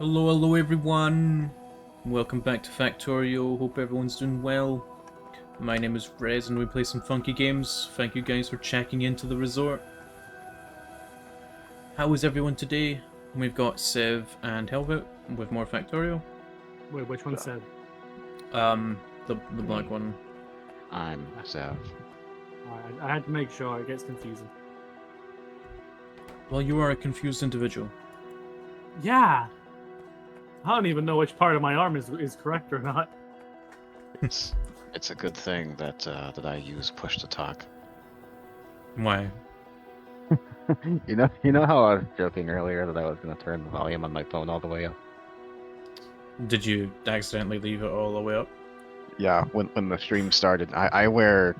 Hello everyone! Welcome back to Factorio, hope everyone's doing well. My name is Rez and we play some funky games. Thank you guys for checking into the resort. How is everyone today? We've got Sev and Helvet with more Factorio. Wait, which one said? The black one. I'm Sev. Alright, I had to make sure it gets confusing. Well, you are a confused individual. Yeah! I don't even know which part of my arm is correct or not. It's a good thing that I use push to talk. Why? You know how I was joking earlier that I was going to turn the volume on my phone all the way up? Did you accidentally leave it all the way up? Yeah, when the stream started, I wear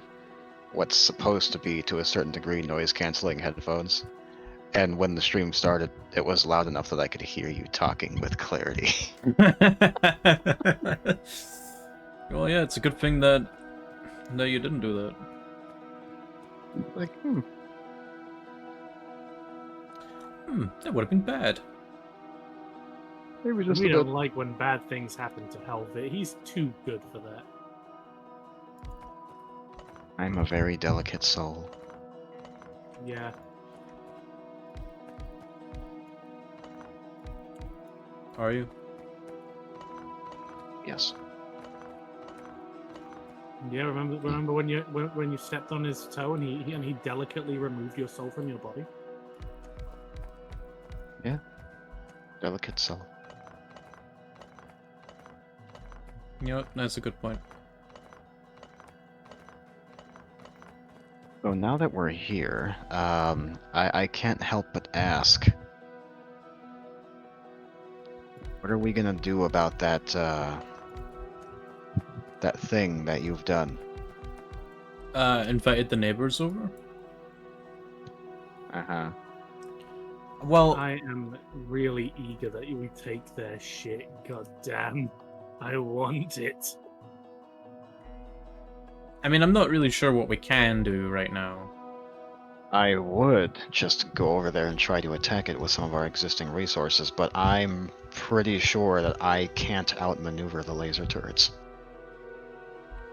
what's supposed to be, to a certain degree, noise-canceling headphones. And when the stream started, it was loud enough that I could hear you talking with clarity. Well, yeah, it's a good thing that you didn't do that. Like, That would have been bad. maybe just We a don't bit. like when bad things happen to Helvet. He's too good for that. I'm a very delicate soul. Yeah. Are you? Yes. Yeah, remember when you stepped on his toe and he delicately removed your soul from your body? Yeah. Delicate soul. You know what? That's a good point. So now that we're here, I can't help but ask, what are we gonna do about that thing that you've done? Invited the neighbors over? Uh-huh. Well, I am really eager that we take their shit. God damn. I want it. I mean, I'm not really sure what we can do right now. I would just go over there and try to attack it with some of our existing resources, but I'm pretty sure that I can't outmaneuver the laser turrets.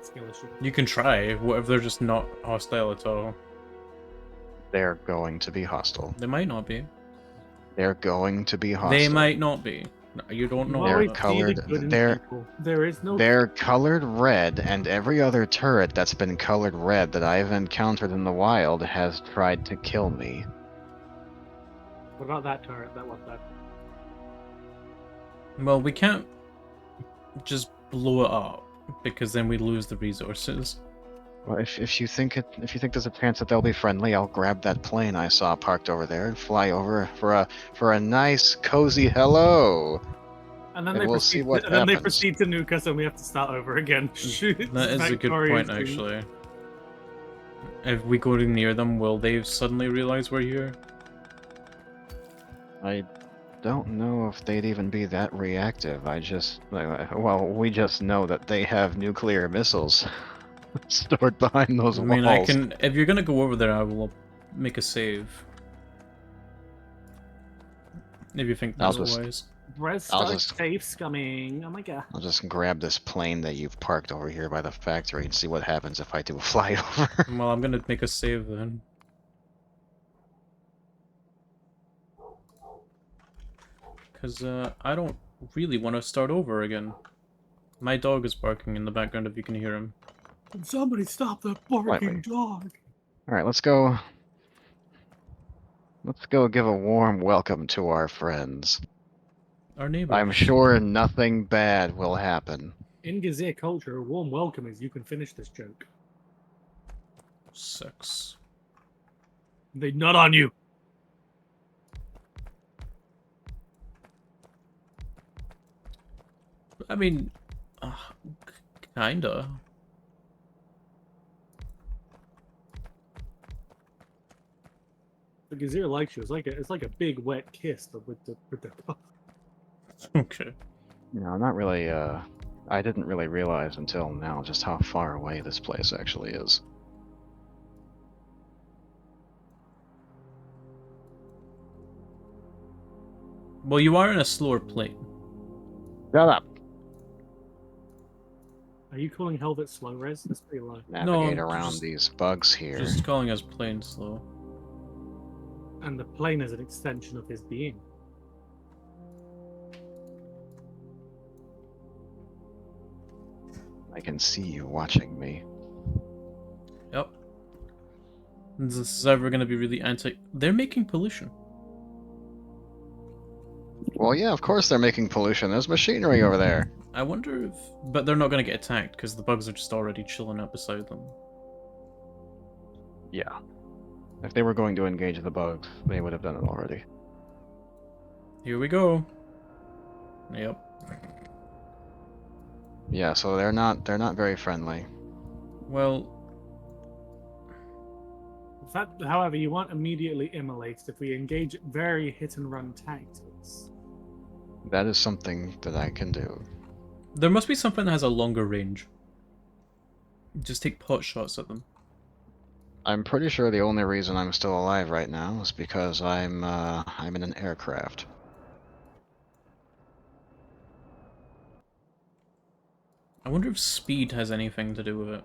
Skill issue. You can try. What if they're just not hostile at all? They're going to be hostile. They might not be. They're going to be hostile. They might not be. You don't know. You They're always that. see the colored- good in they're- people. There is no. They're colored red, and every other turret that's been colored red that I've encountered in the wild has tried to kill me. What about that turret that was that? Well, we can't just blow it up because then we lose the resources. Well, if you think there's a chance that they'll be friendly, I'll grab that plane I saw parked over there and fly over for a nice cozy hello. And then And they we'll proceed. see what And then they happens. proceed to nuke us, and we have to start over again. Shoot, That is a good point, actually. If we go near them, will they suddenly realize we're here? I don't know if they'd even be that reactive. Well, we just know that they have nuclear missiles stored behind those I mean, walls. if you're gonna go over there, I will make a save. If you think I'll that's just- wise. Brez I'll start just- safe scumming. Oh my god. I'll just grab this plane that you've parked over here by the factory and see what happens if I do a flyover. Well, I'm gonna make a save then. Because, I don't really want to start over again. My dog is barking in the background if you can hear him. Can somebody stop that barking dog? Alright, let's go. Let's go give a warm welcome to our friends. Our neighbor. I'm sure nothing bad will happen. In Gazir culture, a warm welcome is you can finish this joke. 6. They nut on you. I mean, kinda. The Gazir likes you. It's like a big wet kiss, but with the Okay. No, not really, I didn't really realize until now just how far away this place actually is. Well, you are in a slower plane. Shut up. Are you calling Helvet slow res? That's pretty low. Navigate No, around just- these bugs here. Just calling us plain slow. And the plane is an extension of his being. I can see you watching me. Yep. This is ever gonna be really anti. They're making pollution. Well, yeah, of course they're making pollution. There's machinery over there. I wonder if. But they're not gonna get attacked because the bugs are just already chilling out beside them. Yeah. If they were going to engage the bugs, they would have done it already. Here we go. Yep. Yeah, so they're not very friendly. Well, If that, however, you won't immediately immolate if we engage very hit and run tactics. That is something that I can do. there must be something that has a longer range. Just take pot shots at them. I'm pretty sure the only reason I'm still alive right now is because I'm in an aircraft. I wonder if speed has anything to do with it.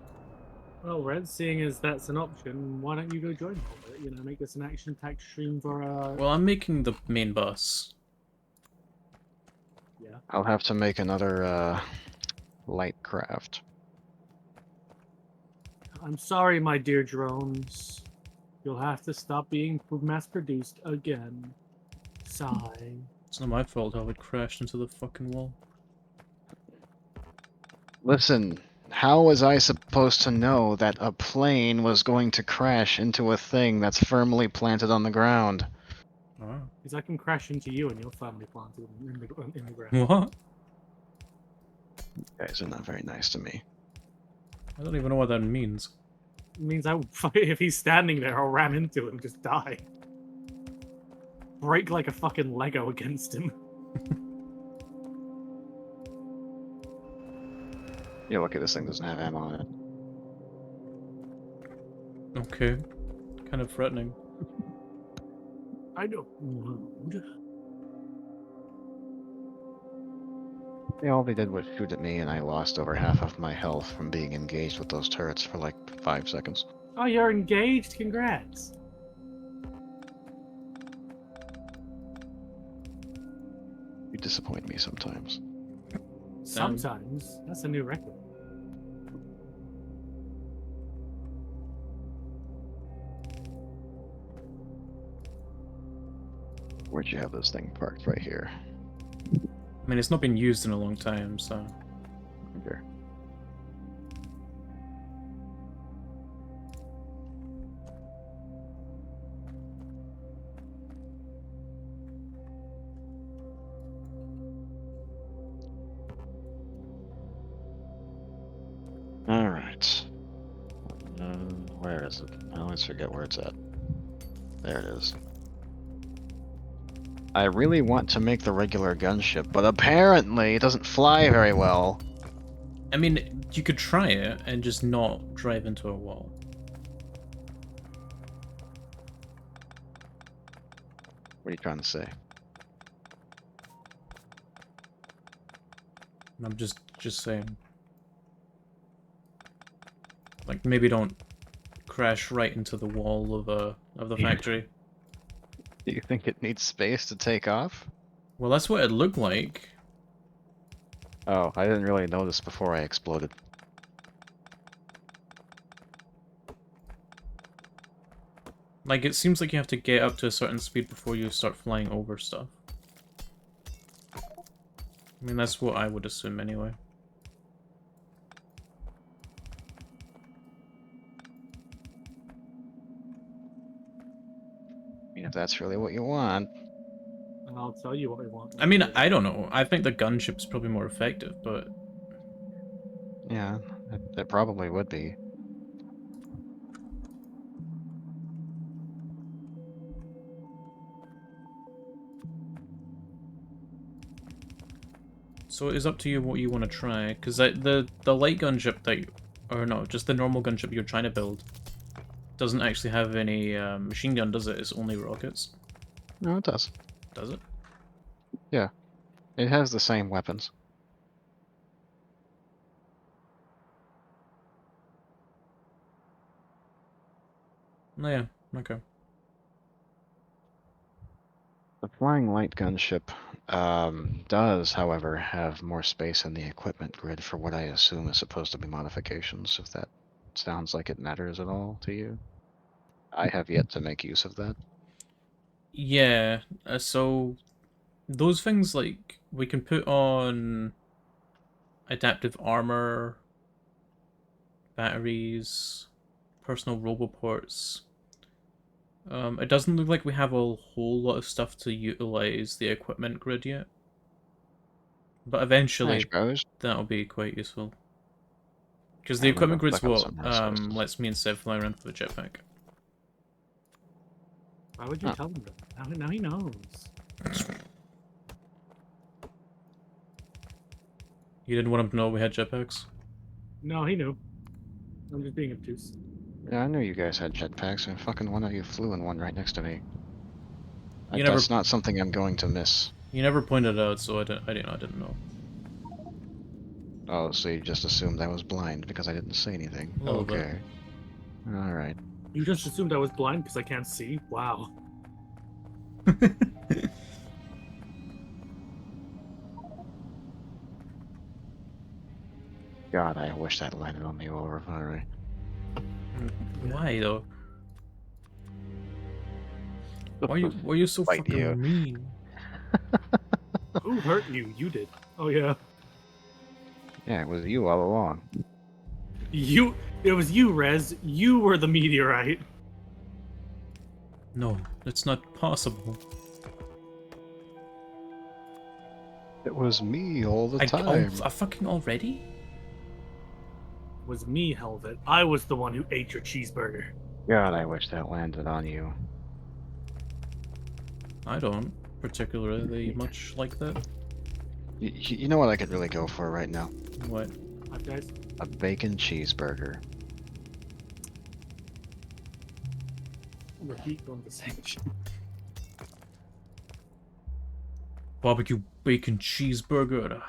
Well, Red, seeing as that's an option, why don't you go join Helvet? You know, make this an action-packed stream for Well, I'm making the main bus. yeah. I'll have to make another light craft. I'm sorry, my dear drones. You'll have to stop being mass-produced again. Sigh. It's not my fault how it crashed into the fucking wall. Listen, how was I supposed to know that a plane was going to crash into a thing that's firmly planted on the ground? Ah. Because I can crash into you and your family planted in the ground. What? You guys are not very nice to me. I don't even know what that means. It means if he's standing there, I'll ram into him and just die. Break like a fucking Lego against him. Yeah, look at this thing doesn't have ammo on it. Okay. Kind of threatening. I don't wound. Yeah, all they did was shoot at me, and I lost over half of my health from being engaged with those turrets for like 5 seconds. Oh, you're engaged? Congrats. You disappoint me sometimes. Sometimes. That's a new record. Where'd you have this thing parked? Right here. I mean, it's not been used in a long time, so... Here. Alright. Where is it? I always forget where it's at. There it is. I really want to make the regular gunship, but apparently it doesn't fly very well. I mean, you could try it and just not drive into a wall. What are you trying to say? I'm just saying. Like, maybe don't crash right into the wall of the factory. Do you think it needs space to take off? Well, that's what it looked like. Oh, I didn't really notice before I exploded. Like, it seems like you have to get up to a certain speed before you start flying over stuff. I mean, that's what I would assume anyway. I mean, if that's really what you want. And I'll tell you what we want. I mean, I don't know. I think the gunship's probably more effective, but... Yeah, it probably would be. So it is up to you what you want to try, because the light gunship that you... Or no, just the normal gunship you're trying to build doesn't actually have any machine gun, does it? It's only rockets. No, it does. Does it? Yeah. It has the same weapons. Yeah, okay. The flying light gunship does, however, have more space in the equipment grid for what I assume is supposed to be modifications, if that sounds like it matters at all to you. I have yet to make use of that. Yeah, so those things, like, we can put on adaptive armor, batteries, personal roboports. It doesn't look like we have a whole lot of stuff to utilize the equipment grid yet. But I eventually, suppose. that'll be quite useful. Because the Yeah, I'm gonna equipment go grid's flick up what some resources. lets me and Sev fly around with a jetpack. Why would you Huh. tell him that? Now he knows. You didn't want him to know we had jetpacks? No, he knew. I'm just being obtuse. Yeah, I knew you guys had jetpacks, and fucking one of you flew in one right next to me. You never That's not something I'm going to miss. you never pointed it out, so I didn't know. Oh, so you just assumed I was blind because I didn't say anything. A little bit. Okay. Alright. You just assumed I was blind because I can't see? Wow. God, I wish that landed on the oil refinery. Why though? Why are you so Fight fucking you. mean? Who hurt you? You did. Oh, yeah. Yeah, it was you all along. It was you, Rez. You were the meteorite. No, it's not possible. It was me all the time. I fucking already? It was me, Helvet. I was the one who ate your cheeseburger. God, I wish that landed on you. I don't particularly much like that. You know what I could really go for right now? What? Hi, guys. A bacon cheeseburger. Repeat conversation. Barbecue bacon cheeseburger.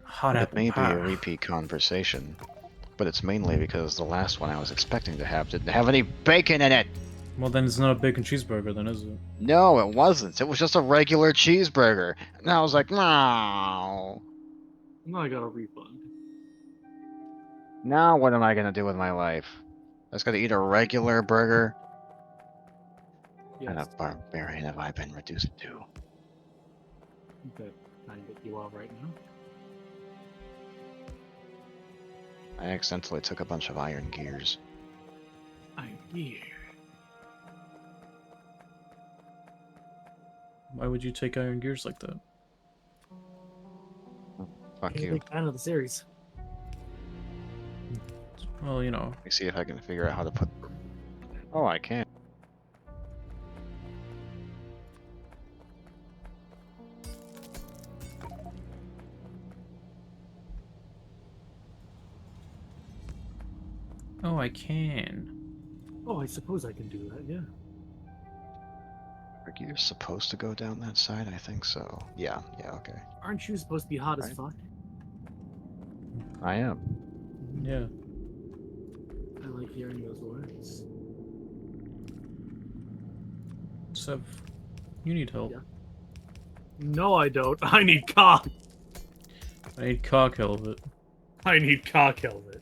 Hot It apple may be a pie. repeat conversation, but it's mainly because the last one I was expecting to have didn't have any bacon in it! Well, then it's not a bacon cheeseburger, then, is it? No, it wasn't. It was just a regular cheeseburger. And I was like, no. Now I got a refund. Now what am I gonna do with my life? I just gotta eat a regular burger? Yes. And a barbarian have I been reduced to? Okay. Can I get you out right now? I accidentally took a bunch of iron gears. I'm here. Why would you take iron gears like that? Fuck I'm a you. big fan of the series. Well, you know. Let me see if I can figure out how to put... Oh, I can. Oh, I can. Oh, I suppose I can do that, yeah. Are gears supposed to go down that side? I think so. Yeah, okay. Aren't you supposed to be hot as Right. fuck? I am. Yeah. I like hearing those words. Sev, you need help. Yeah. No, I don't. I need cock. I need cock helmet. I need cock, Helvet.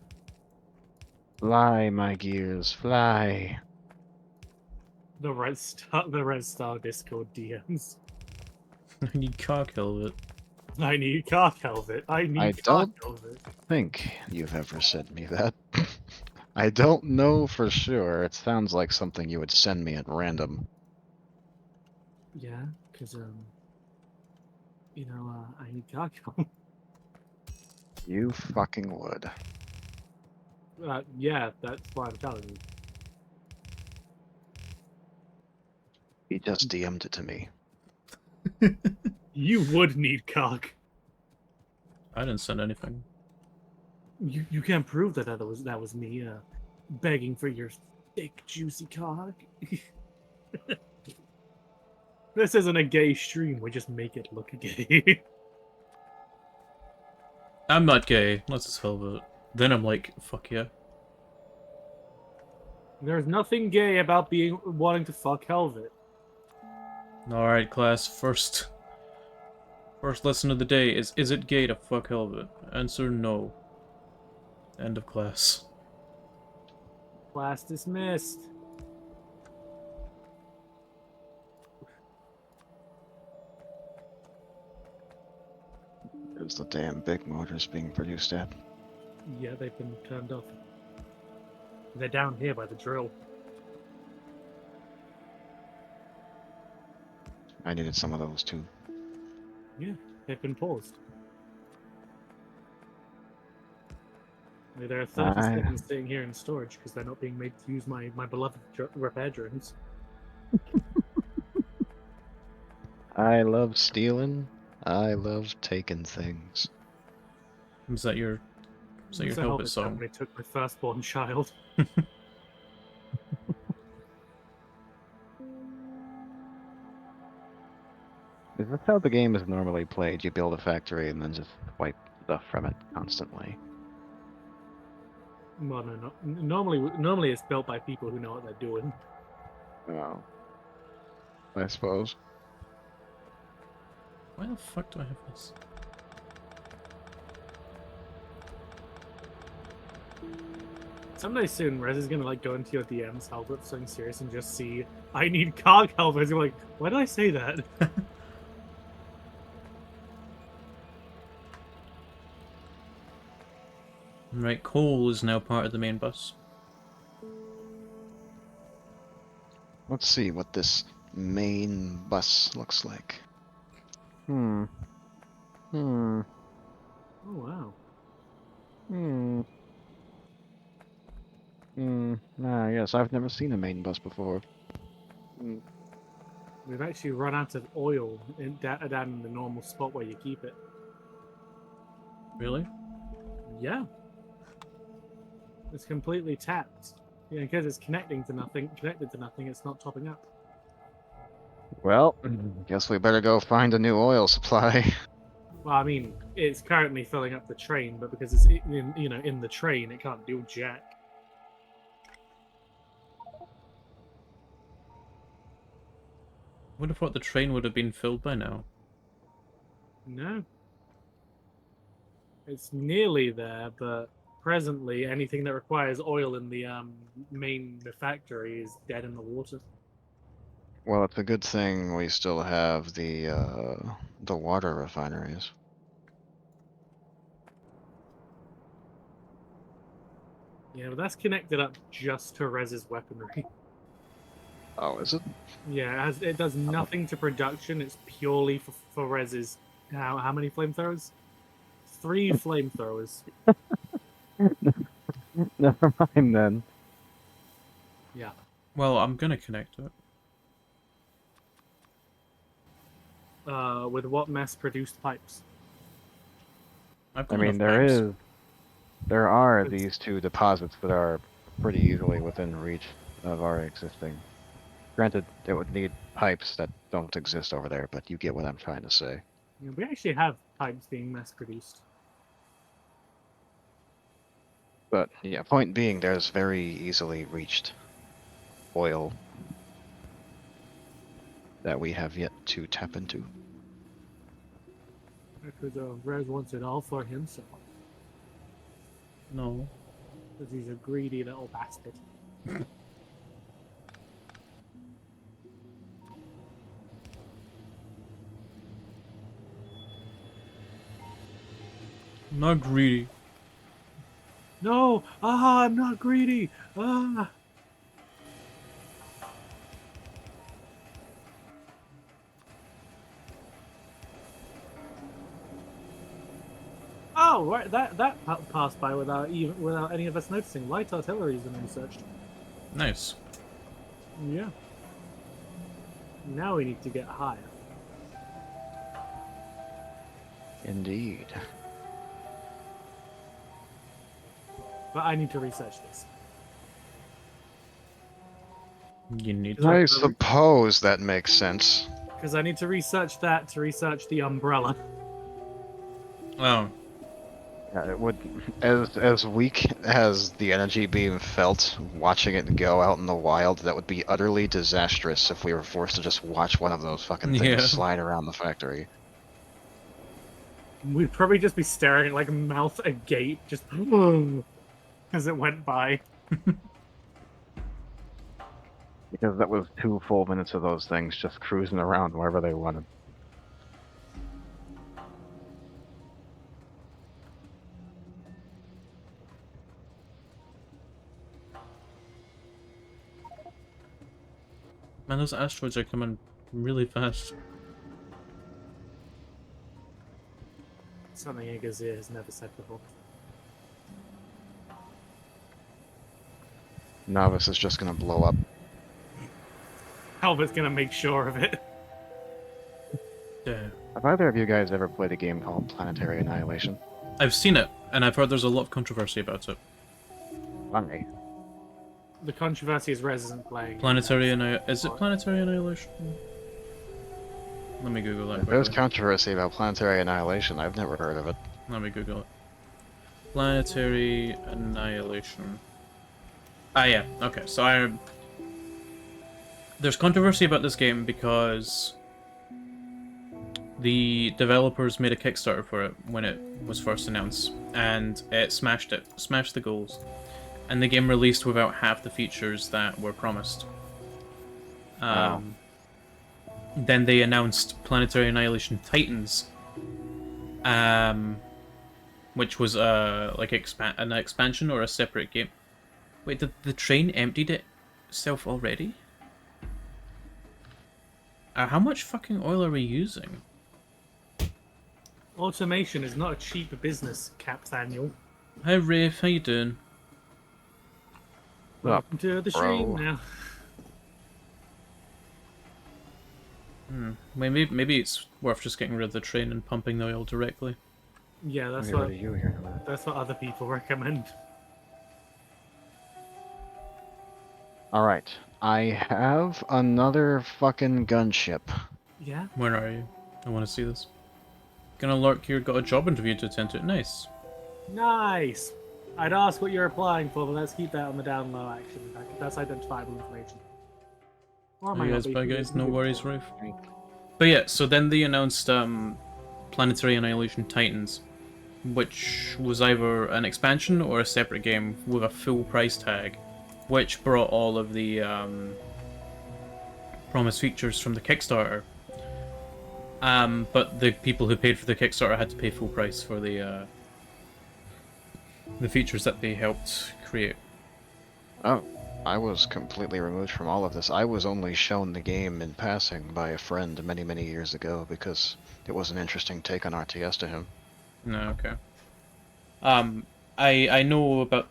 Fly, my gears, fly. The Red Star Discord DMs. I need cock helmet. I need cock, Helvet. I need I cock, don't- Helvet. Think you've ever sent me that. I don't know for sure. It sounds like something you would send me at random. Yeah, because, I need cock, Helvet. You fucking would. Yeah, that's why I'm telling you. He just DM'd it to me. You would need cock. I didn't send anything. You can't prove that that was me begging for your thick, juicy cock. This isn't a gay stream. We just make it look gay. I'm not gay. Let's just helmet. Then I'm like, fuck yeah. There's nothing gay about wanting to fuck Helvet. Alright, class, first lesson of the day is it gay to fuck Helvet? Answer no. End of class. Class dismissed. There's the damn big motors being produced at. Yeah, they've been turned off. They're down here by the drill. I needed some of those too. Yeah, they've been paused. Like, there are 37 sitting here in storage because they're not being made to use my beloved repair drones. I love stealing. I love taking things. Is that your So Helvet song? They took my firstborn child. Is this how the game is normally played? You build a factory and then just wipe stuff from it constantly. Well, no. Normally it's built by people who know what they're doing. Oh. I suppose. Why the fuck do I have this? Someday soon, Rez is gonna like go into your DMs, Helvet, something serious, and just see I need carg helvets. You're like, why did I say that? Right, coal is now part of the main bus. Let's see what this main bus looks like. Hmm. Oh wow. Yes, I've never seen a main bus before. We've actually run out of oil down in the normal spot where you keep it. Really? Yeah. It's completely tapped. Yeah, because it's connected to nothing, it's not topping up. Well, guess we better go find a new oil supply. Well, I mean, it's currently filling up the train, but because it's in the train, it can't do jack. Would have thought the train would have been filled by now. No. It's nearly there, but presently anything that requires oil in the main factory is dead in the water. Well, it's a good thing we still have the water refineries. Yeah, but that's connected up just to Rez's weaponry. Oh, is it? Yeah, it does nothing to production. It's purely for Rez's. How many flamethrowers? 3 flamethrowers. Never mind then. Yeah. Well, I'm gonna connect it. With what mass-produced pipes? I've I got mean, enough there are It's- these 2 deposits that are pretty easily within reach of our existing. Granted, it would need pipes that don't exist over there, but you get what I'm trying to say. Yeah, we actually have pipes being mass-produced. But yeah, point being, there's very easily reached oil that we have yet to tap into. Because Rez wants it all for himself. No. Because he's a greedy little bastard. I'm not greedy. No! Ah, I'm not greedy! Ah! Oh, right, that passed by without any of us noticing. Light artillery has been researched. Nice. Yeah. Now we need to get higher. Indeed. But I need to research this. You need Is that- to. I suppose that makes sense. Because I need to research that to research the umbrella. Oh. It would, as weak as the energy being felt watching it go out in the wild, that would be utterly disastrous if we were forced to just watch one of those fucking things Yeah. slide around the factory. We'd probably just be staring at like mouth agape, just as it went by. Because that was 2 full minutes of those things just cruising around wherever they wanted. Man, those asteroids are coming really fast. Something Igazir has never said before. Novice is just gonna blow up. Helvet's gonna make sure of it. Yeah. Have either of you guys ever played a game called Planetary Annihilation? I've seen it, and I've heard there's a lot of controversy about it. Why? The controversy is Rez isn't playing. Planetary Annihilation. Is it Planetary Annihilation? Let me Google that If there's quickly. controversy about Planetary Annihilation, I've never heard of it. Let me Google it. Planetary Annihilation. Ah, yeah. Okay, so there's controversy about this game because the developers made a Kickstarter for it when it was first announced, and it smashed the goals. And the game released without half the features that were promised. Wow. Then they announced Planetary Annihilation Titans, which was like an expansion or a separate game. Wait, did the train emptied itself already? How much fucking oil are we using? Automation is not a cheap business, Capthaniel. Hi Rafe, how you doing? Welcome to the stream bro. now. Maybe it's worth just getting rid of the train and pumping the oil directly. Yeah, that's What what are you here in a minute? that's what other people recommend. Alright. I have another fucking gunship. Yeah. Where are you? I want to see this. Gonna lurk here, got a job interview to attend to. Nice. Nice. I'd ask what you're applying for, but let's keep that on the down low. Actually, that's identifiable information. Or it might You not guys, be, bye because guys, it's no new. worries, Rafe. But yeah, so then they announced Planetary Annihilation Titans, which was either an expansion or a separate game with a full price tag, which brought all of the promised features from the Kickstarter. But the people who paid for the Kickstarter had to pay full price for the features that they helped create. Oh, I was completely removed from all of this. I was only shown the game in passing by a friend many, many years ago because it was an interesting take on RTS to him. No, okay. I know about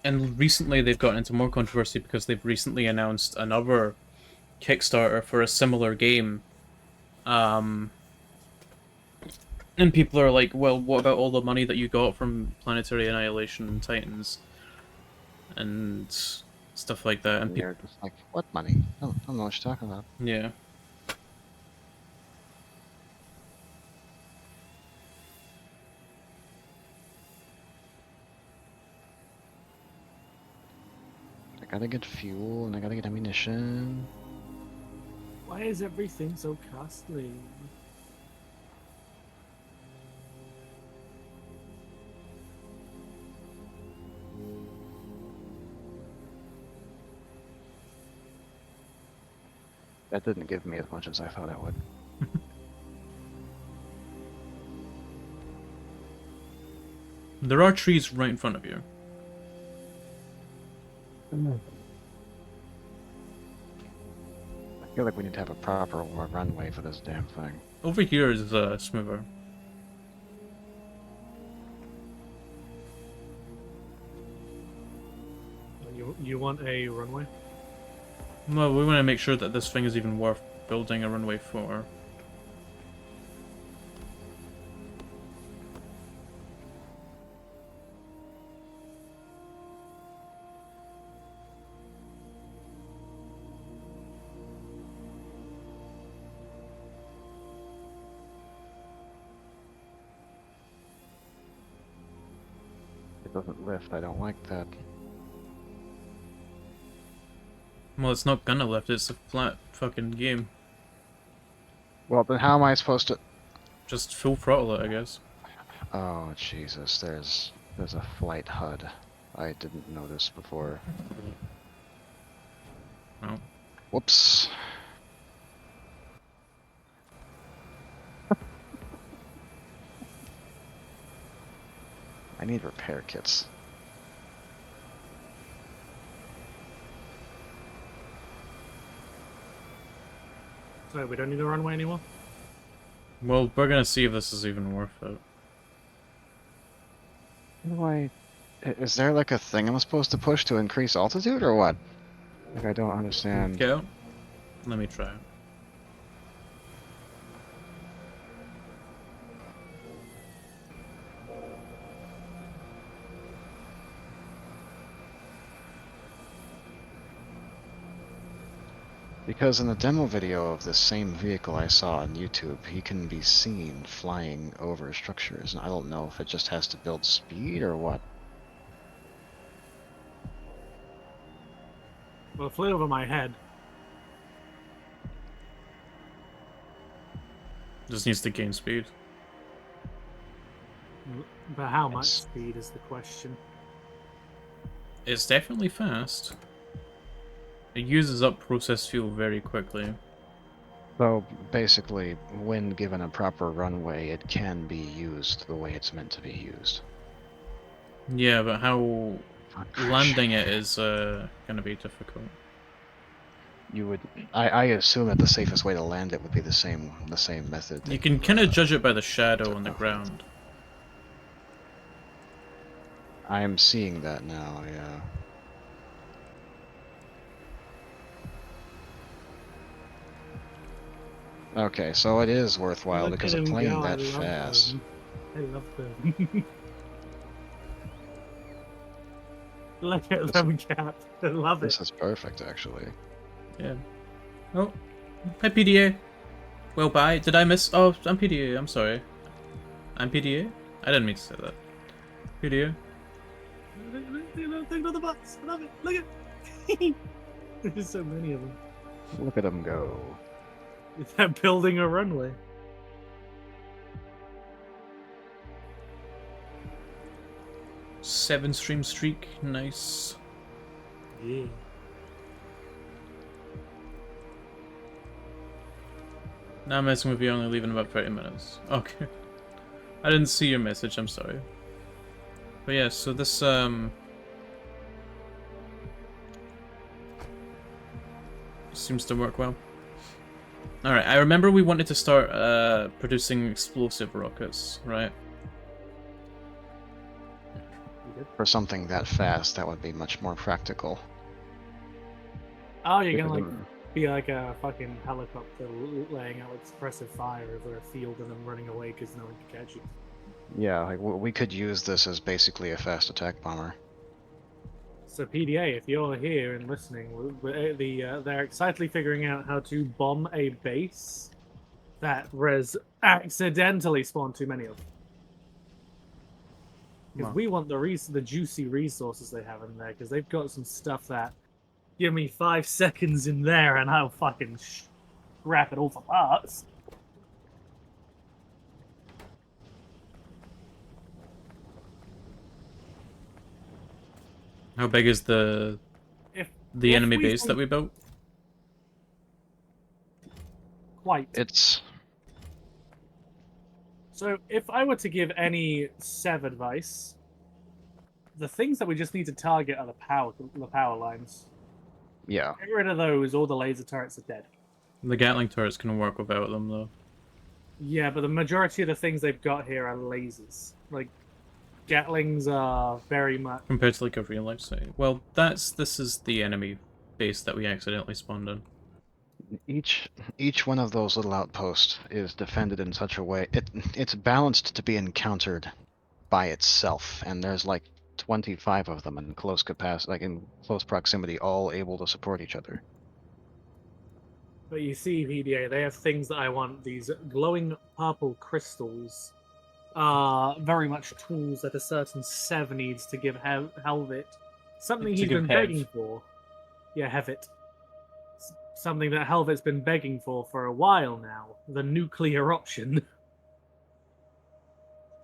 and recently they've gotten into more controversy because they've recently announced another Kickstarter for a similar game. And people are like, well, what about all the money that you got from Planetary Annihilation and Titans? And stuff like that. And And you're just like, what money? I don't know what you're talking about. yeah. I gotta get fuel and I gotta get ammunition. Why is everything so costly? That didn't give me as much as I thought it would. There are trees right in front of you. I feel like we need to have a proper runway for this damn thing. Over here is smoother. You want a runway? Well, we want to make sure that this thing is even worth building a runway for. doesn't lift. I don't like that. Well, it's not gonna lift, it's a flat fucking game. Well, then how am I supposed to... Just full throttle it, I guess. Oh, Jesus, there's a flight HUD. I didn't notice before. Well, Whoops. I need repair kits. So we don't need a runway anymore? well, we're gonna see if this is even worth it. How do I... Is there like a thing I'm supposed to push to increase altitude or what? Like, I don't understand. Go. Let me try it. Because in the demo video of this same vehicle I saw on YouTube, he can be seen flying over structures, and I don't know if it just has to build speed or what. Well, it flew over my head. Just needs to gain speed. But how much It's- speed is the question? It's definitely fast. It uses up processed fuel very quickly. So basically, when given a proper runway, it can be used the way it's meant to be used. Yeah, but how Fuck. landing it is gonna be difficult. You would, I assume that the safest way to land it would be the same method. You that can kind of uh, judge it by the shadow took on the off. ground. I am seeing that now. Yeah. Okay, so it is worthwhile Look because at a him plane go, I that love fast. them. I love them. Look at them, Cap. I love it. This is perfect, actually. Yeah. Oh, hi PDA. Well, bye. Did I miss? Oh, I'm PDA. I'm sorry. I'm PDA. I didn't mean to say that. PDA. Think of the box. I love it. Look at. There's so many of them. Look at them go. They're building a runway. Seven stream streak. Nice. Yeah. Now I'm messing with you. Only leaving about 30 minutes. Okay. I didn't see your message. I'm sorry. But yeah, so this seems to work well. Alright, I remember we wanted to start producing explosive rockets, right? For something that fast, that would be much more practical. Oh, you're gonna Because, like be like a fucking helicopter laying out expressive fire over a field and then running away because no one can catch you. yeah, like we could use this as basically a fast attack bomber. So PDA, if you're here and listening, they're excitedly figuring out how to bomb a base that Res accidentally spawned too many of. Because Wow. we want the juicy resources they have in there, because they've got some stuff that give me 5 seconds in there and I'll fucking scrap it all for parts. How big is the If enemy we base that think we built? quite. It's So if I were to give any Sev advice, the things that we just need to target are the power lines. yeah. Get rid of those, all the laser turrets are dead. The Gatling turrets can work without them, though. Yeah, but the majority of the things they've got here are lasers. Like, Gatlings are very much... Compared to like a real life setting. Well, this is the enemy base that we accidentally spawned in. Each one of those little outposts is defended in such a way it's balanced to be encountered by itself, and there's like 25 of them in close capacity, like in close proximity, all able to support each other. But you see, PDA, they have things that I want. These glowing purple crystals are very much tools that a certain Sev needs to give Helvet. Something To he's give been Hev. begging for. Yeah, Hevet. Something that Helvet's been begging for a while now. The nuclear option.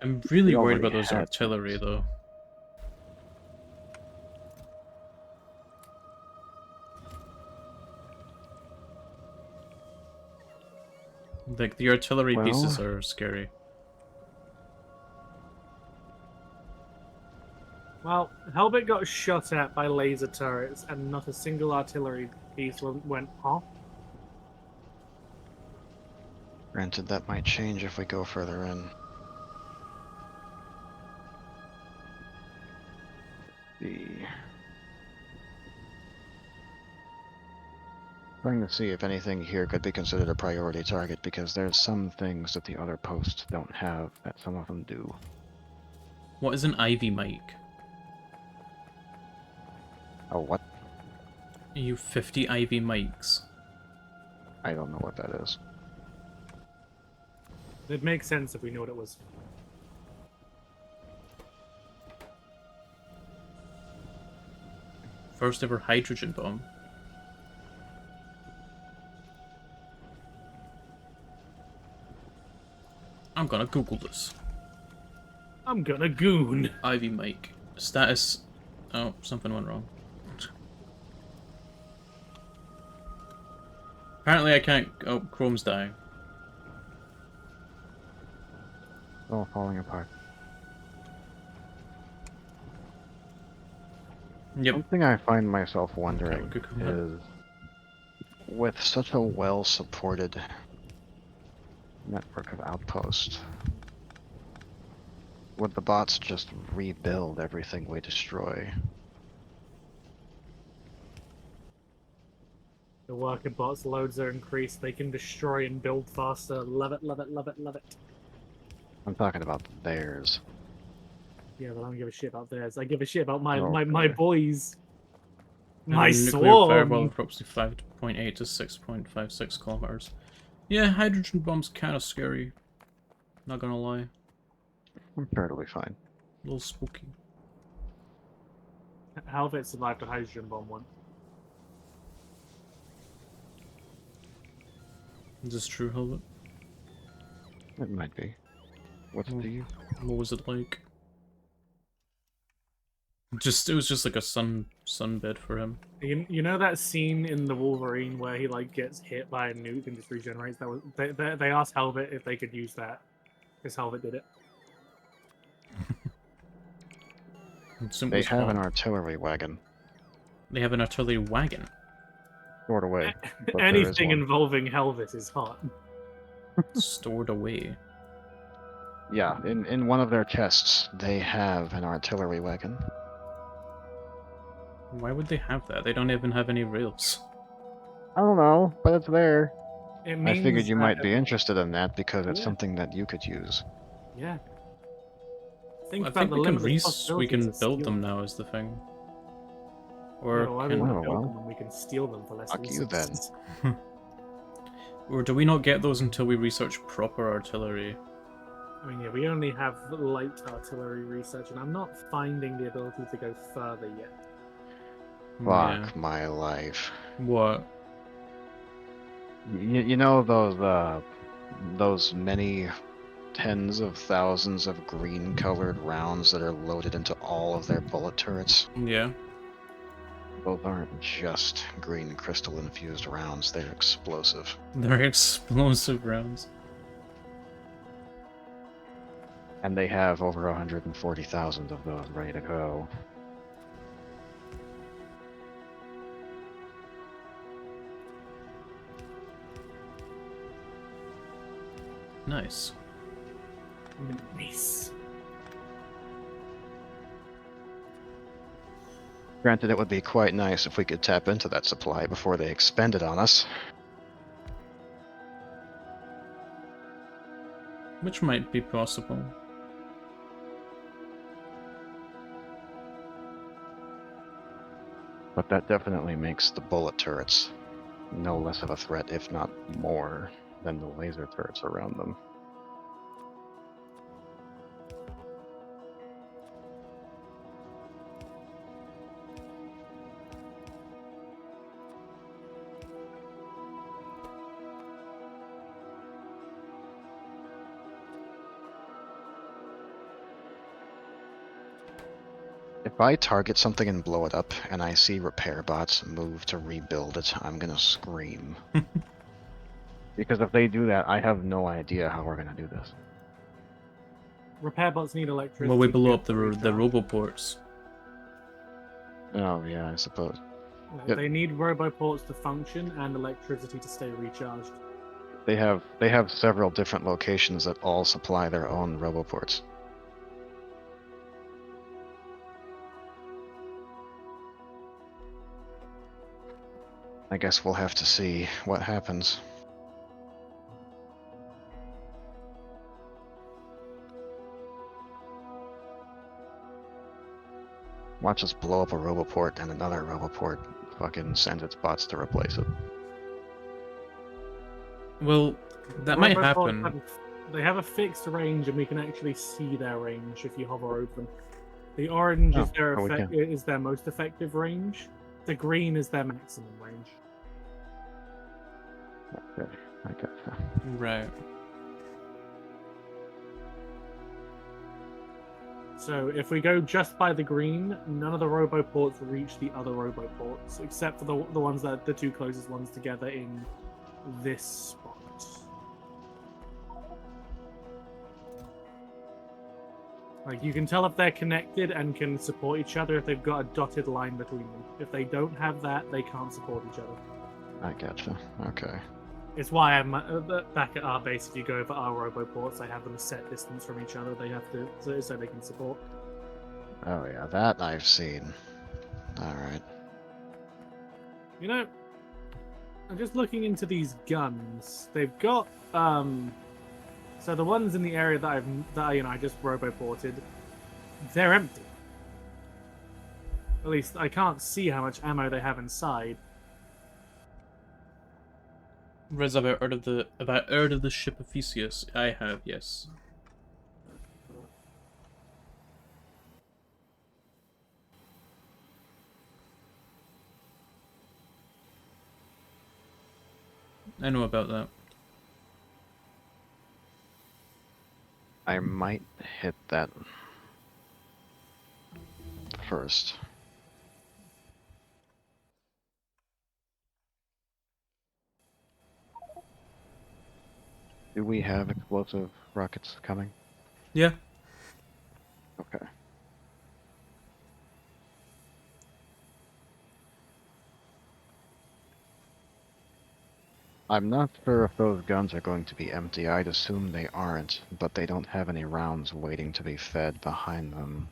I'm really We worried already about those had artillery, these. though. Like, the artillery pieces Well, are scary. Well, Helvet got shot at by laser turrets, and not a single artillery piece went off. granted, that might change if we go further in. The trying to see if anything here could be considered a priority target, because there's some things that the other posts don't have that some of them do. What is an Ivy mic? Oh, what? You 50 Ivy mics. I don't know what that is. It makes sense if we knew what it was. First ever hydrogen bomb. I'm gonna Google this. I'm gonna goon. Ivy mic. Status. Oh, something went wrong. Apparently I can't. Oh, Chrome's dying. It's all falling apart. Yep. Something I find myself wondering Okay, go ahead. is, with such a well-supported network of outposts, would the bots just rebuild everything we destroy? The worker bots loads are increased. They can destroy and build faster. Love it, love it, love it, love it. I'm talking about theirs. Yeah, but I don't give a shit about theirs. I give a shit about my Okay. boys. And My a nuclear fireball swarm. of approximately 5.8 to 6.56 kilometers. Yeah, hydrogen bombs kind of scary. Not gonna lie. I'm sure it'll be fine. A little spooky. Helvet survived a hydrogen bomb once. Is this true, Helvet? It might be. What's Hmm. the... What was it like? It was just like a sunbed for him. You know that scene in the Wolverine where he like gets hit by a nuke and just regenerates? That was they asked Helvet if they could use that, because Helvet did it. They have an artillery wagon They have an artillery wagon. stored away. but there is Anything one. involving Helvet is hot. Stored away. Yeah, in one of their chests, they have an artillery wagon. Why would they have that? They don't even have any rails. I don't know, but it's there. It I means figured you might that- be interested in that because it's Yeah. something that you could use. Yeah. Think I about think the we can limitless we can possibilities of build them stealing. now is the thing. Yeah, Or why can would we Oh, build well. them when we can steal them for less Fuck you then. resources? or do we not get those until we research proper artillery? I mean, yeah, we only have light artillery research, and I'm not finding the ability to go further yet. Yeah. Fuck my life. What? You know those many tens of thousands of green-colored rounds that are loaded into all of their bullet turrets? Yeah. Those aren't just green crystal-infused rounds, they're explosive. They're explosive rounds. And they have over 140,000 of those ready to go. Nice. Nice. Granted, it would be quite nice if we could tap into that supply before they expend it on us. Which might be possible. But that definitely makes the bullet turrets no less of a threat, if not more, than the laser turrets around them. If I target something and blow it up, and I see repair bots move to rebuild it, I'm gonna scream. Because if they do that, I have no idea how we're gonna do this. Repair bots need electricity. Well, we to blew be up the able to recharge. roboports. Oh yeah, I suppose. They need roboports to function and electricity to stay recharged. They have several different locations that all supply their own roboports. I guess we'll have to see what happens. Watch us blow up a roboport and another roboport fucking sends its bots to replace it. Well, that might Roboports happen. they have a fixed range, and we can actually see their range if you hover over them. The orange Oh, is their oh, we can. is their most effective range. The green is their maximum range. Okay, I gotcha. Right. So if we go just by the green, none of the roboports reach the other roboports, except for the ones that the two closest ones together in this spot. Like, you can tell if they're connected and can support each other if they've got a dotted line between them. If they don't have that, they can't support each other. I gotcha. Okay. It's why I'm back at our base. If you go over our roboports, I have them a set distance from each other. They have to so they can support. Oh yeah, that I've seen. Alright. You know, I'm just looking into these guns. They've got so the ones in the area that I just roboported, they're empty. At least I can't see how much ammo they have inside. Riz, have I heard of the ship of Theseus? I have, yes. I know about that. I might hit that first. Do we have explosive rockets coming? Yeah. Okay. I'm not sure if those guns are going to be empty. I'd assume they aren't, but they don't have any rounds waiting to be fed behind them.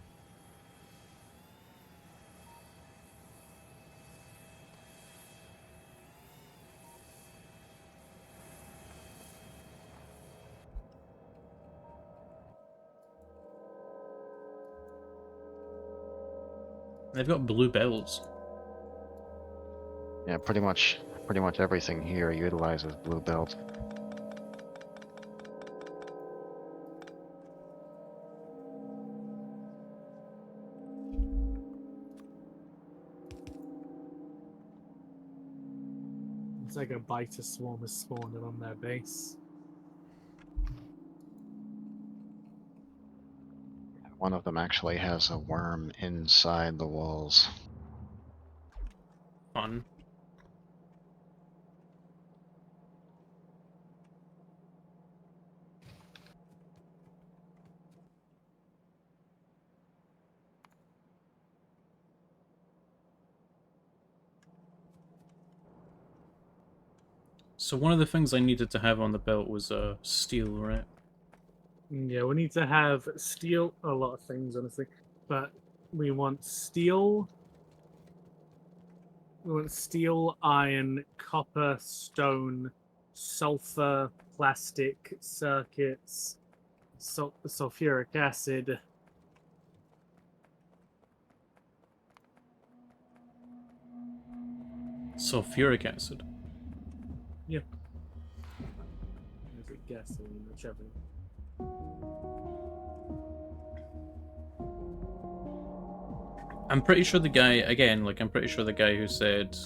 They've got blue bells. Yeah, pretty much everything here utilizes blue belt. It's like a biter swarm has spawned in on their base. One of them actually has a worm inside the walls. Fun. So one of the things I needed to have on the belt was steel, right? Yeah, we need to have steel. A lot of things, honestly, but we want steel. We want steel, iron, copper, stone, sulfur, plastic, circuits, sulfuric acid. Sulfuric acid. Yeah. Is it gasoline, whichever. I'm pretty sure the guy, again, like, I'm pretty sure the guy who said...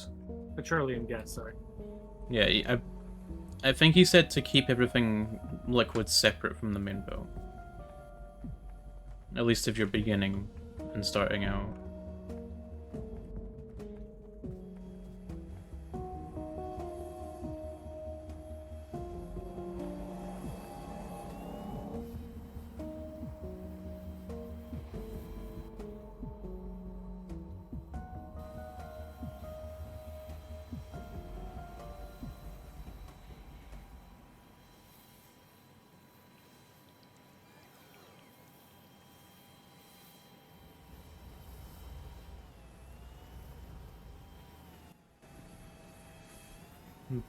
Petroleum gas, sorry. Yeah, I think he said to keep everything liquid separate from the main belt. At least if you're beginning and starting out.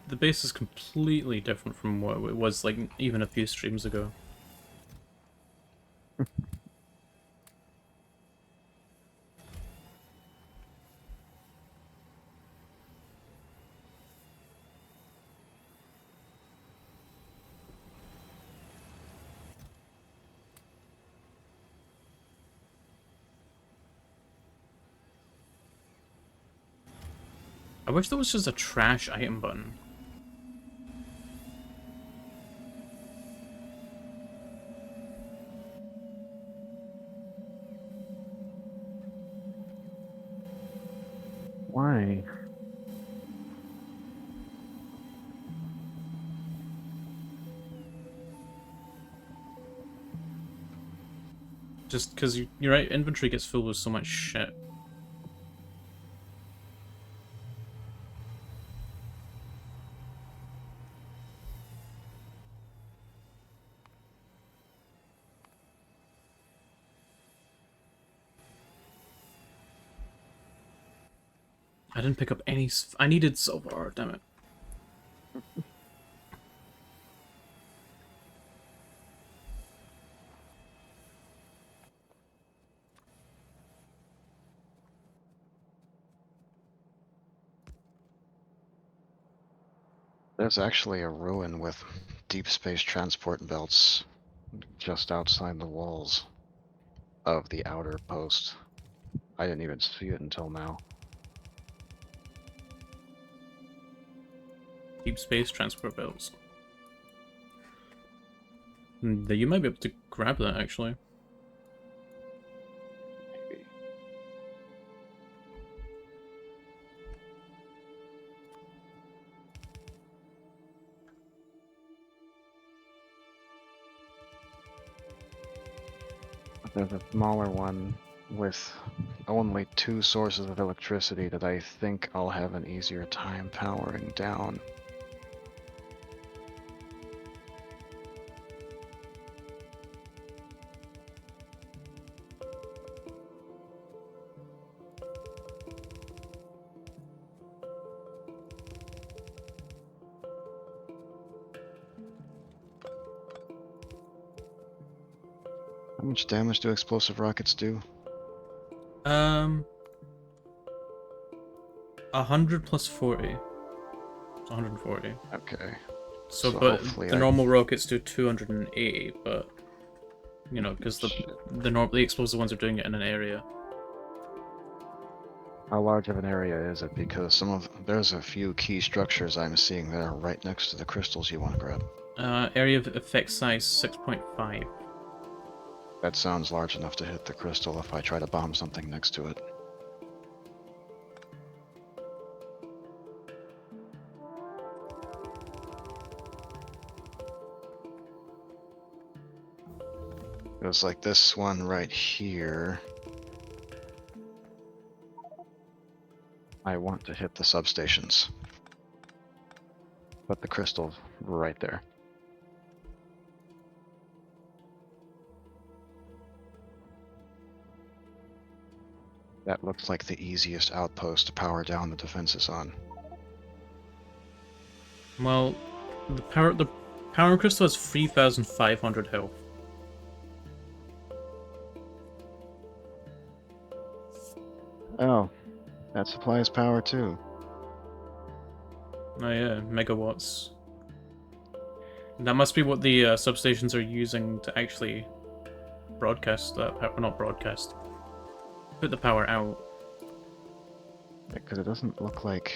The base is completely different from what it was like even a few streams ago. I wish there was just a trash item button. Why? Just because your inventory gets filled with so much shit. I didn't pick up any. I needed silver. Damn it. There's actually a ruin with deep space transport belts just outside the walls of the outer post. I didn't even see it until now. Deep space transport belts. You might be able to grab that actually. Maybe. There's a smaller one with only 2 sources of electricity that I think I'll have an easier time powering down. How much damage do explosive rockets do? 100 plus 40. 140. Okay. So, So but hopefully the I- normal rockets do 280, but you know, because Shit. the explosive ones are doing it in an area. How large of an area is it? Because there's a few key structures I'm seeing that are right next to the crystals you want to grab. Area of effect size 6.5. That sounds large enough to hit the crystal if I try to bomb something next to it. It was like this one right here. I want to hit the substations. But the crystal's right there. That looks like the easiest outpost to power down the defenses on. Well, the power crystal has 3,500 health. Oh, that supplies power too. Oh yeah, megawatts. That must be what the substations are using to actually broadcast that power. Not broadcast. Put the power out. Because it doesn't look like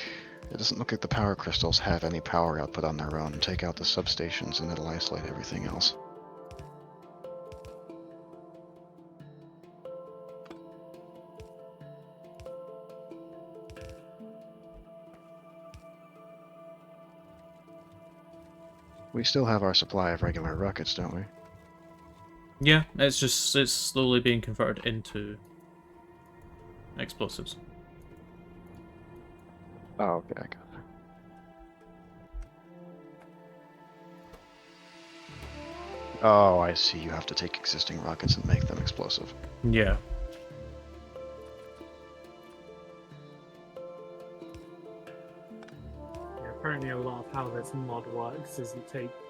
the power crystals have any power output on their own. Take out the substations and it'll isolate everything else. We still have our supply of regular rockets, don't we? Yeah, it's slowly being converted into explosives. Oh, okay, I got it. Oh, I see. You have to take existing rockets and make them explosive. Yeah. Yeah, apparently a lot of how this mod works is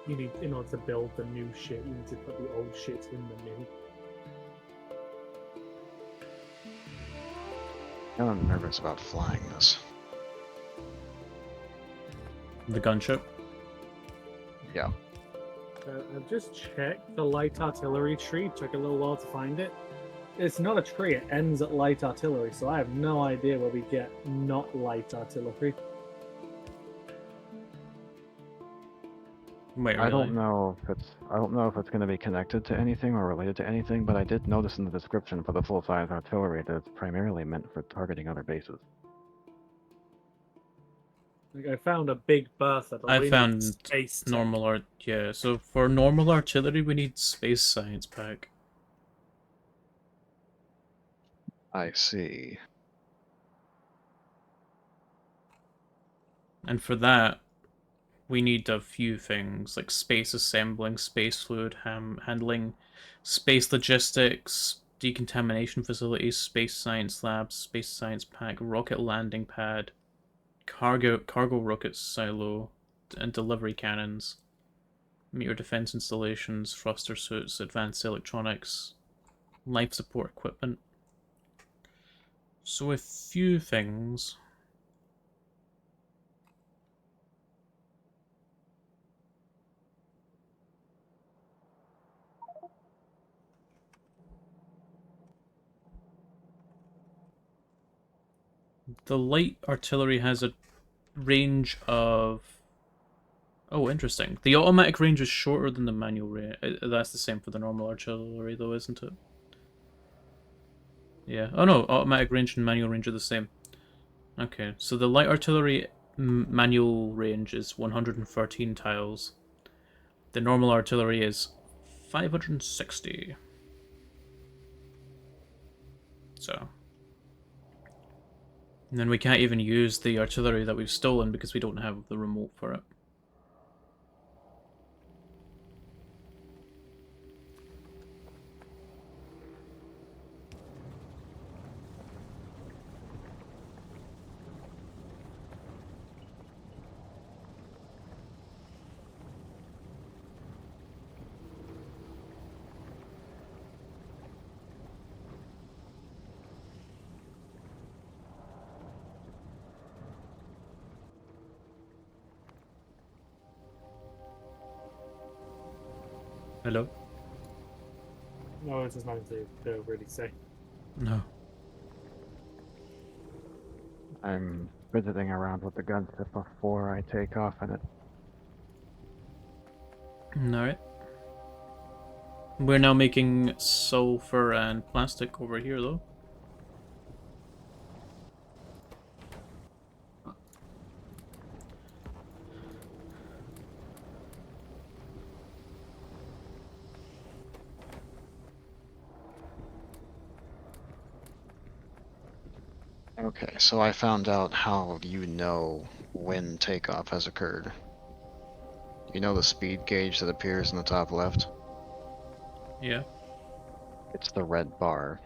you need, in order to build the new shit, you need to put the old shit in the new. I'm nervous about flying this. The gunship. Yeah. I've just checked the light artillery tree. Took a little while to find it. It's not a tree. It ends at light artillery, so I have no idea where we get not light artillery. Wait, I really? don't know if it's going to be connected to anything or related to anything, but I did notice in the description for the full-size artillery that it's primarily meant for targeting other bases. Like, I found a big Bertha, but I we need found space tech. normal art. Yeah, so for normal artillery, we need space science pack. I see. And for that, we need a few things like space assembling, space fluid handling, space logistics, decontamination facilities, space science labs, space science pack, rocket landing pad, cargo rocket silo, and delivery cannons, meteor defense installations, thruster suits, advanced electronics, life support equipment. So a few things. The light artillery has a range of... Oh, interesting. The automatic range is shorter than the manual range. That's the same for the normal artillery, though, isn't it? Yeah. Oh no, automatic range and manual range are the same. Okay, so the light artillery manual range is 113 tiles. The normal artillery is 560. So... And then we can't even use the artillery that we've stolen because we don't have the remote for it. Hello? No, it's just nothing to really say. No. I'm visiting around with the gunship before I take off in it. Alright. We're now making sulfur and plastic over here, though. Okay, so I found out how you know when takeoff has occurred. You know the speed gauge that appears in the top left? Yeah. It's the red bar.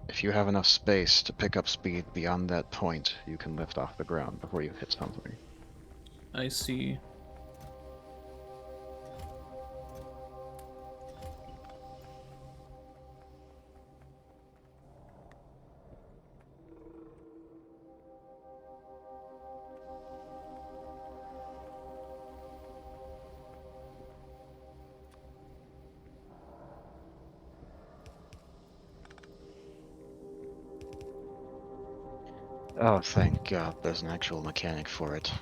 If you have enough space to pick up speed beyond that point, you can lift off the ground before you hit something. I see. Oh, thank God, there's an actual mechanic for it.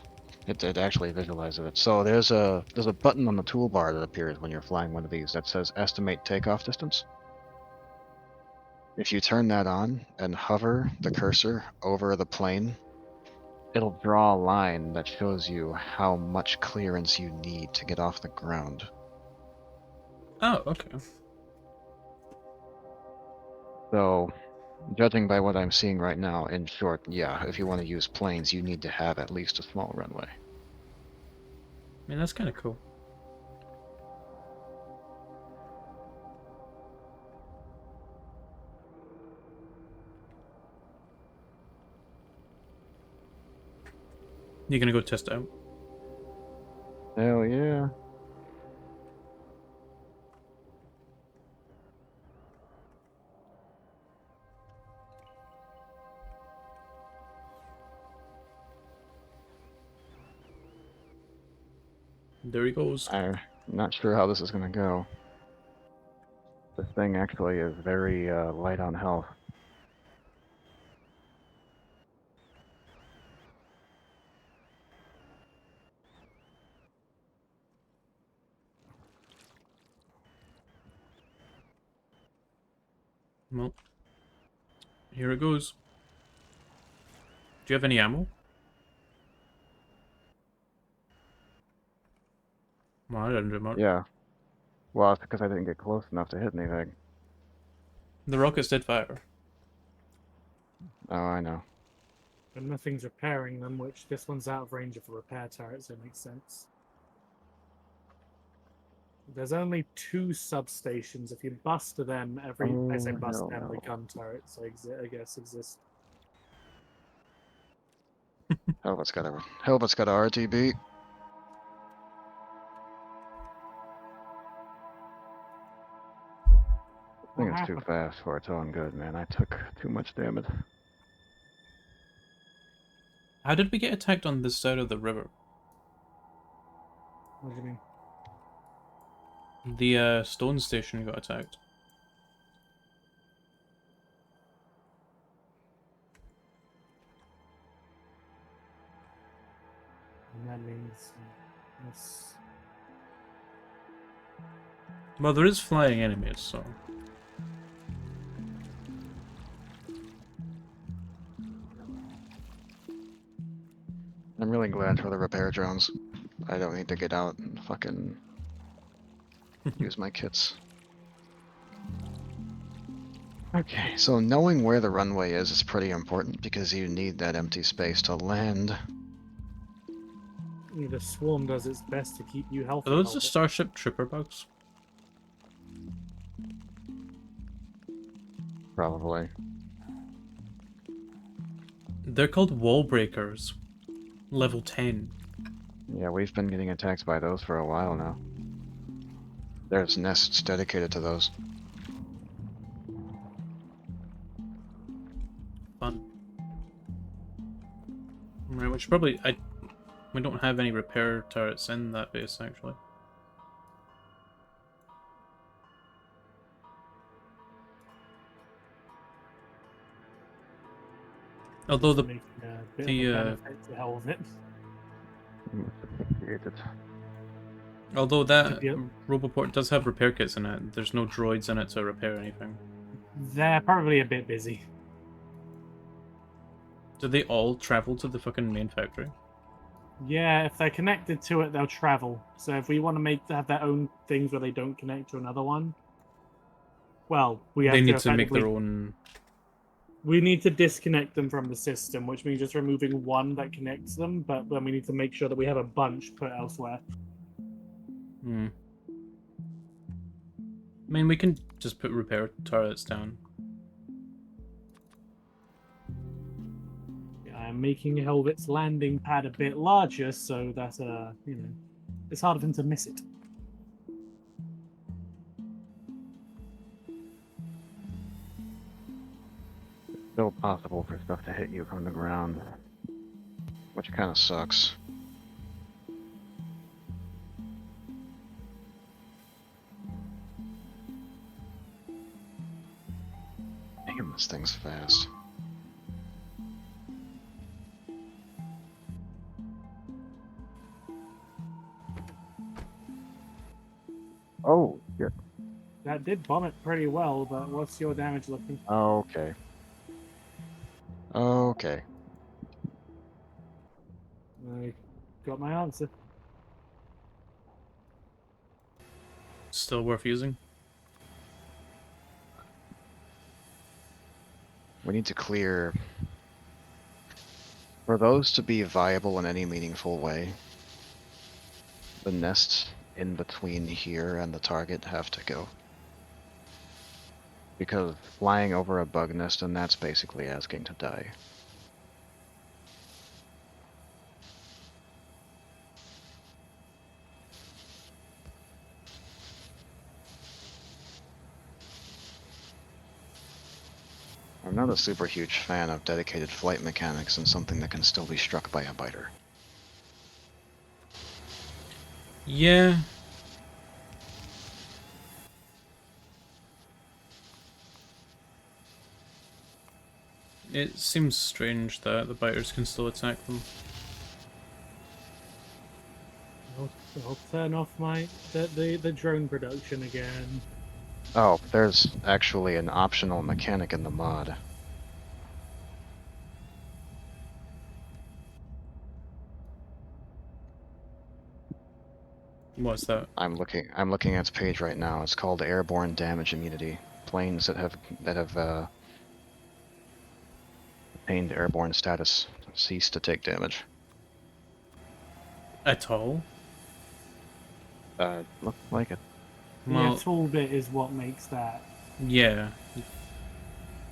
It actually visualizes it. So there's a button on the toolbar that appears when you're flying one of these that says estimate takeoff distance. If you turn that on and hover the cursor over the plane, it'll draw a line that shows you how much clearance you need to get off the ground. Oh, okay. So, judging by what I'm seeing right now, in short, yeah, if you want to use planes, you need to have at least a small runway. I mean, that's kind of cool. You gonna go test it out? Hell yeah. There he goes. I'm not sure how this is gonna go. This thing actually is very light on health. Well, here it goes. Do you have any ammo? Well, I didn't do much. Yeah. Well, it's because I didn't get close enough to hit anything. The rockets did fire. Oh, I know. But nothing's repairing them, which this one's out of range of a repair turret, so it makes sense. There's only 2 substations. If you bust them, I say Oh, bust hell them, the no. gun turrets, I guess, exist. Helvet's got a RTB. This thing is too fast for its own good, man. I took too much damage. How did we get attacked on this side of the river? What do you mean? The stone station got attacked. And that means this. Well, there is flying enemies, so... I'm really glad for the repair drones. I don't need to get out and fucking use my kits. Okay, so knowing where the runway is pretty important because you need that empty space to land. The swarm does its best to keep you healthy. Are those the Helvet. Starship Trooper bugs? Probably. They're called wall breakers. Level 10. Yeah, we've been getting attacked by those for a while now. There's nests dedicated to those. Fun. Right, which probably... we don't have any repair turrets in that base, actually. Although the... Making a bit the, of a benefit to Helvet. Appreciated. Although that Yep. Roboport does have repair kits in it, there's no droids in it to repair anything. They're probably a bit busy. Do they all travel to the fucking main factory? Yeah, if they're connected to it, they'll travel. So if we want to have their own things where they don't connect to another one, well, we have They to need to make effectively their own... we need to disconnect them from the system, which means just removing one that connects them, but then we need to make sure that we have a bunch put elsewhere. Hmm. I mean, we can just put repair turrets down. Yeah, I'm making Helvet's landing pad a bit larger so that, it's harder for them to miss it. Still possible for stuff to hit you from the ground. Which kind of sucks. Damn, this thing's fast. Oh, shit. That did bomb it pretty well, but what's your damage looking? Okay. Okay. I got my answer. Still worth using. We need to clear... For those to be viable in any meaningful way, the nests in between here and the target have to go. Because flying over a bug nest, and that's basically asking to die. I'm not a super huge fan of dedicated flight mechanics and something that can still be struck by a biter. Yeah. It seems strange that the biters can still attack them. I'll turn off the drone production again. Oh, there's actually an optional mechanic in the mod. What's that? I'm looking at its page right now. It's called Airborne Damage Immunity. Planes that have attained airborne status cease to take damage. At all? Looks like it. The Well, tool bit is what makes that. yeah.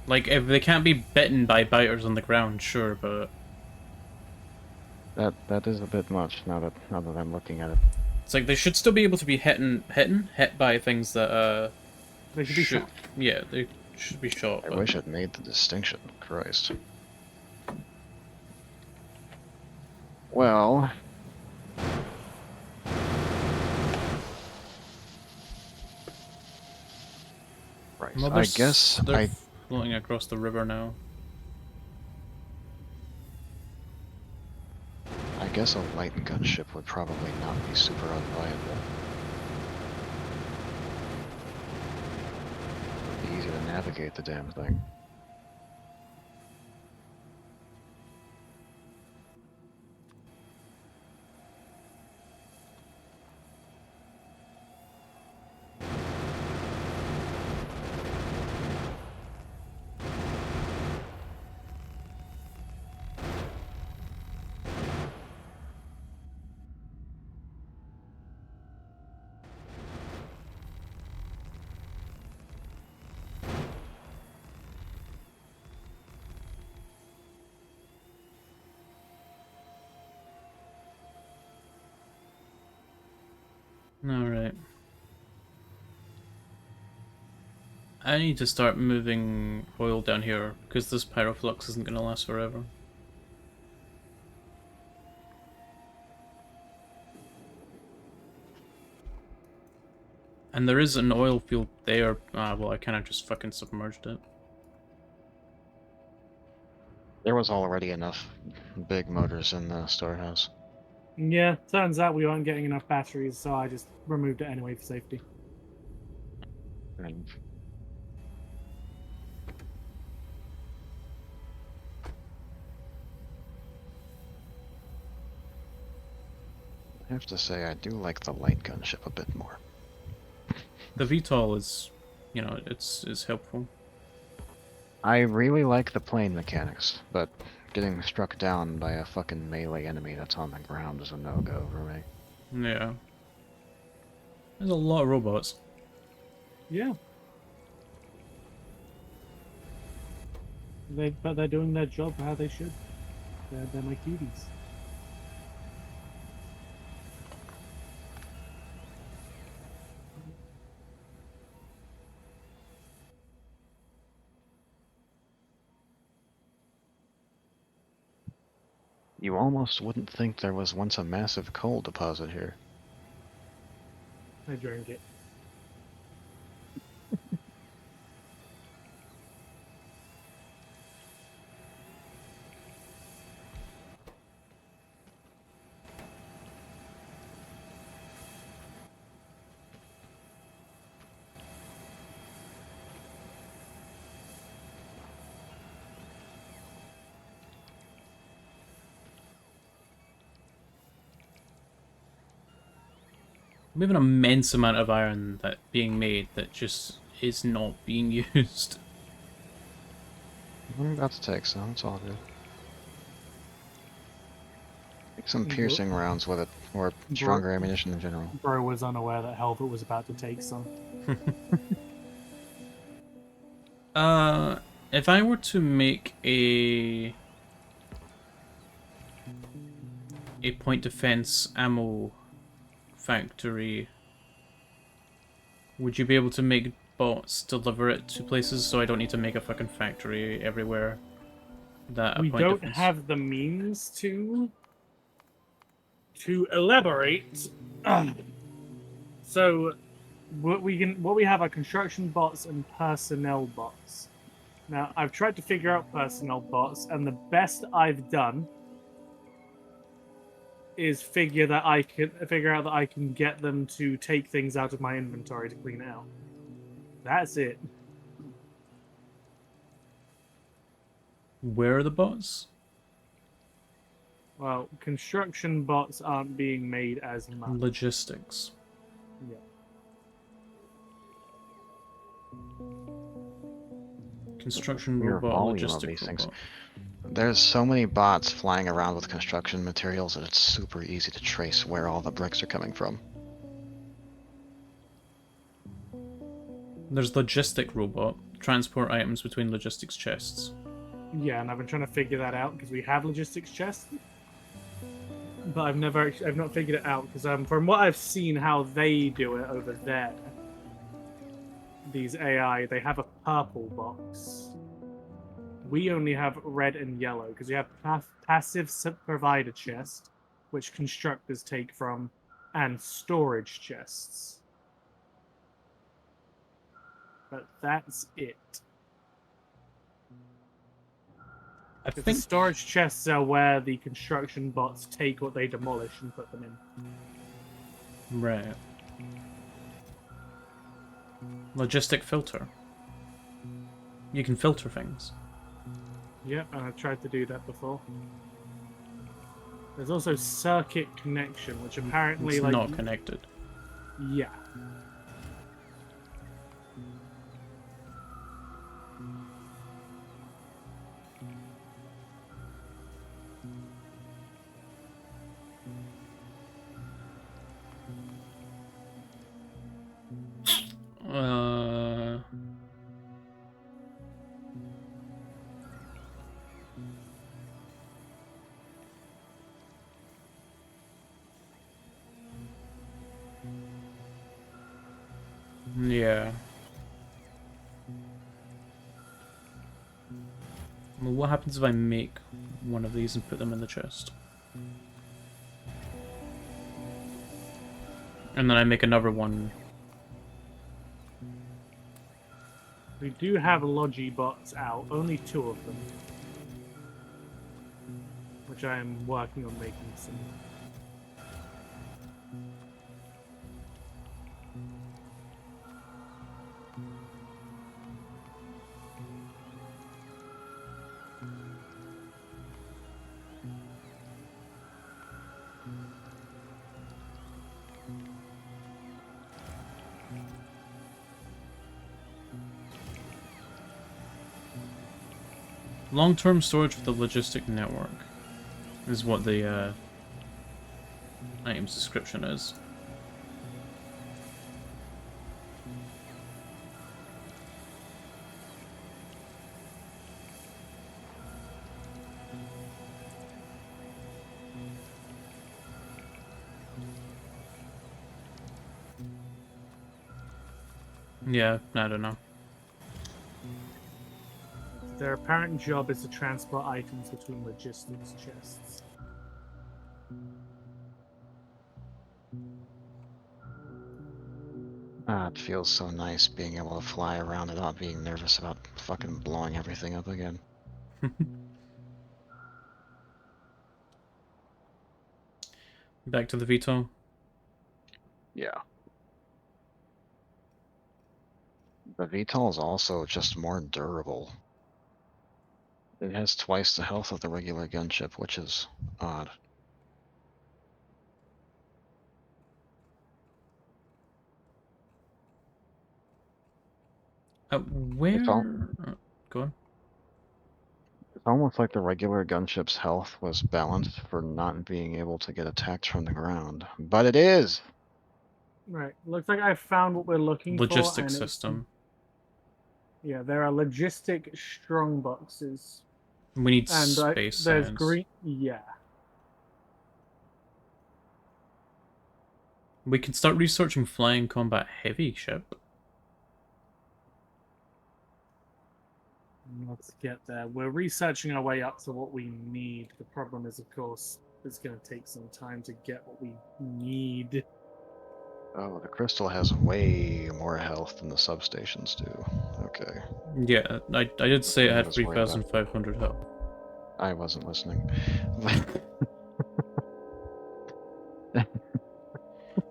Like, if they can't be bitten by biters on the ground, sure, but That is a bit much now that I'm looking at it. it's like they should still be able to be hit by things that They should be shot. yeah, they should be shot. I But wish it made the distinction. Christ. Well, right. well, I guess they're floating across the river now. I guess a light gunship would probably not be super unviable. It'd be easy to navigate the damn thing. Alright. I need to start moving oil down here, because this pyroflux isn't going to last forever. And there is an oil field there. Well, I kind of just fucking submerged it. There was already enough big motors in the storehouse. Yeah, turns out we weren't getting enough batteries, so I just removed it anyway for safety. And I have to say, I do like the light gunship a bit more. The VTOL is, is helpful. I really like the plane mechanics, but getting struck down by a fucking melee enemy that's on the ground is a no-go for me. Yeah. There's a lot of robots. Yeah. But they're doing their job how they should. They're my cuties. You almost wouldn't think there was once a massive coal deposit here. I drank it. We have an immense amount of iron that being made that just is not being used. I'm about to take some, it's all good. Take some Mhm. piercing rounds with it, or stronger ammunition in general. Bro was unaware that Helvet was about to take some. If I were to make a point defense ammo factory, would you be able to make bots deliver it to places, so I don't need to make a fucking factory everywhere. That a We point don't difference. have the means to elaborate. So what we have are construction bots and personnel bots. Now I've tried to figure out personnel bots, and the best I've done is figure out that I can get them to take things out of my inventory to clean it out. That's it. Where are the bots? Well, construction bots aren't being made as much. Logistics. Yeah. Construction Your robot, volume of logistic these things. robot. There's so many bots flying around with construction materials that it's super easy to trace where all the bricks are coming from. There's logistic robot. Transport items between logistics chests. Yeah, and I've been trying to figure that out because we have logistics chests, but I've not figured it out because from what I've seen how they do it over there, these AI, they have a purple box. We only have red and yellow because we have passive provider chest, which constructors take from, and storage chests. But that's it. I Because the think storage chests are where the construction bots take what they demolish and put them in. right. Logistic filter. You can filter things. Yep, and I've tried to do that before. There's also circuit connection, which apparently It's like not connected. yeah. Uh, yeah. Well, what happens if I make one of these and put them in the chest? And then I make another one. We do have Logibots out, only 2 of them. Which I am working on making some. Long-term storage for the logistic network is what the item's description is. Yeah, I don't know. Their apparent job is to transport items between logistics chests. Ah, it feels so nice being able to fly around and not being nervous about fucking blowing everything up again. Back to the Vito. Yeah. The VTOL is also just more durable. It has twice the health of the regular gunship, which is odd. It's all Where? Go on. It's almost like the regular gunship's health was balanced for not being able to get attacked from the ground. But it is! Right. Looks like I found what we're looking for. Logistic And system. yeah, there are logistic strong boxes. We need And space there's science. green. Yeah. We can start researching flying combat heavy ship. Let's get there. We're researching our way up to what we need. The problem is, of course, it's going to take some time to get what we need. Oh, the crystal has way more health than the substations do. Okay, Yeah, I did say it I had was worried about. 3,500 health. I wasn't listening.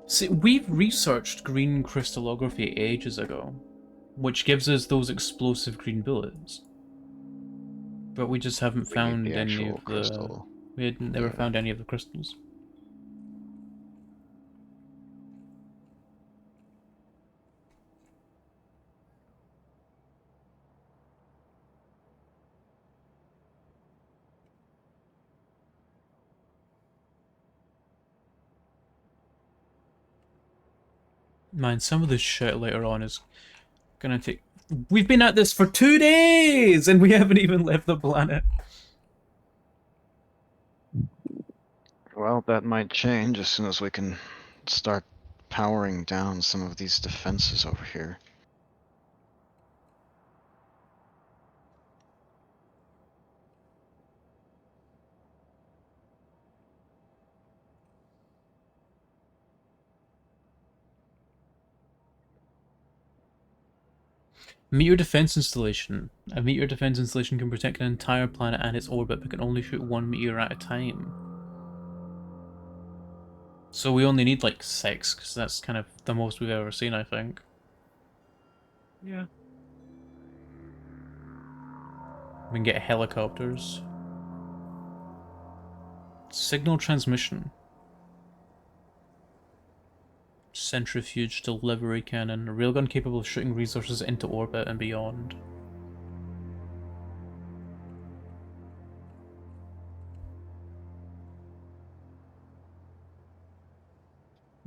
See, we've researched green crystallography ages ago, which gives us those explosive green bullets. But we just haven't We need found the any actual of the... crystal. We had never Yeah. found any of the crystals. Man, some of this shit later on is gonna take... We've been at this for 2 days and we haven't even left the planet. Well, that might change as soon as we can start powering down some of these defenses over here. Meteor defense installation. A meteor defense installation can protect an entire planet and its orbit, but can only shoot one meteor at a time. So we only need like 6, because that's kind of the most we've ever seen, I think. Yeah. We can get helicopters. Signal transmission. Centrifuge delivery cannon. A railgun capable of shooting resources into orbit and beyond.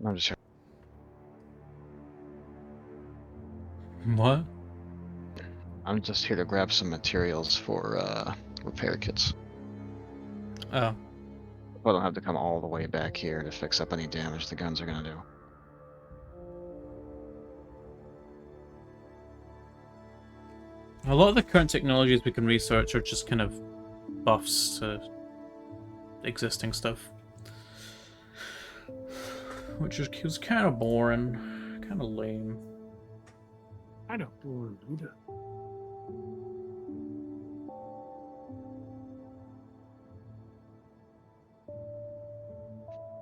I'm just What? I'm just here to grab some materials for repair kits. Oh. I don't have to come all the way back here to fix up any damage the guns are gonna do. A lot of the current technologies we can research are just kind of buffs to existing stuff. Which is kind of boring. Kind of lame. I know. Rude.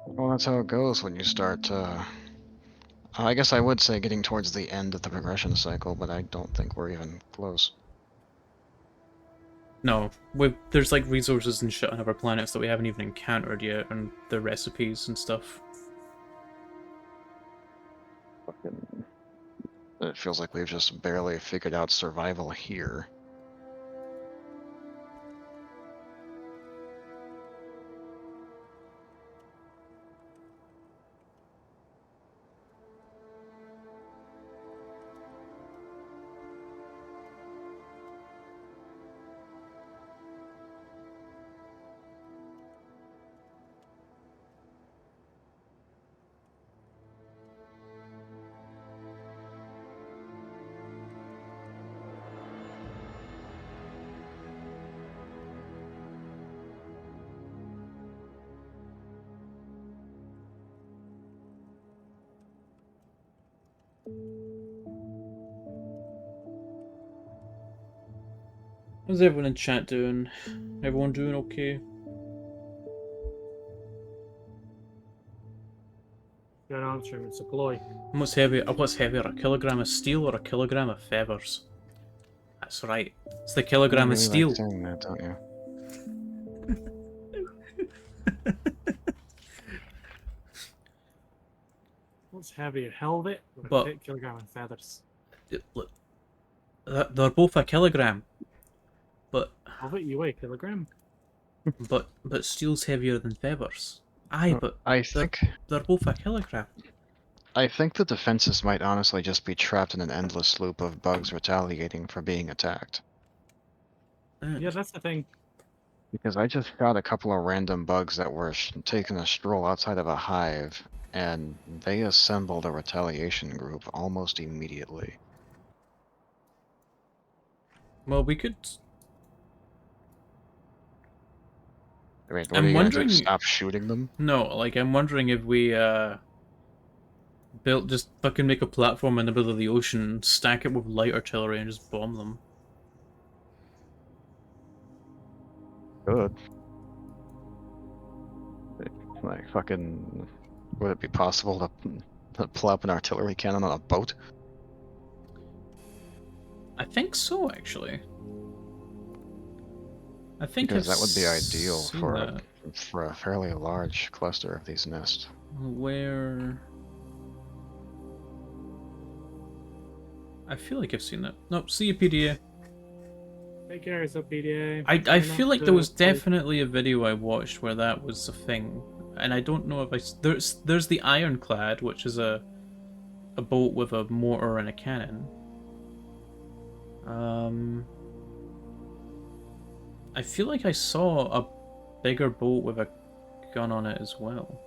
Well, that's how it goes when you start, I guess I would say getting towards the end of the progression cycle, but I don't think we're even close. No, there's like resources and shit on other planets that we haven't even encountered yet, and the recipes and stuff. Fucking It feels like we've just barely figured out survival here. How's everyone in chat doing? Everyone doing okay? Don't answer him. It's a ploy. What's heavier, a kilogram of steel or a kilogram of feathers? That's right. It's the kilogram You of really steel. like saying that, don't you? What's heavier, Helvet or But- a kilogram of feathers? Look, they're both a kilogram, but Helvet, you weigh a kilogram? but steel's heavier than feathers. Aye, but I think they're both a kilogram. the defenses might honestly just be trapped in an endless loop of bugs retaliating for being attacked. Yeah, that's the thing. Because I just shot a couple of random bugs that were taking a stroll outside of a hive, and they assembled a retaliation group almost immediately. Well, we could. I mean, what I'm are you gonna do? wondering. Stop shooting them? No, like I'm wondering if we built just fucking make a platform in the middle of the ocean, stack it with light artillery, and just bomb them. Good. Like fucking. Would it be possible to pull up an artillery cannon on a boat? I think so, actually. I think Because I've that would be ideal seen for that. a fairly large cluster of these nests. Where? I feel like I've seen that. Nope, see you, PDA. Take care of yourself, PDA. I Try feel not like to there was poke- definitely a video I watched where that was a thing, and I don't know if there's the Ironclad, which is a boat with a mortar and a cannon. I feel like I saw a bigger boat with a gun on it as well.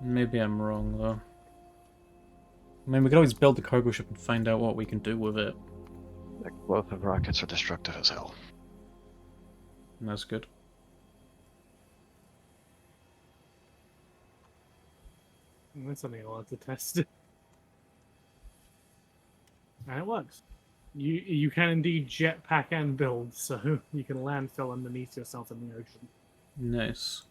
Maybe I'm wrong, though. I mean, we could always build the cargo ship and find out what we can do with it. Explosive rockets are destructive as hell. And that's good. That's something I want to test. And it works. You can indeed jetpack and build, so you can landfill underneath yourself in the ocean. Nice.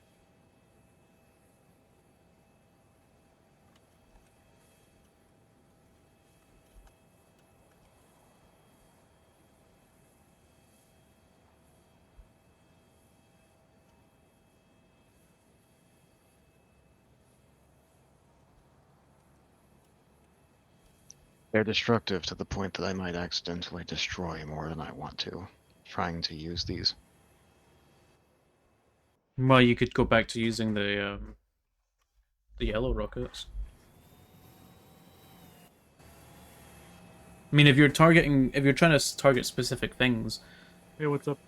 They're destructive to the point that I might accidentally destroy more than I want to, trying to use these. Well, you could go back to using the yellow rockets. I mean, if you're trying to target specific things, Hey, what's up?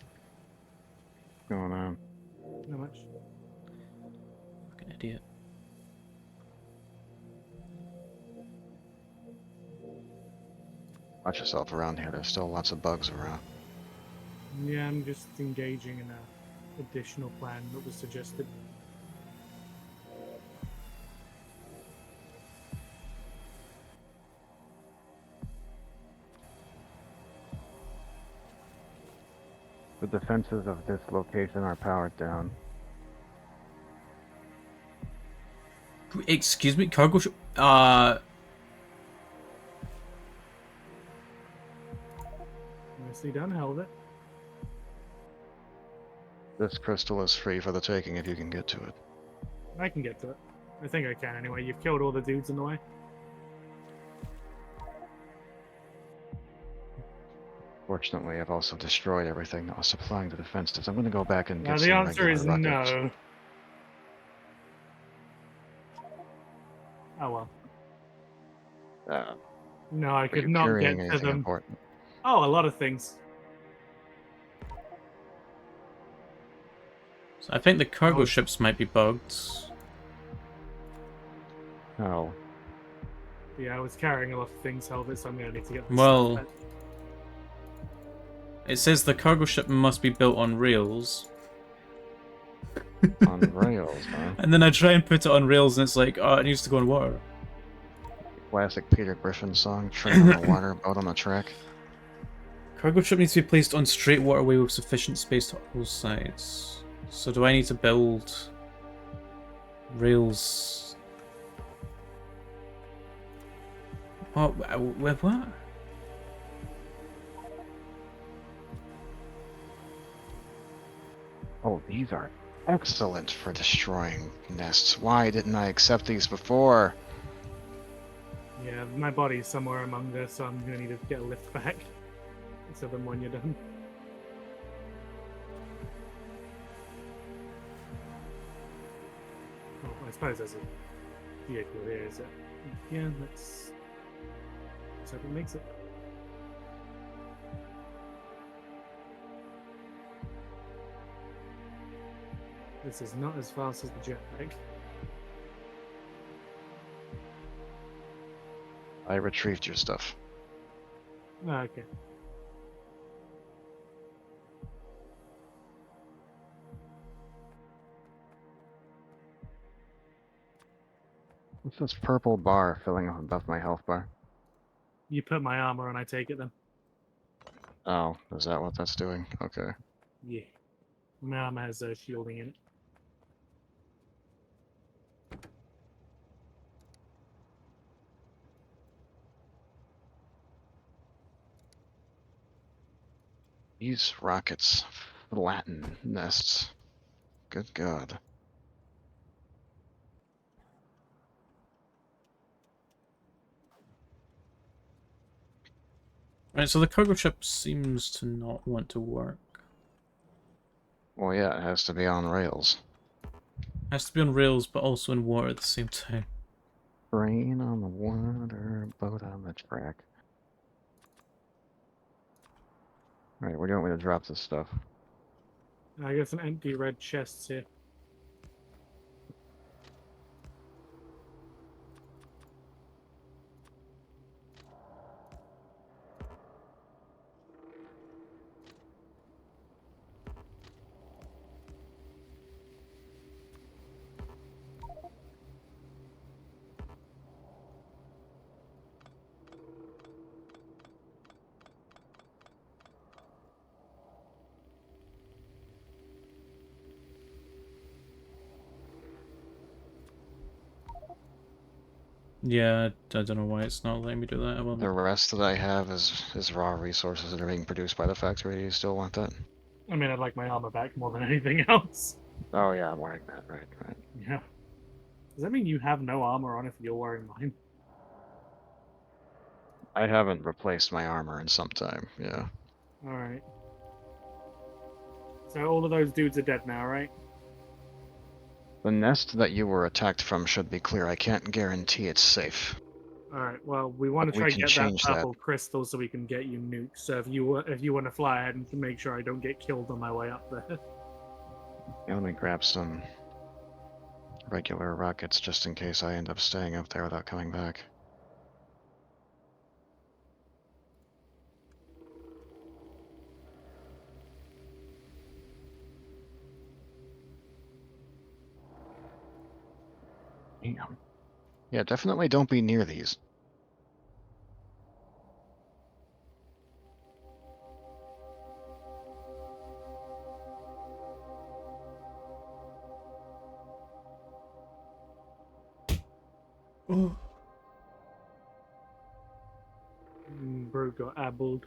What's going on? Not much. fucking idiot. Watch yourself around here, there's still lots of bugs around. Yeah, I'm just engaging in a additional plan that was suggested. The defenses of this location are powered down. Excuse me, cargo ship. Nicely done, Helvet. This crystal is free for the taking if you can get to it. I can get to it. I think I can anyway. You've killed all the dudes in the way. Fortunately, I've also destroyed everything that was supplying the defenses. I'm going to go back and Now get the some answer regular is rockets. no. Oh well. No, I Are could you not carrying get to anything them. important? Oh, a lot of things. So I think the cargo Oh. ships might be bugged. Oh, Yeah, I was carrying a lot of things, Helvet, so I'm gonna need to get this Well- stuff back. It says the cargo ship must be built on rails. on rails, huh? And then I try and put it on rails, and it's like, oh, it needs to go on water. Classic Peter Griffin song, train on the water, boat on the track. Cargo ship needs to be placed on straight waterway with sufficient space to all sides. So do I need to build rails? What? Oh, these are excellent for destroying nests. Why didn't I accept these before? Yeah, my body's somewhere among this, so I'm gonna need to get a lift back. So then when you're done. Oh, I suppose there's a vehicle here, is it? Yeah, let's hope it makes it. This is not as fast as the jetpack. I retrieved your stuff. Okay. What's this purple bar filling up above my health bar? You put my armor on, I take it then. Oh, is that what that's doing? Okay. Yeah. My armor has shielding in it. These rockets flatten nests. Good God. Right, so the cargo ship seems to not want to work. Well, yeah, it has to be on rails. Has to be on rails, but also in water at the same time. Train on the water, boat on the track. Alright, where do you want me to drop this stuff? I got some empty red chests here. Yeah, I don't know why it's not letting me do that. The rest that I have is raw resources that are being produced by the factory. Do you still want that? I mean, I'd like my armor back more than anything else. Oh yeah, I'm wearing that, right. Yeah. Does that mean you have no armor on if you're wearing mine? I haven't replaced my armor in some time, yeah. Alright. So all of those dudes are dead now, right? The nest that you were attacked from should be clear. I can't guarantee it's safe. Alright, well, we want to But we try can get that change that. purple crystal so we can get you nuked. So if you want to fly ahead and make sure I don't get killed on my way up there. Yeah, let me grab some regular rockets just in case I end up staying up there without coming back. Damn. Yeah, definitely don't be near these. Oh. Bro got abbled.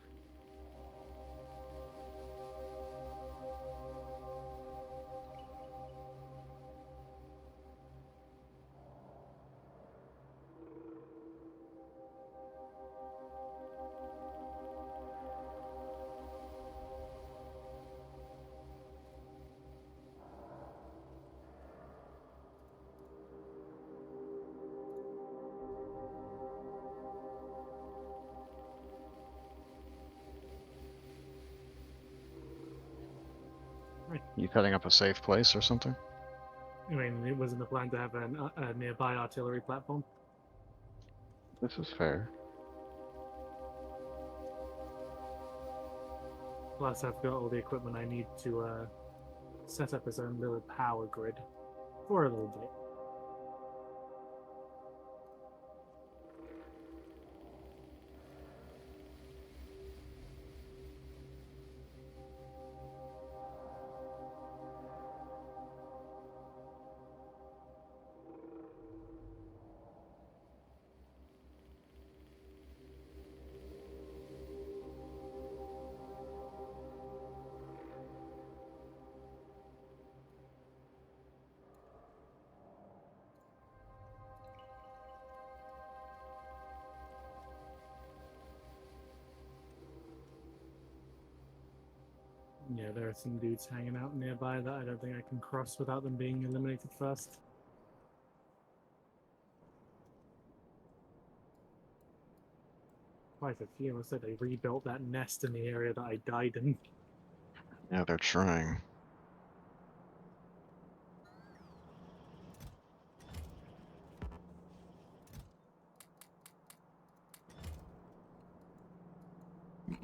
You setting up a safe place or something? I mean, it wasn't the plan to have a nearby artillery platform. This is fair. Plus, I've got all the equipment I need to set up his own little power grid for a little bit. Yeah, there are some dudes hanging out nearby that I don't think I can cross without them being eliminated first. Quite a few. I said they rebuilt that nest in the area that I died in. Yeah, they're trying.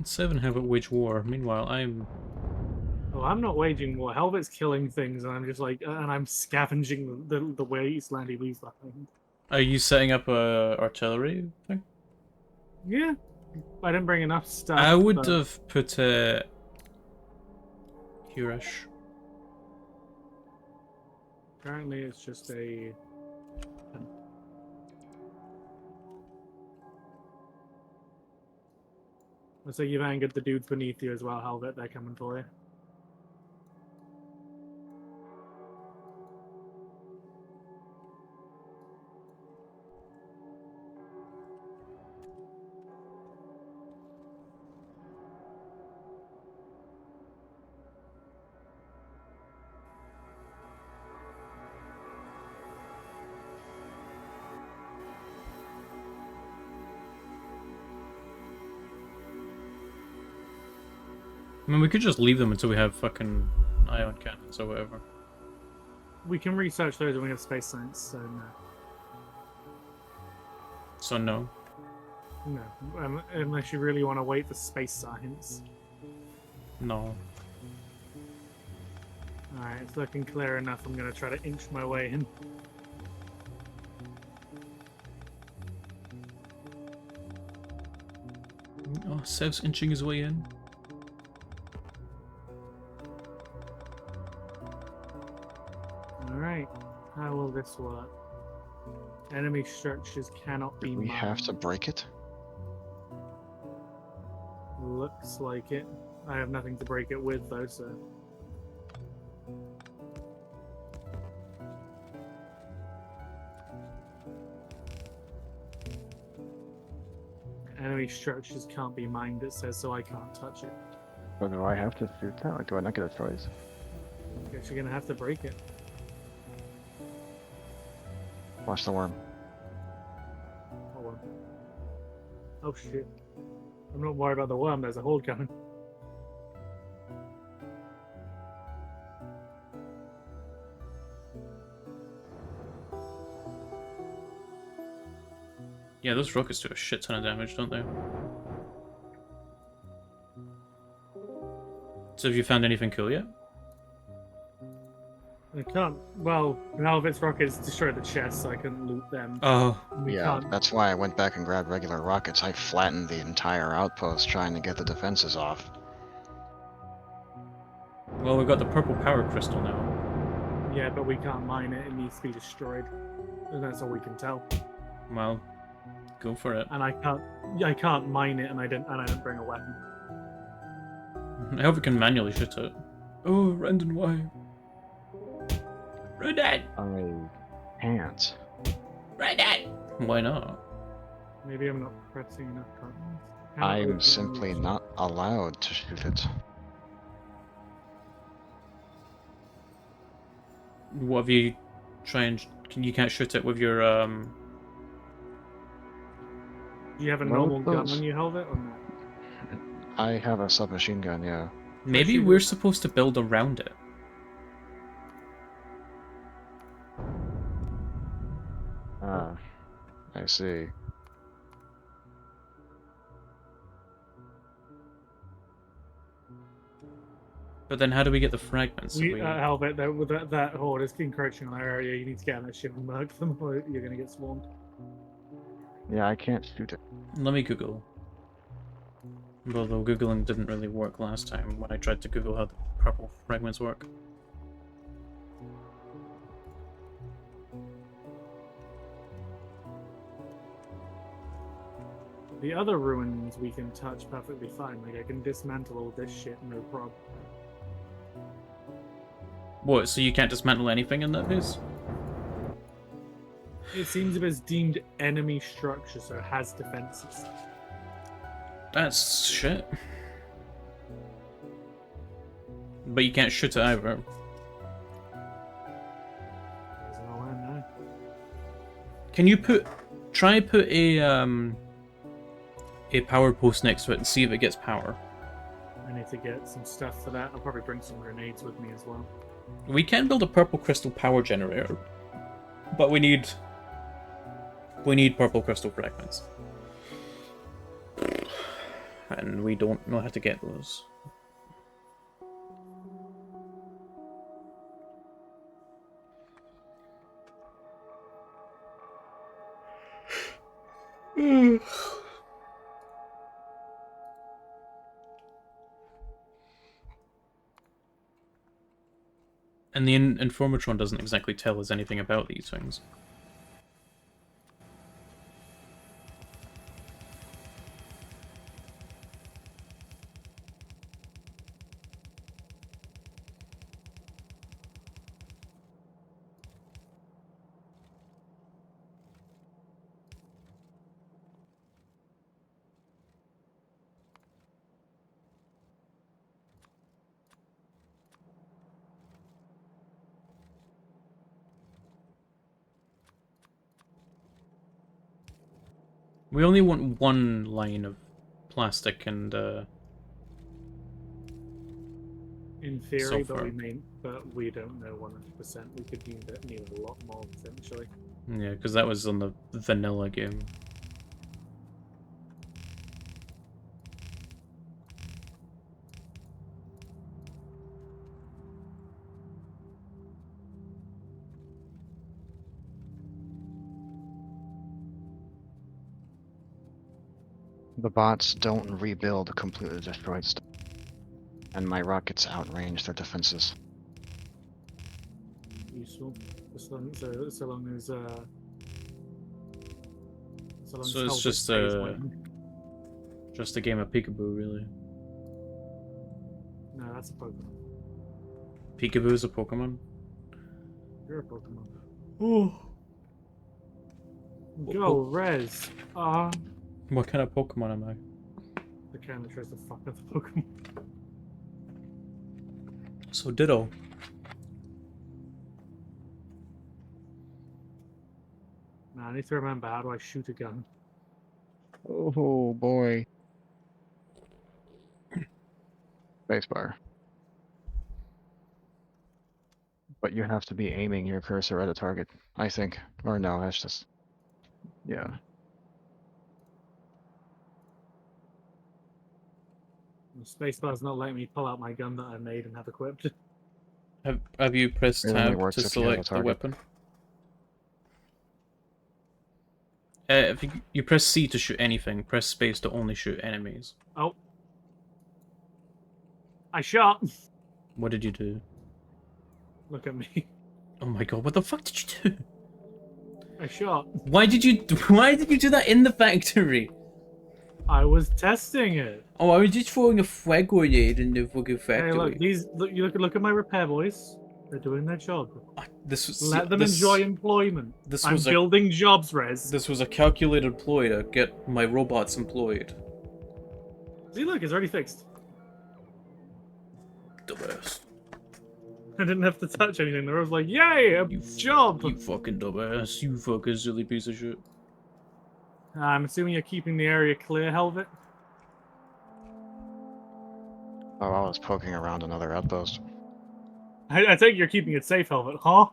Seven Helvet wage war. Meanwhile, I'm... Oh, I'm not waging war. Helvet's killing things, and I'm just like, and I'm scavenging the wasteland he leaves behind. Are you setting up a artillery thing? Yeah, I didn't bring enough stuff. I would but have put it here-ish. Apparently, it's just a. Looks like you've angered the dudes beneath you as well, Helvet. They're coming for you. I mean, we could just leave them until we have fucking ion cannons or whatever. We can research those when we have space science, so no. So no. No, unless you really want to wait for space science. No. Alright, it's looking clear enough. I'm going to try to inch my way in. Oh, Sev's inching his way in. Alright, how will this work? Enemy structures cannot be We have to mined. break it? Looks like it. I have nothing to break it with, though, so. Enemy structures can't be mined, it says, so I can't touch it. So do I have to shoot that, or do I not get a choice? Guess you're gonna have to break it. Watch the worm. Hold on. Oh shit. I'm not worried about the worm, there's a horde coming. Yeah, those rockets do a shit ton of damage, don't they? So have you found anything cool yet? I can't. Well, Helvet's rockets destroyed the chest, so I couldn't loot them. Oh, We Yeah, can't. that's why I went back and grabbed regular rockets. I flattened the entire outpost trying to get the defenses off. well, we've got the purple power crystal now. Yeah, but we can't mine it. It needs to be destroyed, and that's all we can tell. Well, go for it. And I can't mine it, and I didn't bring a weapon. I hope we can manually shoot it. Oh, Rendon, why? Rendon! I can't. Rendon! Why not? Maybe I'm not pressing enough buttons. I'm simply not allowed to shoot it. What have you tried? You can't shoot it with your Do you have a Well, normal gun those- when you held it, or not? I have a submachine gun, yeah. Maybe Actually, we're supposed to build around it. Ah, I see. But then how do we get the fragments? Helvet, that horde is encroaching on our area. You need to get on that ship and murk them, or you're gonna get swarmed. yeah, I can't shoot it. Let me Google. Although Googling didn't really work last time when I tried to Google how the purple fragments work. The other ruins we can touch perfectly fine. Like I can dismantle all this shit, no problem. What, so you can't dismantle anything in that base? It seems it is deemed enemy structure, so it has defenses. That's shit. But you can't shoot it either. There's no way I know. Can you try put a power post next to it and see if it gets power? I need to get some stuff for that. I'll probably bring some grenades with me as well. We can build a purple crystal power generator, but we need purple crystal fragments. and we don't know how to get those. And the Informatron doesn't exactly tell us anything about these things. We only want one line of plastic and In theory, So but far. we don't know 100%. We could need a lot more potentially. yeah, because that was on the vanilla game. The bots don't rebuild completely destroyed stuff, and my rockets outrange their defenses. Useful. So long as So it's Helvet stays winning. just a game of peekaboo, really. No, that's a Pokemon. Peekaboo's a Pokemon. You're a Pokemon. Oh. Go, Rez. What kind of Pokemon am I? The kind that tries to fuck up the Pokemon. So Ditto. Now I need to remember, how do I shoot a gun? Oh boy. Spacebar. But you have to be aiming your cursor at a target, I think. Or no, that's just... Yeah. The spacebar's not letting me pull out my gun that I made and have equipped. Have you pressed It only tab works to if you have a select the target. weapon? If you press C to shoot anything, press space to only shoot enemies. Oh. I shot! What did you do? Look at me. Oh my god, what the fuck did you do? I shot. Why did you do that in the factory? I was testing it. Oh, I was just throwing a frag grenade in the fucking Hey, look, factory. look at my repair boys. They're doing their job. This was Let them enjoy employment. I'm building jobs, Rez. This was a calculated ploy to get my robots employed. See, look, it's already fixed. Dumbass. I didn't have to touch anything. The was like, yay, a job! You fucking dumbass. You fucking silly piece of shit. I'm assuming you're keeping the area clear, Helvet? Oh, I was poking around another outpost. I think you're keeping it safe, Helvet, huh?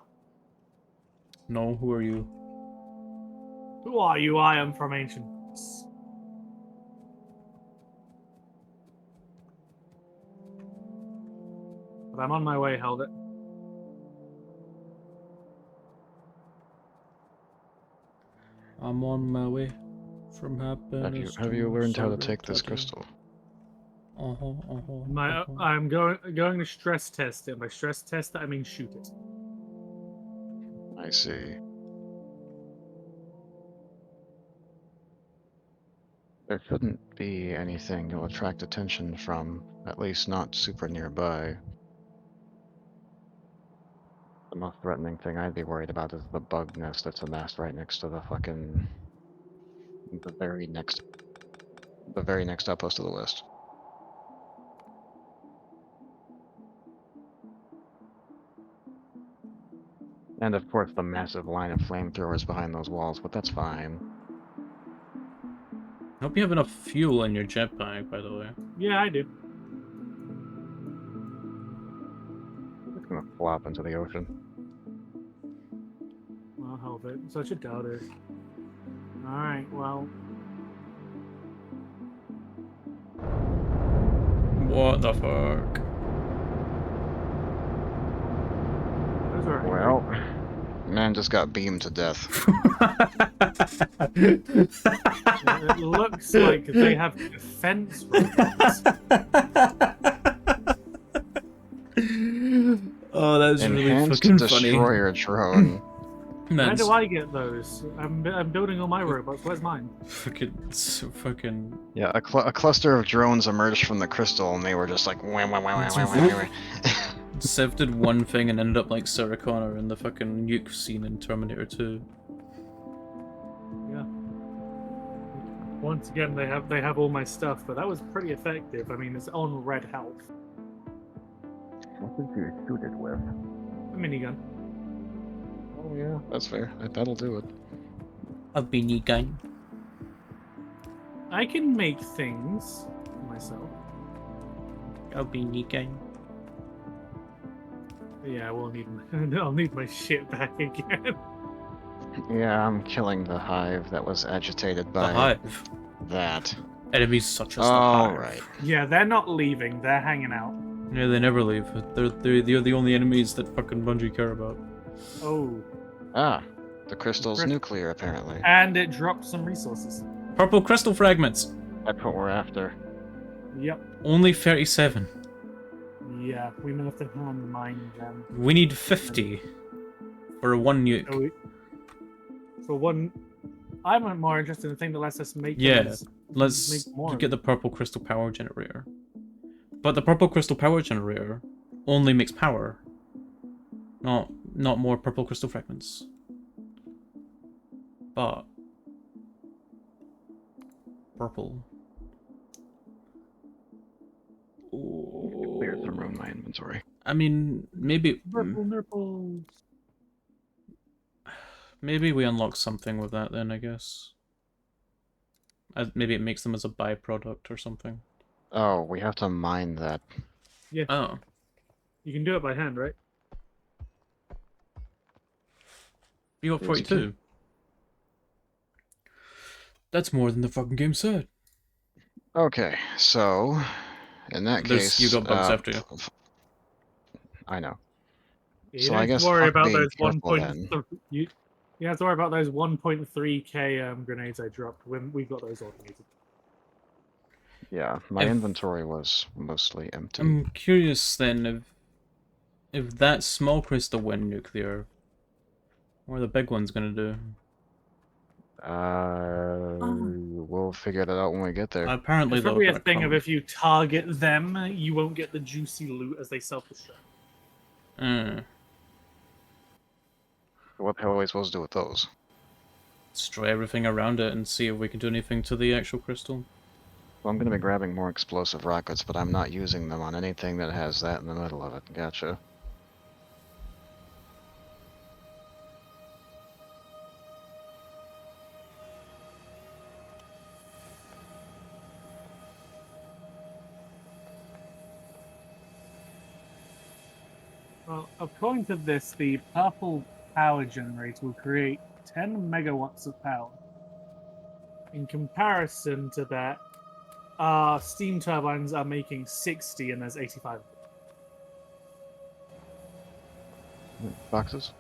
No, who are you? Who are you? I am from ancient. But I'm on my way, Helvet. I'm on my way from happiness. Have you learned how to take this serenity. crystal? I'm going to stress test it. By stress test it, I mean shoot it. I see. There shouldn't be anything to attract attention from, at least not super nearby. The most threatening thing I'd be worried about is the bug nest that's amassed right next to the fucking... the very next outpost of the list. And of course the massive line of flamethrowers behind those walls, but that's fine. I hope you have enough fuel in your jetpack, by the way. Yeah, I do. It's gonna flop into the ocean. Well, Helvet, such a doubter. Alright, well... What the fuck? Those are angry. Well, Man just got beamed to death. Yeah, it looks like they have defense robots. Oh, that's really Enhanced fucking funny. destroyer drone. Where Man's do I get those? I'm building all my robots. Where's mine? fucking. Yeah, a cluster of drones emerged from the crystal, and they were just like, wah, wah, wah, wah, wah, wah, wah. Civ did one thing and ended up like Sarah Connor in the fucking nuke scene in Terminator 2. Yeah. Once again, they have all my stuff, but that was pretty effective. I mean, it's on red health. what did you shoot it with? A minigun. Oh yeah, that's fair. That'll do it. A beanie gun. I can make things myself. A beanie gun. Yeah, I'll need my shit back again. Yeah, I'm killing the hive that was agitated The by Hive. that. Enemies such as the All Hive. right. Yeah, they're not leaving. They're hanging out. Yeah, they never leave. They're the only enemies that fucking Bungie care about. Oh, Ah, the crystal's Crystal. nuclear apparently. and it dropped some resources. Purple crystal fragments. That's what we're after. Yep. Only 37. Yeah, we may have to hand mine them. We need 50 for one nuke. So for one, I'm more interested in the thing that lets us make. Yeah, those- let's make more. get the purple crystal power generator. But the purple crystal power generator only makes power, not more purple crystal fragments. But purple. Cleared some room in my inventory. I mean, maybe Purple nurples. maybe we unlock something with that then. I guess. Maybe it makes them as a byproduct or something. Oh, we have to mine that. Oh. You can do it by hand, right? You got Yes, you 42. That's more than the fucking game said. Okay, so in that case, You got bugs after you. I know. You So don't I have guess to worry fuck about being those careful 1.3. You have to worry about those 1.3k grenades I dropped when we got those automated. Yeah, my If- inventory was mostly empty. I'm curious then if that small crystal went nuclear, what are the big ones gonna do? We'll figure that out when we get there. Apparently It's they're probably a gonna thing come. of if you target them, you won't get the juicy loot as they self-destruct. What the hell are we supposed to do with those? Destroy everything around it and see if we can do anything to the actual crystal. Well, I'm gonna be grabbing more explosive rockets, but I'm not using them on anything that has that in the middle of it. Gotcha. Well, according to this, the purple power generator will create 10 megawatts of power. In comparison to that, our steam turbines are making 60 and there's 85. Boxes?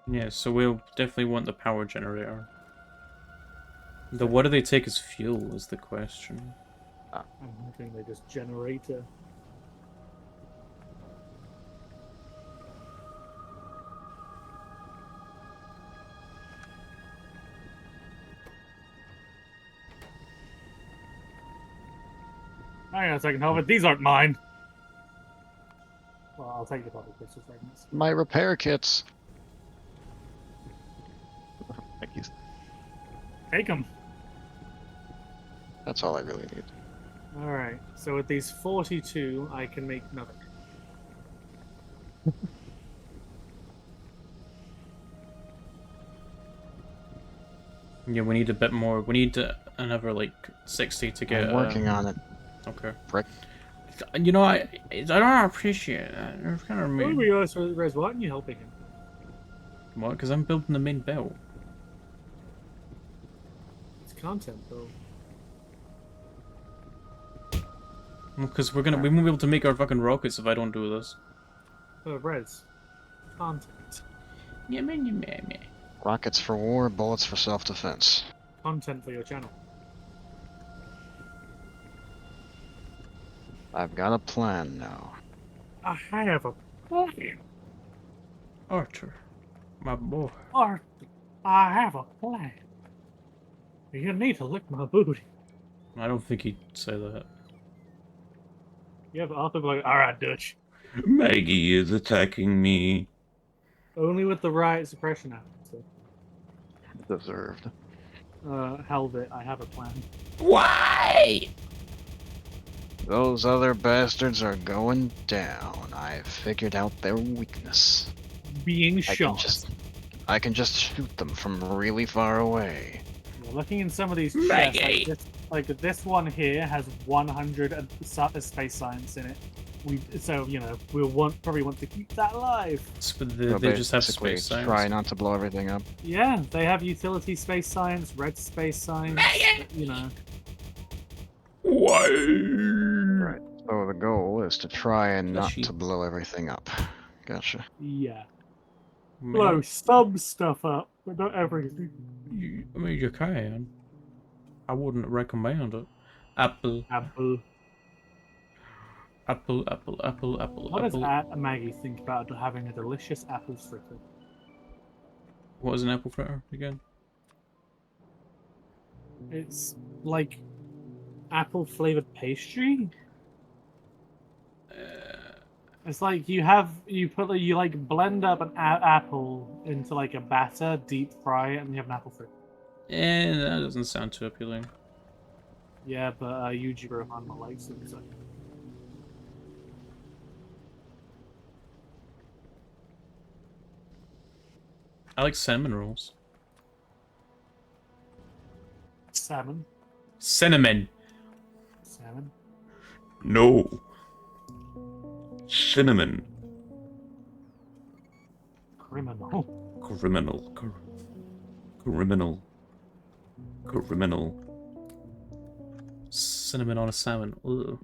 Yeah, so we'll definitely want the power generator. What do they take as fuel is the question. I'm hoping they just generate a... Hang on a second, Helvet. These aren't mine. Well, I'll take the purple crystal fragments. My repair kits! Thank you. Take them. That's all I really need. Alright, so with these 42, I can make nothing. Yeah, we need a bit more. We need another like 60 to get. I'm working on it. Okay. Frick. You know, I don't appreciate that. It's kind of Why mean. were you asked Rez, why aren't you helping him? What? Because I'm building the main belt. It's content, though. Because we won't be able to make our fucking rockets if I don't do this. Rez. Content. Rockets for war, bullets for self-defense. Content for your channel. I've got a plan now. I have a plan. Archer, my boy. Arthur, I have a plan. You need to lick my booty. I don't think he'd say that. Yeah, but Arthur would be like, alright, Dutch. Maggie is attacking me. Only with the right suppression app. So, Deserved. Helvet, I have a plan. Why? Those other bastards are going down. I've figured out their weakness. Being I shot. I can just shoot them from really far away. Yeah, looking in some of these Maggie. chests, like this one here has 100 space science in it. So you know we'll probably want to keep that alive. But So they just have basically, space science. try not to blow everything up. Yeah, they have utility space science, red space science. You know, Why? Right. So the goal is to try and not Fleshy. to blow everything up. Gotcha. yeah, I blow mean, some stuff up, but not everything. you can. I wouldn't recommend it. Apple, Apple. apple, apple, apple, apple, What does apple. Maggie think about having a delicious apple fritter? What is an apple fritter again? It's like apple flavored pastry. It's like you blend up an apple into like a batter, deep fry it, and you have an apple fritter. That doesn't sound too appealing. Yeah, but Yuji Rohanma likes it, so. I like cinnamon rolls. Salmon. Cinnamon. Salmon. No. Cinnamon. Criminal. Criminal. Criminal. Criminal. Cinnamon on a salmon. Ugh.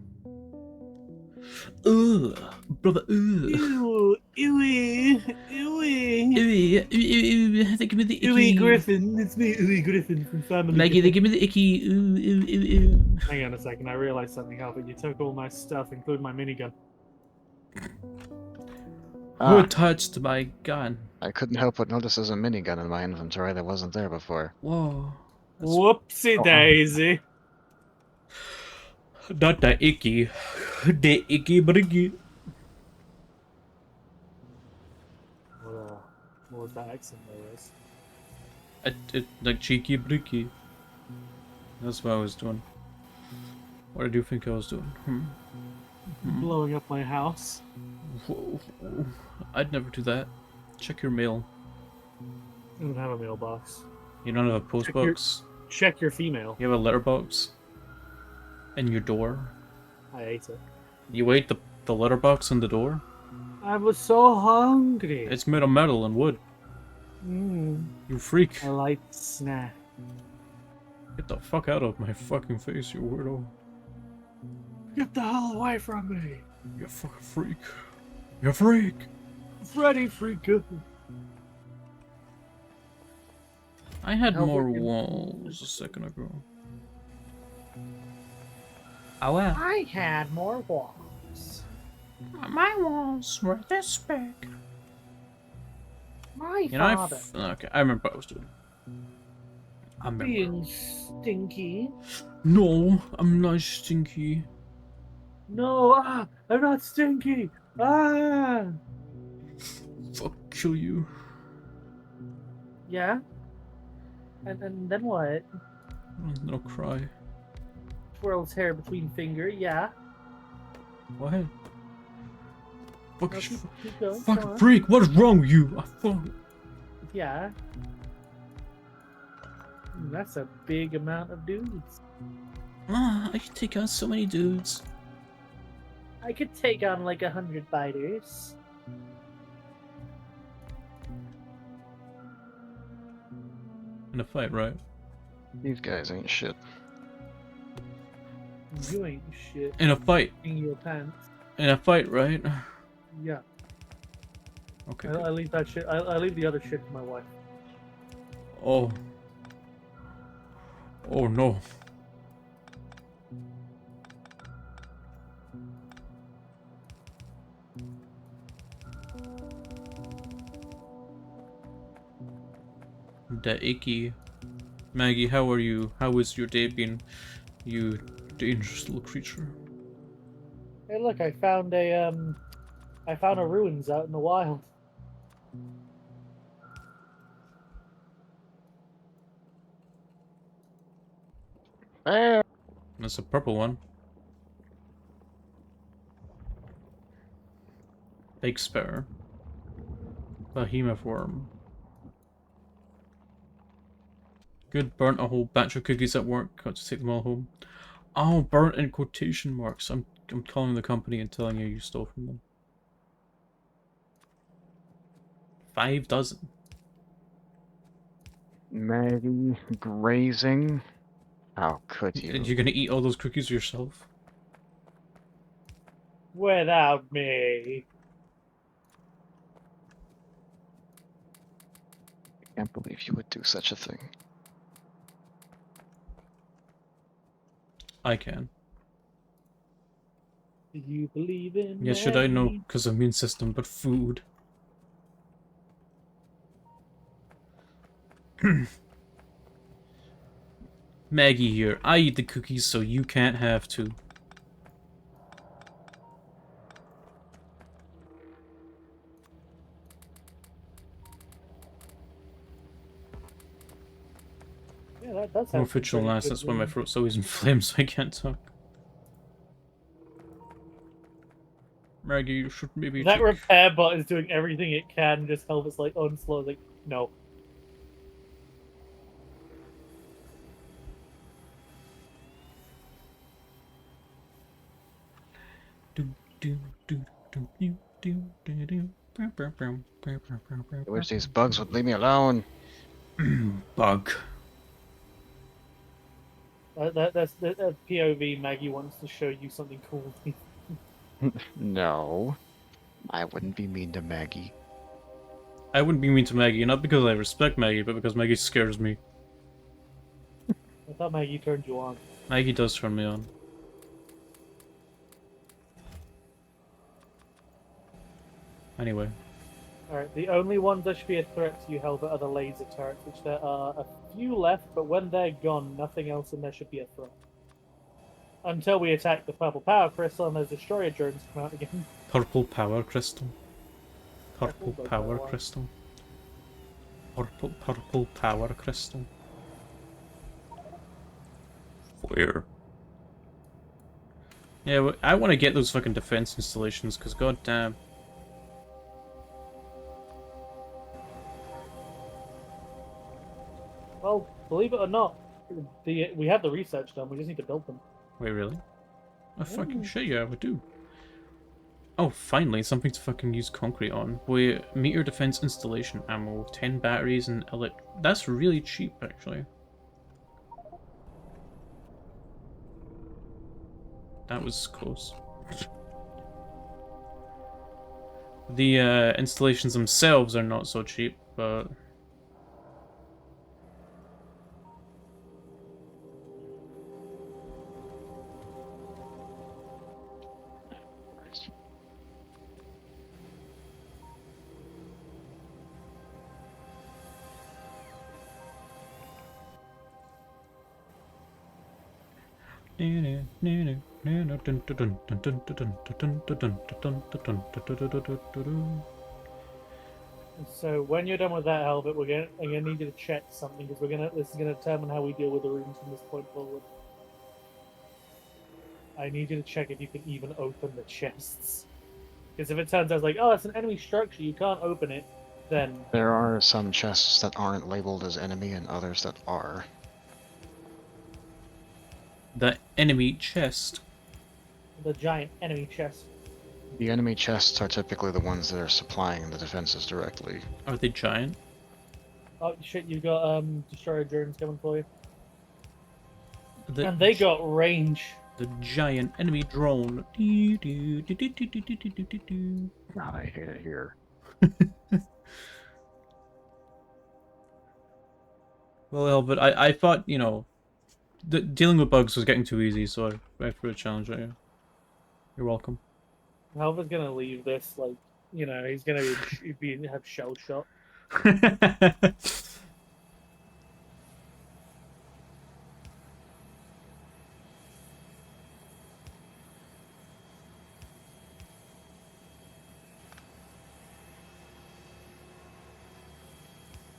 Ugh. Brother, ugh. Ew, ew, ew. They give me the icky. Ooey Griffin, it's me, Ooey Griffin from Family Maggie, they Guy. give me the icky. Ooh, ooh, ooh, ooh. Hang on a second, I realized something happened. You took all my stuff, including my minigun. Who touched my gun? I couldn't help but notice there's a minigun in my inventory that wasn't there before. Whoa. That's Whoopsie daisy. not that icky. The icky briggy. What was that accent there is? Like cheeky bricky. That's what I was doing. What did you think I was doing? Blowing up my house. Whoa. I'd never do that. Check your mail. I don't have a mailbox. You don't have a post Check your- box. Check your female. You have a letterbox. In your door. I ate it. You ate the letterbox in the door. I was so hungry. It's made of metal and wood. You freak. A light snack. Get the fuck out of my fucking face, you weirdo. Get the hell away from me. You fucking freak. You freak. Freddy Freaker. I had How more fucking- walls a second ago. Oh well. I had more walls. My walls were this big. My You know, father okay, I remember what I was doing. I remember. being stinky. No, I'm not stinky. No, I'm not stinky. Fuck, kill you. Yeah. And then what? Then I'll cry. Twirls hair between finger. Yeah. What? Fuck, No, keep going. Go fucking on. freak, what is wrong with you? Yeah. That's a big amount of dudes. I could take on so many dudes. I could take on like 100 fighters. In a fight, right? These guys ain't shit. You ain't shit. In a fight. In your pants. In a fight, right? Yeah. Okay. I leave that shit. I leave the other shit to my wife. Oh. Oh no. The icky. Maggie, how are you? How is your day been? You dangerous little creature. Hey, look! I found a ruins out in the wild. Eh, That's a purple one. Big Spare. Behemoth Worm. Good, burnt a whole batch of cookies at work. Got to take them all home. Oh, burnt in quotation marks. I'm calling the company and telling you stole from them. 5 dozen. Maggie grazing. How could And you? you're gonna eat all those cookies yourself? Without me. I can't believe you would do such a thing. I can. Do you believe in Yeah, should I know? Maggie? Because of immune system, but food. Maggie here. I eat the cookies so you can't have to. Yeah, that's No official last, that's why my throat's always inflamed so I can't talk. Maggie, you should maybe That take... repair bot is doing everything it can. Just Helvet's like unslow. Like no. I wish these bugs would leave me alone. Bug. That's POV. Maggie wants to show you something cool. No. I wouldn't be mean to Maggie. I wouldn't be mean to Maggie, not because I respect Maggie, but because Maggie scares me. I thought Maggie turned you on. Maggie does turn me on. Anyway. Alright, the only ones that should be a threat to you, Helvet, are the laser turrets, which there are a few left, but when they're gone, nothing else in there should be a threat. Until we attack the purple power crystal and those destroyer drones come out again. Purple power crystal. Purple Purple power power. crystal. Purple power crystal. Where? Yeah, well, I want to get those fucking defense installations, because goddamn. Well, believe it or not, we have the research done, we just need to build them. Wait, really? Oh, fucking Ooh. shit, yeah, we do. Oh, finally, something to fucking use concrete on. Wait, meter defense installation ammo, 10 batteries and that's really cheap, actually. That was close. The installations themselves are not so cheap, but... So when you're done with that, Helvet, I'm gonna need you to check something because this is gonna determine how we deal with the rooms from this point forward. I need you to check if you can even open the chests. Because if it turns out like, oh, it's an enemy structure, you can't open it, then There are some chests that aren't labeled as enemy and others that are. The enemy chest. the giant enemy chest. The enemy chests are typically the ones that are supplying the defenses directly. Are they giant? Oh shit, you got destroyer drones coming for you. The- And they got range. The giant enemy drone. Doo, doo, doo, doo, doo, doo, doo, doo, doo, doo. God, I hate it here. Well, but I thought, you know, dealing with bugs was getting too easy, so I threw a challenge at you. You're welcome. Helvet's gonna leave this like, you know, he's gonna have shell shock.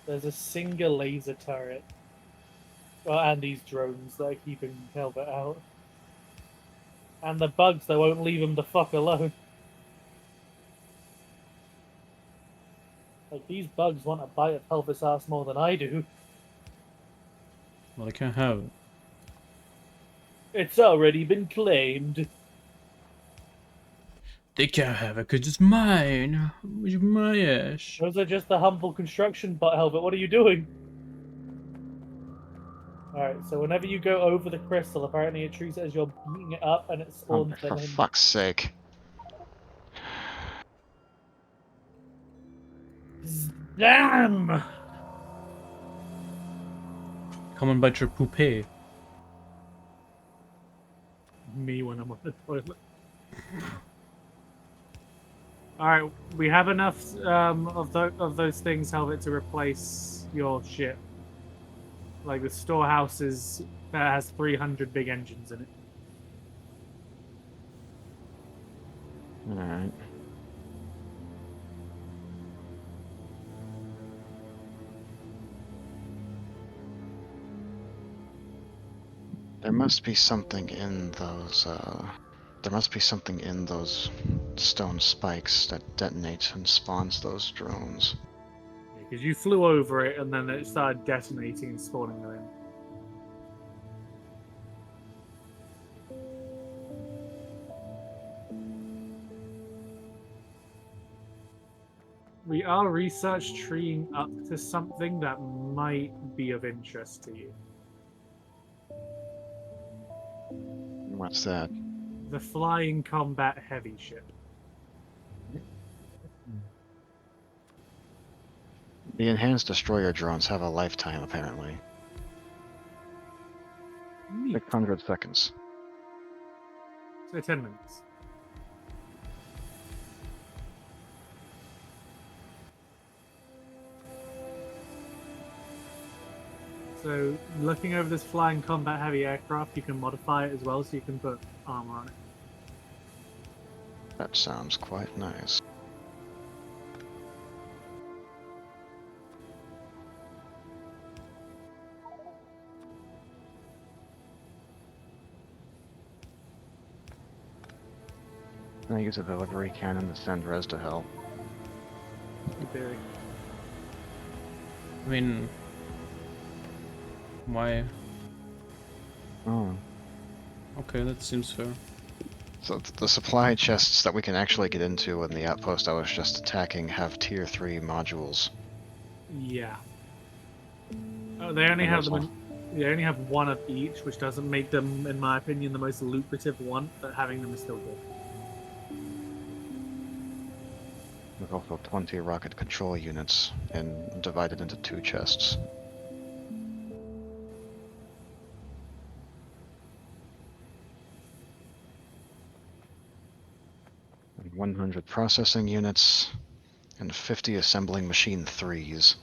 There's a single laser turret. Well, and these drones that are keeping Helvet out. And the bugs that won't leave him the fuck alone. Like, these bugs want a bite of Helvet's ass more than I do. Well, I can't have it. It's already been claimed. They can't have it because it's mine. It's my ass. Those are just the humble construction butt, Helvet. What are you doing? Alright, so whenever you go over the crystal, apparently it treats it as you're beating it up and it Oh, spawns for them in. fuck's sake. Damn! Come and bite your poupée. Me when I'm on the toilet. Alright, we have enough of those things, Helvet, to replace your ship. Like the storehouse that has 300 big engines in it. Alright. There must be something in those stone spikes that detonates and spawns those drones. Because you flew over it and then it started detonating and spawning them in. We are research treeing up to something that might be of interest to you. What's that? The flying combat heavy ship. The enhanced destroyer drones have a lifetime, apparently. Neat. 600 seconds. So 10 minutes. So, looking over this flying combat heavy aircraft, you can modify it as well, so you can put armor on it. That sounds quite nice. I use a delivery cannon to send Res to hell. In theory. I mean, why? Oh. Okay, that seems fair. So the supply chests that we can actually get into in the outpost I was just attacking have tier 3 modules. Yeah. Oh, they only And have there's them. They only have one of each, which doesn't make them, in my opinion, the most lucrative one. But having them is still good. There's also 20 rocket control units and divided into 2 chests. And 100 processing units and 50 assembling machine 3s.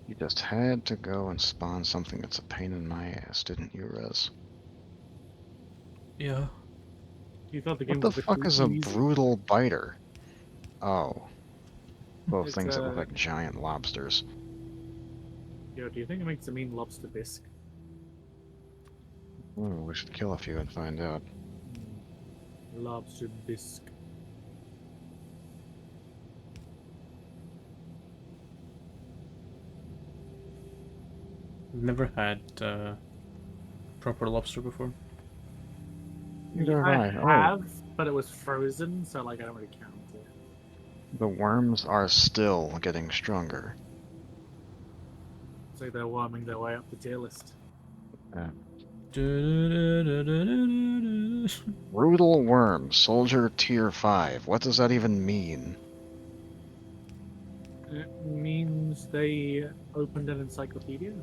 You just had to go and spawn something that's a pain in my ass, didn't you, Rez? Yeah. You thought the game What the was fuck is a easy. brutal biter? Oh. Those It's, things that look like giant lobsters. Yo, do you think it makes a mean lobster bisque? Ooh, we should kill a few and find out. Lobster bisque. I've never had proper lobster before. Neither I have I. Oh, have, but it was frozen, so like I don't really count it. the worms are. Are still getting stronger. So they're worming their way up the tier list. Brutal Worm, Soldier Tier 5. What does that even mean? It means they opened an encyclopedia.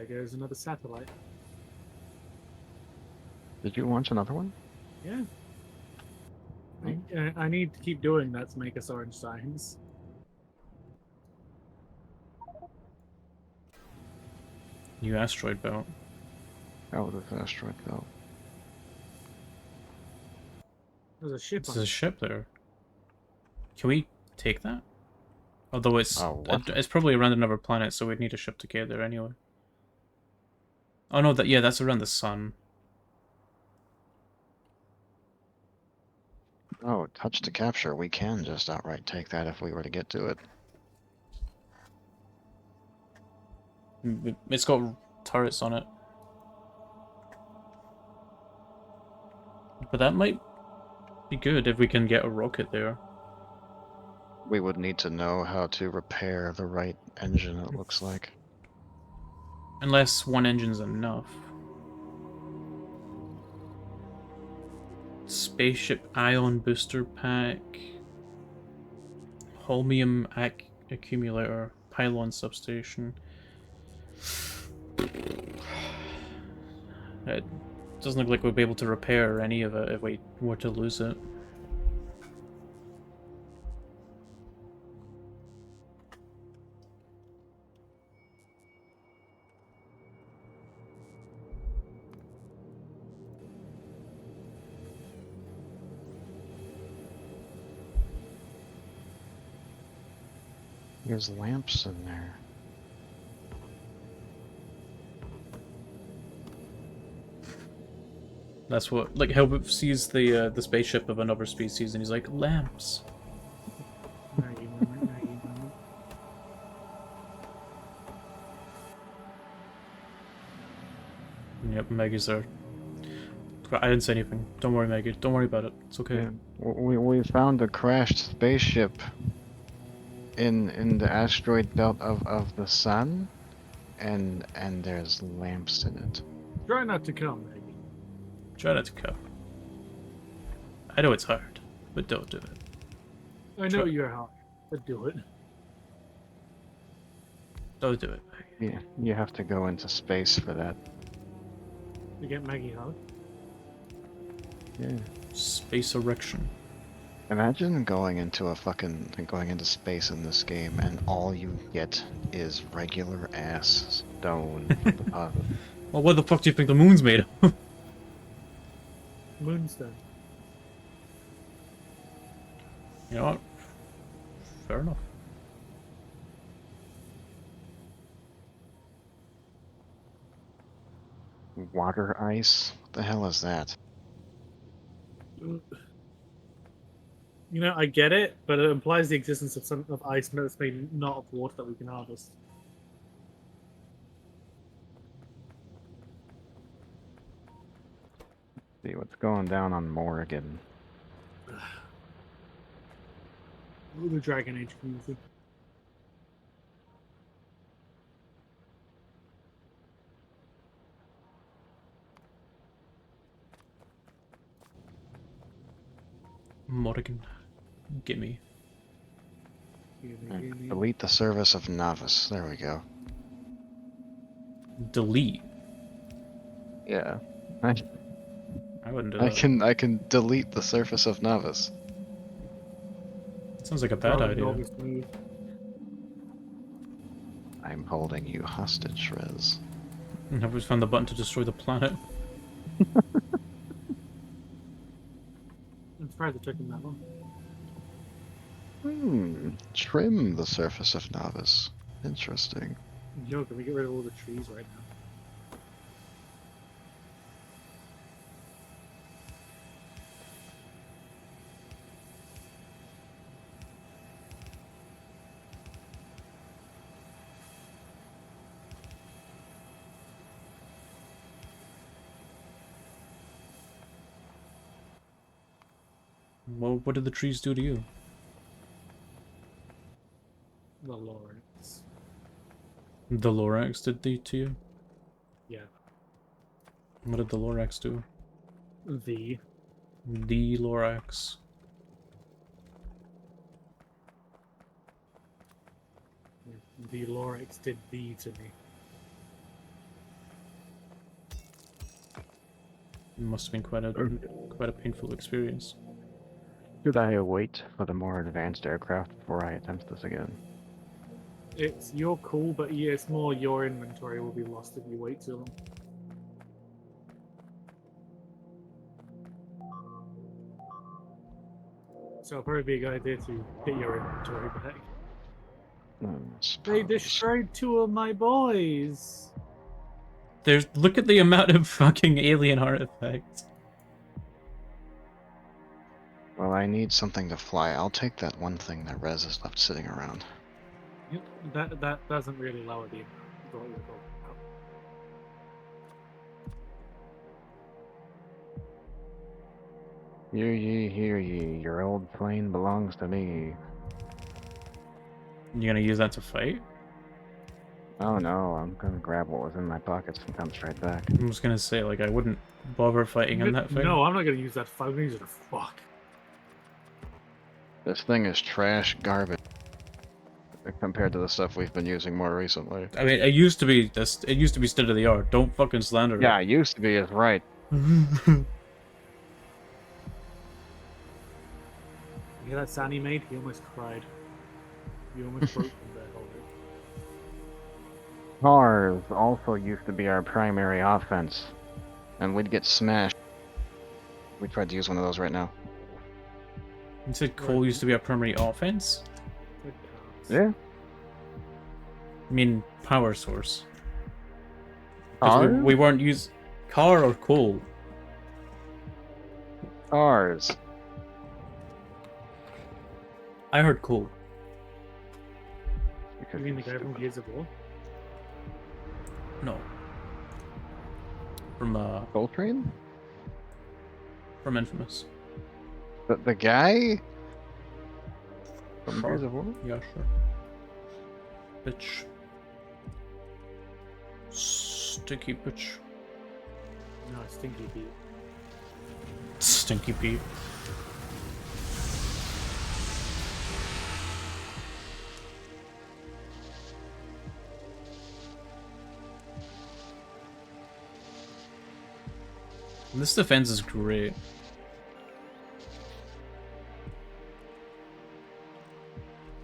There goes another satellite. Did you launch another one? Yeah. I need to keep doing that to make us orange signs. New asteroid belt. Oh, this asteroid belt. There's a ship There's on a it. ship there. Can we take that? Although it's What? it's probably around another planet, so we'd need a ship to get there anyway. Oh no, that's around the sun. Oh, touch to capture. We can just outright take that if we were to get to it. It's got turrets on it. But that might be good if we can get a rocket there. We would need to know how to repair the right engine, it looks like. Unless one engine's enough. Spaceship ion booster pack. Holmium accumulator. Pylon substation. It doesn't look like we'll be able to repair any of it if we were to lose it. There's lamps in there. That's what, like, Helvet sees the spaceship of another species and he's like, lamps. Maggie moment, Maggie moment. Yep, Maggie's there. I didn't say anything. Don't worry, Maggie. Don't worry about it. It's okay. Yeah. We found a crashed spaceship in the asteroid belt of the sun, and there's lamps in it. Try not to come, Maggie. Try not to come. I know it's hard, but don't do it. I know Try. you're hot, but do it. Don't do it, Maggie. Yeah, you have to go into space for that. To get Maggie hot. Yeah. Space erection. Imagine going into space in this game and all you get is regular ass stone deposit. Well, what the fuck do you think the moon's made of? Moonstone. You know what? Fair enough. Water ice? What the hell is that? You know, I get it, but it implies the existence of some of ice that's made not of water that we can harvest. See what's going down on Morrigan. Ooh, the Dragon Age community. Morrigan. Gimme. Delete the service of novice. There we go. Delete. Yeah. I wouldn't do I that. can delete the surface of novice. Sounds like a bad idea. I'm holding you hostage, Rez. I've always found the button to destroy the planet. I'm surprised it took him that long. Trim the surface of Novice. Interesting. Yo, can we get rid of all the trees right now? Well, what did the trees do to you? The Lawrence. The Lorax did they to you? Yeah. What did the Lorax do? The. The Lorax. The Lorax did thee to me. It must have been quite a painful experience. Should I wait for the more advanced aircraft before I attempt this again? You're cool, but yeah, it's more your inventory will be lost if you wait too long. So it'll probably be a good idea to get your inventory back. They destroyed 2 of my boys. Look at the amount of fucking alien artifacts. Well, I need something to fly. I'll take that one thing that Rez has left sitting around. That doesn't really lower the amount of what you're talking about. Hear ye, your old plane belongs to me. You gonna use that to fight? Oh no, I'm gonna grab what was in my pockets and come straight back. I'm just gonna say, like, I wouldn't bother fighting on that thing. No, I'm not gonna use that. I'm gonna use it to fuck. This thing is trash garbage compared to the stuff we've been using more recently. I mean, it used to be state of the art. Don't fucking slander Yeah, it used to be, is right. it. You hear that sound he made? He almost cried. He almost broke from that whole bit. Cars also used to be our primary offense. And we'd get smashed. We tried to use one of those right now. You said coal used to be our primary offense? Good cops. Yeah. I mean, power source. 'Cause Cars? we weren't using car or coal. Cars. I heard coal. Because You mean the you're guy from stupid. Gears of War? No. From Coltrane? from Infamous. The guy? From Sure. Gears of War? Yeah, sure. Bitch. Sticky bitch. No, Stinky Pete. Stinky Pete. This defense is great.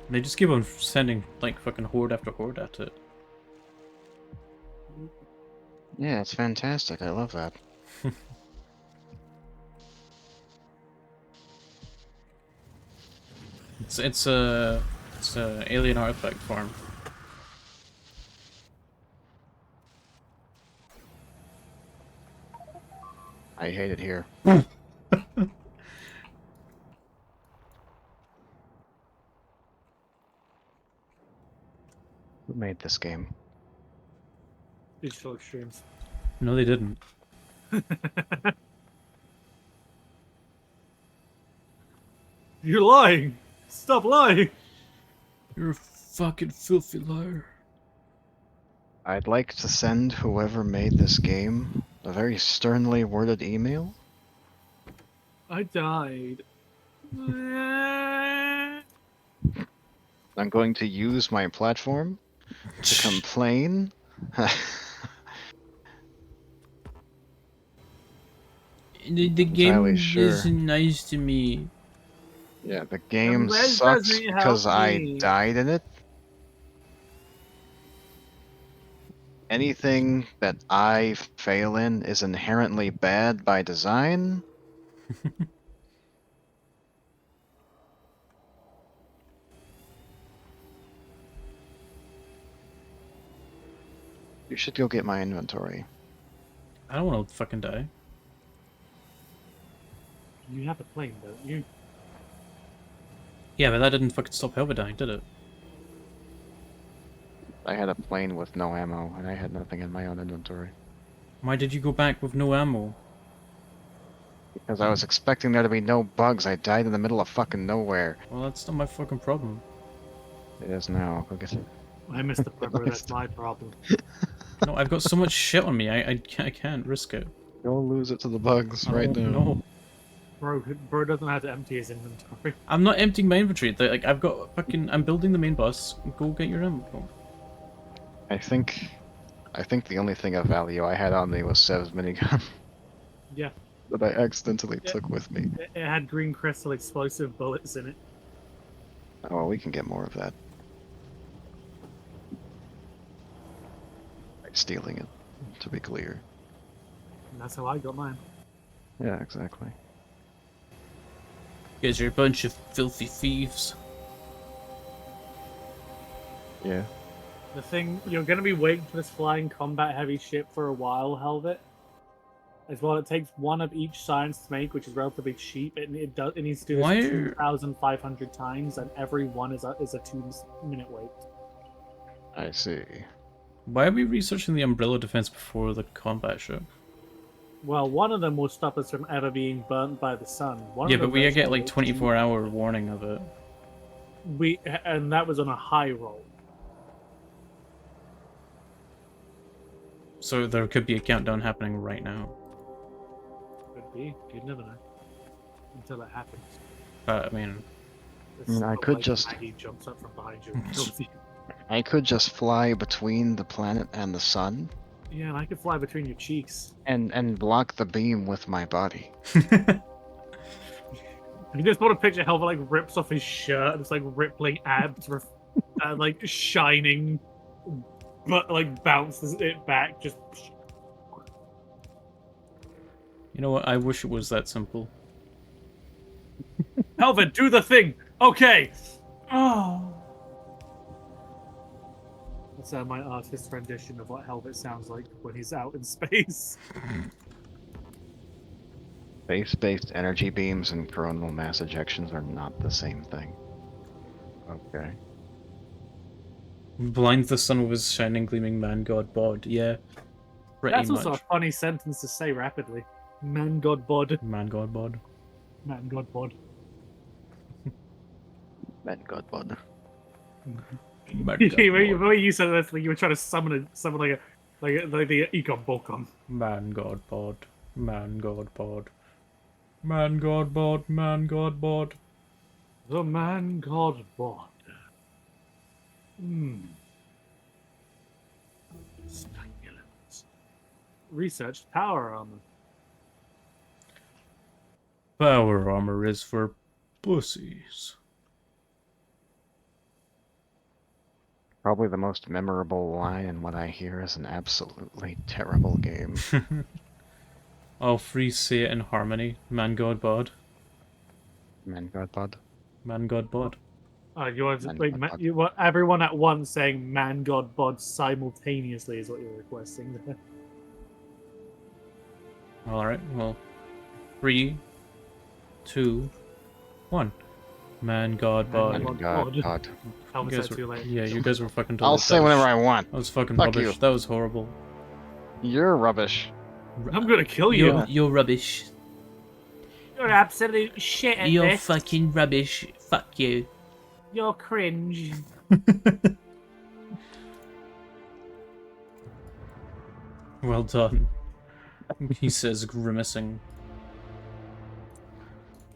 They just keep on sending, like, fucking horde after horde at it. Yeah, it's fantastic. I love that. It's a alien artifact farm. I hate it here. Who made this game? Digital Extremes. No, they didn't. You're lying! Stop lying! You're a fucking filthy liar. I'd like to send whoever made this game a very sternly worded email. I died. I'm going to use my platform to complain. The Entirely game sure. isn't nice to me. Yeah, the game Res sucks doesn't help because I me. died in it. anything that I fail in is inherently bad by design. You should go get my inventory. I don't want to fucking die. You have a plane, don't you? Yeah, but that didn't fucking stop Helvet dying, did it? I had a plane with no ammo, and I had nothing in my own inventory. Why did you go back with no ammo? Because I was expecting there to be no bugs. I died in the middle of fucking nowhere. Well, that's not my fucking problem. It is now. Go get it. I missed the pepper. That's my problem. No, I've got so much shit on me. I can't risk it. Go lose it to the bugs I right won't- now. No, Bro doesn't have to empty his inventory. I'm not emptying my inventory. Like I've got fucking. I'm building the main bus. Go get your ammo. I think the only thing of value I had on me was Sev's minigun Yeah, that I accidentally Yeah. took with me. it had green crystal explosive bullets in it. Oh, well, we can get more of that. By stealing it, to be clear. And that's how I got mine. Yeah, exactly. You guys are a bunch of filthy thieves. Yeah. The thing, you're going to be waiting for this flying combat heavy ship for a while, Helvet. As well, it takes one of each science to make, which is relatively cheap. It needs to do Why this are- 2,500 times, and every one is a 2-minute wait. I see. Why are we researching the umbrella defense before the combat ship? Well, one of them will stop us from ever being burnt by the sun. One Yeah, of but them we is get like to- 24-hour warning of it. And that was on a high roll. So there could be a countdown happening right now. Could be. You never know. Until it happens. But I mean, It's I not could like just- Maggie jumps up from behind you and kills you. I could just fly between the planet and the sun Yeah, and I could fly between your cheeks. and block the beam with my body. You just want a picture Helvet like rips off his shirt and it's like rippling abs, like shining, but like bounces it back. Just you know what? I wish it was that simple. Helvet, do the thing. Okay. Oh. That's my artist rendition of what Helvet sounds like when he's out in space. Space-based energy beams and coronal mass ejections are not the same thing. Okay. Blinds the sun with his shining, gleaming man god bod. Yeah, pretty That's much. also a funny sentence to say rapidly. Man God Bod. Man god bod. Man God Bod. Man, God, bud. Man The god way bod. you said that, like you were trying to summon like the Econ Bokon. Man god bod. Man god bod. Man god bod. Man god bod. The Man God Bod. Succulent. Researched power armor. Power armor is for pussies. Probably the most memorable line in what I hear is an absolutely terrible game. All free say it in harmony. Man god bod. Man, God, bud. Man god bod. You want Man like God Bod. you want everyone at once saying Man God Bod simultaneously is what you're requesting. Alright, well. 3, 2, 1. Man god bod. Man Man, God, God, God. How You was guys that too were, late? yeah, you guys were fucking I'll that say was- whenever I want. That was fucking Fuck rubbish. you. That was horrible. You're rubbish. I'm gonna kill you. You're rubbish. You're absolute shit at You're this. fucking rubbish. Fuck you. You're cringe. Well done. He says, grimacing.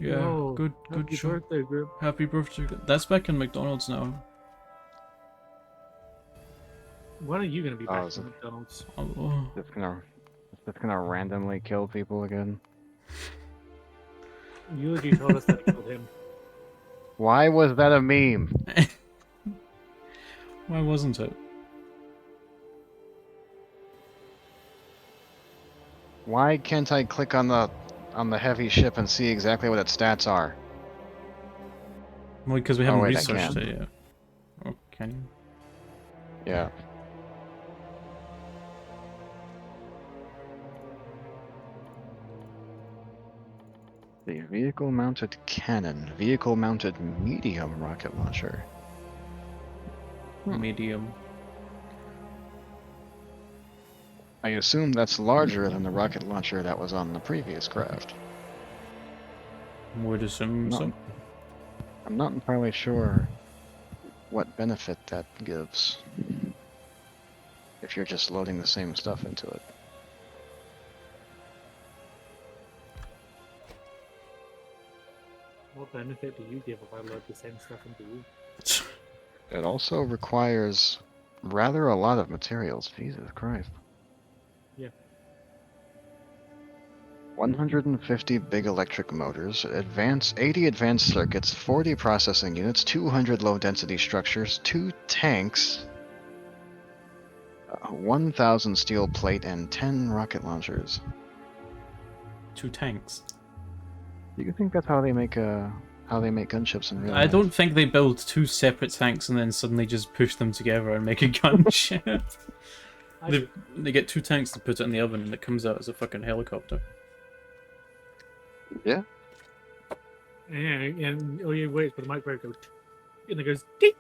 Yeah, Whoa, good Happy show. birthday, group. Happy birthday. That's back in McDonald's now. When are you gonna be back is to it? McDonald's? Oh, Just gonna randomly kill people again. Eulogy told us that I killed him. Why was that a meme? why wasn't it? Why can't I click on the heavy ship and see exactly what its stats are? Well, because we Oh, haven't wait, I researched can. it yet. Oh, can you? Yeah. The vehicle-mounted cannon, vehicle-mounted medium rocket launcher. Medium. I assume that's larger than the rocket launcher that was on the previous craft. Would assume No. so. I'm not entirely sure what benefit that gives if you're just loading the same stuff into it. What benefit do you give if I load the same stuff into you? It also requires rather a lot of materials. Jesus Christ. Yeah. 150 big electric motors, 80 advanced circuits, 40 processing units, 200 low-density structures, 2 tanks, 1,000 steel plate, and 10 rocket launchers. 2 tanks. Do you think that's how they make gunships in real I life? don't think they build 2 separate tanks and then suddenly just push them together and make a gunship. I they, do. they get 2 tanks to put it in the oven and it comes out as a fucking helicopter. Yeah. And all you wait for the microwave goes, and it goes ding.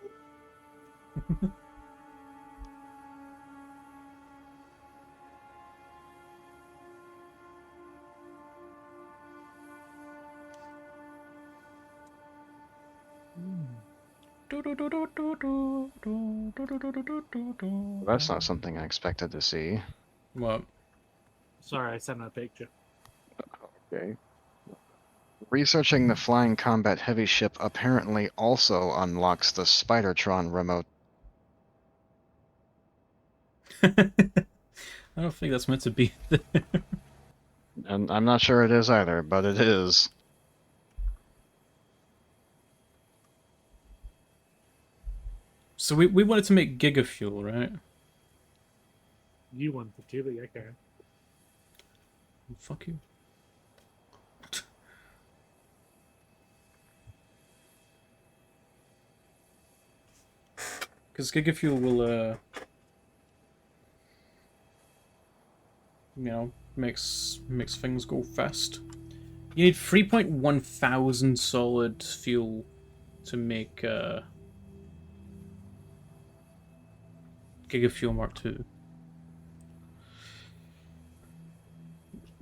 That's not something I expected to see. What? Sorry, I sent that picture. Okay. Researching the flying combat heavy ship apparently also unlocks the Spidertron remote. I don't think that's meant to be there. And I'm not sure it is either, but it is. So we wanted to make gigafuel, right? You wanted to, but yeah, okay. Fuck you. Because gigafuel will, you know, makes things go fast. You need 3.1 thousand solid fuel to make gigafuel Mark II.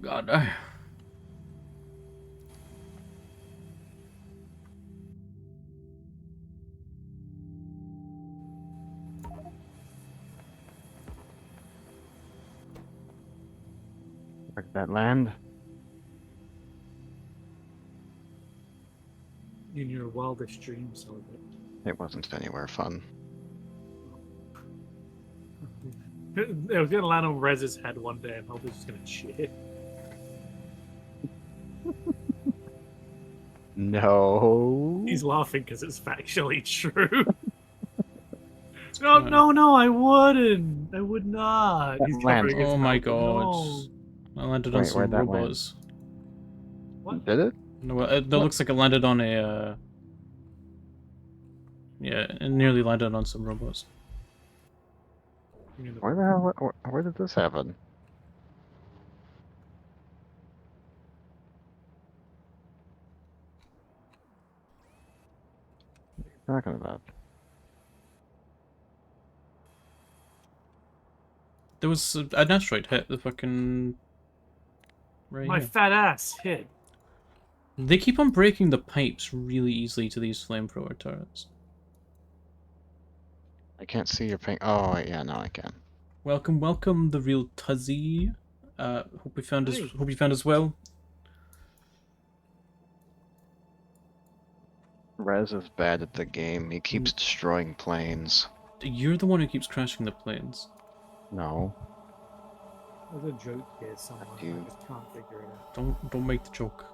God. Where did that land? In your wildest dreams, Helvet. It wasn't anywhere fun. It was gonna land on Rez's head one day, and Helvet's just gonna shit. No. He's laughing because it's factually true. No, I wouldn't. I would not. That He's land. covering his Oh my mouth. god. No. I landed on Wait, some where'd that land? robots. What? Did it? No, it looks like it landed on a, yeah, it nearly landed on some robots. Where the hell? Where did this happen? What are you talking about? There was an asteroid hit the fucking... right My here. fat ass hit. They keep on breaking the pipes really easily to these flamethrower turrets. I can't see your ping. Oh, wait, yeah, no, I can. Welcome, welcome, the real Tuzzy. Hope you found us. Hey. Hope you found us well. Rez is bad at the game. He keeps destroying planes. You're the one who keeps crashing the planes. No. There's a joke here somewhere. You- I just can't figure it out. Don't make the joke.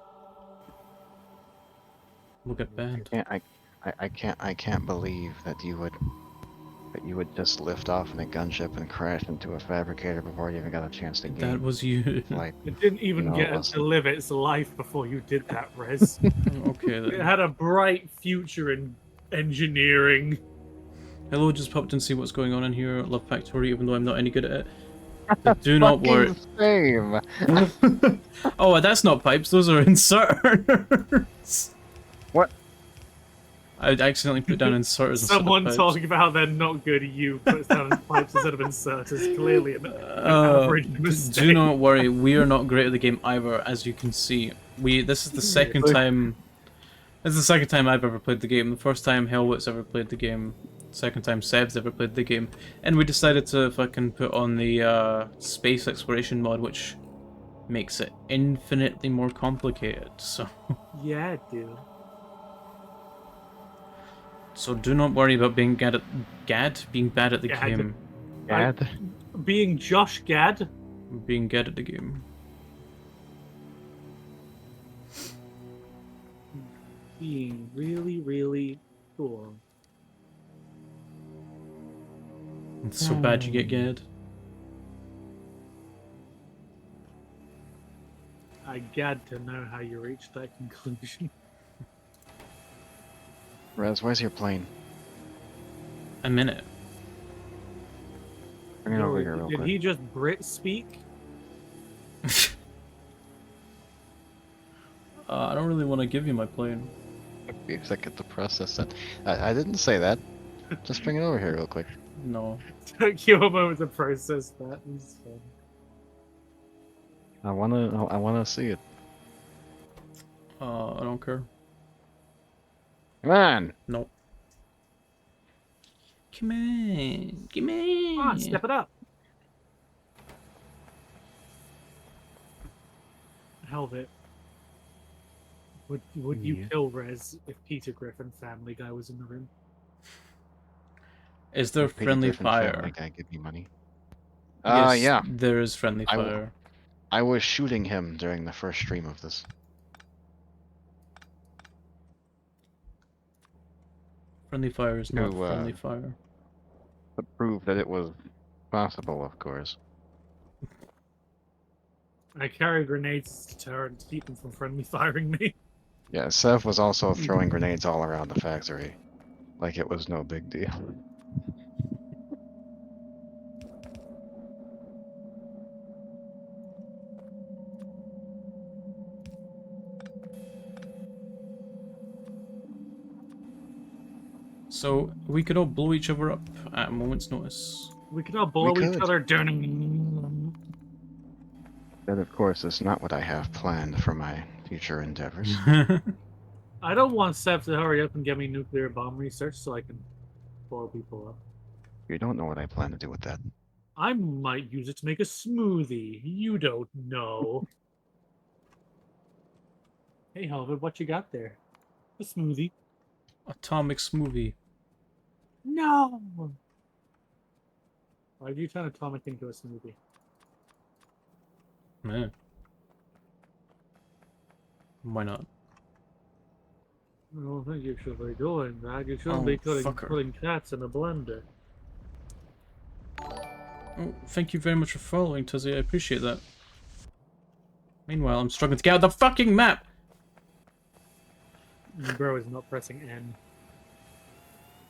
We'll get banned. I can't believe that that you would just lift off in a gunship and crash into a fabricator before you even got a chance to That gain was you. flight. It didn't even No, it get to wasn't. live its life before you did that, Rez. Okay It then. had a bright future in engineering. Hello, just popped in to see what's going on in here. Love Factorio, even though I'm not any good at it. But do not worry. Same. Oh, that's not pipes. Those are inserters. What? I accidentally put down inserters instead of Someone pipes. talking about how they're not good. You puts down pipes instead of inserters. Clearly an average mistake. Do not worry. We are not great at the game either, as you can see. This is the second Really? time. This is the second time I've ever played the game. The first time Helvet's ever played the game. Second time Seb's ever played the game. And we decided to fucking put on the space exploration mod, which makes it infinitely more complicated. Yeah, dude. So do not worry about being bad at being bad at the Gad. game. Gad? Being Josh Gad. Being good at the game. Being really, really cool. It's so bad you get gad. I gad to know how you reached that conclusion. Rez, where's your plane? A minute. Bring it over Yo, here real did quick. he just Brit speak? I don't really want to give you my plane. Be a second to process that. I didn't say that. Just bring it over here real quick. No. Took you a moment to process that. It's fine. I wanna see it. I don't care. Come on! No. Come on. Come on. Come on, step it up. Helvet. Would you Yeah. kill Rez if Peter Griffin Family Guy was in the room? Is there Peter friendly Griffin fire? Family Guy, give me money. Yes, Yeah. there is friendly I will- fire. I was shooting him during the first stream of this. Friendly fire is not To, friendly fire. To prove that it was possible, of course. I carry grenades to deterrent to keep them from friendly firing me. Yeah, Sev was also throwing grenades all around the factory. Like it was no big deal. So we could all blow each other up at a moment's notice. We could all blow each could. other down. That, of course, is not what I have planned for my future endeavors. I don't want Seth to hurry up and get me nuclear bomb research so I can blow people up. You don't know what I plan to do with that. I might use it to make a smoothie. You don't know. Hey, Helvet, what you got there? A smoothie. Atomic smoothie. No! Why'd you turn Atomic into a smoothie? Man. Why not? I don't think you should be doing that. You shouldn't Oh, be fucker. putting cats in a blender. Oh, thank you very much for following, Tuzzy. I appreciate that. Meanwhile, I'm struggling to get out of the fucking map! Bro is not pressing N.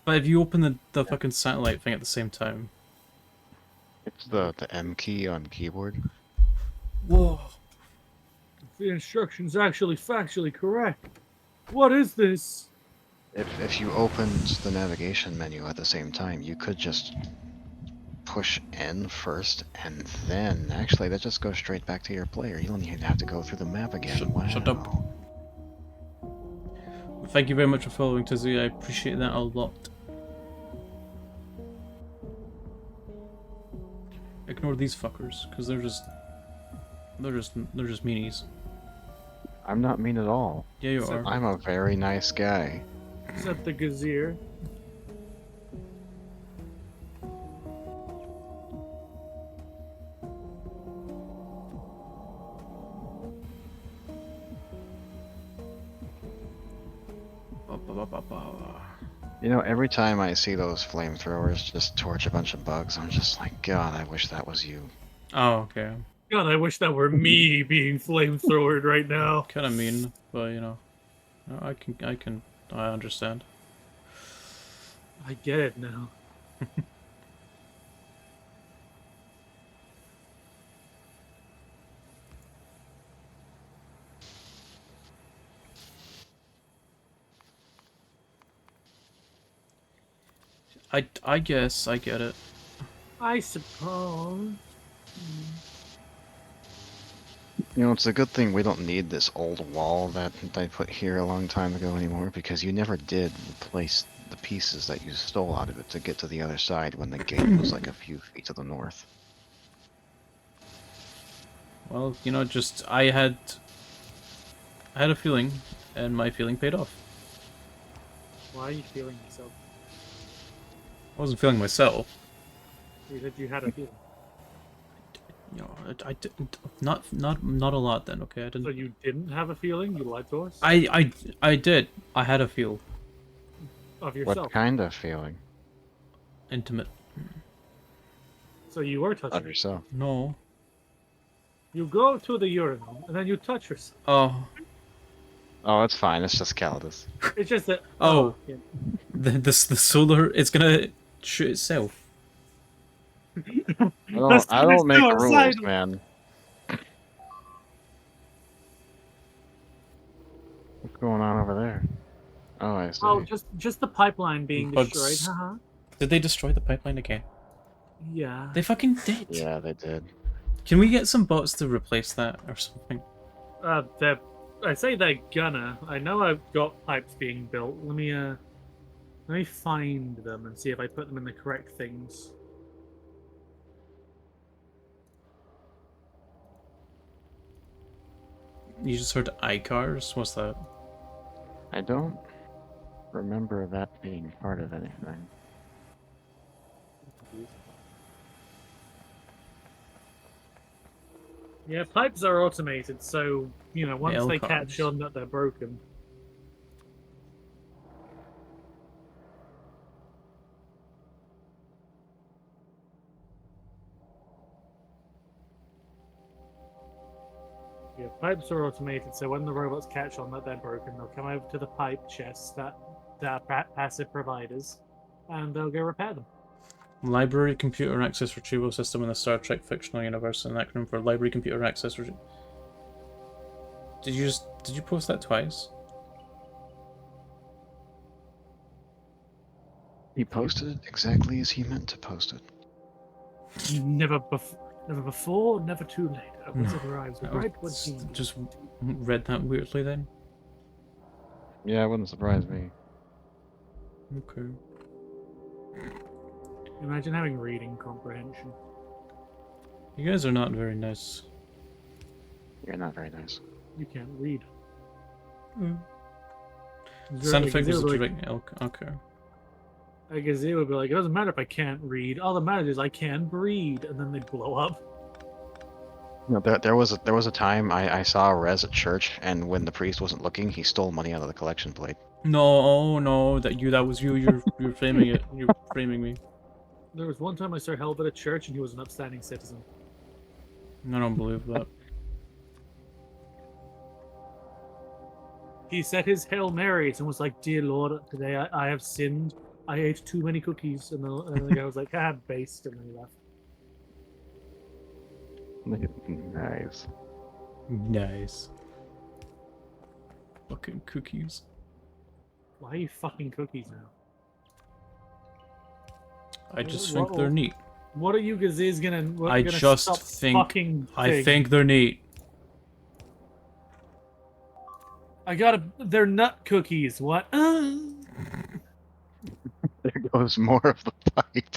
But if you open the fucking satellite thing at the same time... It's the M key on keyboard. Whoa! The instruction's actually factually correct. What is this? If you opened the navigation menu at the same time, you could just push N first, and then actually that just goes straight back to your player. You don't even have to go through the map again. Wow. Shut up. Thank you very much for following, Tuzzy. I appreciate that a lot. Ignore these fuckers, because they're just meanies. I'm not mean at all. Yeah, you So- are. I'm a very nice guy. Except the Gazier. Ba, ba, ba, ba, ba. You know, every time I see those flamethrowers just torch a bunch of bugs, I'm just like, God, I wish that was you. Oh, okay. God, I wish that were me being flamethrowered right now. Kind of mean, but you know, I understand. I get it now. I guess I get it. I suppose. You know, it's a good thing we don't need this old wall that I put here a long time ago anymore, because you never did replace the pieces that you stole out of it to get to the other side when the gate was like a few feet to the north. Well, you know, just I had a feeling, and my feeling paid off. Why are you feeling yourself? I wasn't feeling myself. You said you had a feeling. You know, I didn't. Not a lot then. Okay, I So didn't. you didn't have a feeling? You lied to us? I did. I had a feel Of yourself. What kind of feeling? intimate. So you were Of touching. yourself. No. You go to the urinal and then you touch yourself. Oh. Oh, it's fine. It's just Calidus. It's just that. Oh. Yeah. The solar. It's gonna shoot itself. I don't make the rules, man. What's going on over there? Oh, I see. Oh, just the pipeline being Bugs. destroyed. Haha. Did they destroy the pipeline again? Yeah. They fucking did. Yeah, they did. Can we get some bots to replace that or something? I say they're gonna. I know I've got pipes being built. Let me find them and see if I put them in the correct things. You just heard iCars? What's that? I don't remember that being part of anything. Yeah, pipes are automated, so you know once they L-cars. catch on that they're broken. Yeah, pipes are automated, so when the robots catch on that they're broken, they'll come over to the pipe chests that are passive providers, and they'll go repair them. Library Computer Access Retrieval System in the Star Trek fictional universe, an acronym for Library Computer Access Did you post that twice? He posted it exactly as he meant to post it. Never before, never too late. Always arrives I right when was- he needs just it. read that weirdly then. Yeah, it wouldn't surprise me. Okay. Imagine having reading comprehension. You guys are not very nice. You're not very nice. You can't read. Sound effect was a like, direct elk. Okay. I guess it would be like, it doesn't matter if I can't read. All that matters is I can breed, and then they blow up. You know, there was a time I saw Rez at church, and when the priest wasn't looking, he stole money out of the collection plate. No, oh no, that was you. You're framing it. You're framing me. There was one time I saw Helvet at church, and he was an upstanding citizen. I don't believe that. He said his Hail Marys and was like, "Dear Lord, today I have sinned. I ate too many cookies." And the guy was like, "Ah, based," and then he left. Nice. Nice. Fucking cookies. Why are you fucking cookies now? I just Wha- think they're neat. What are you Gaziz gonna? What, I gonna just stop think- Fucking I thing? think they're neat. I gotta. They're nut cookies. What? There goes more of the pipe.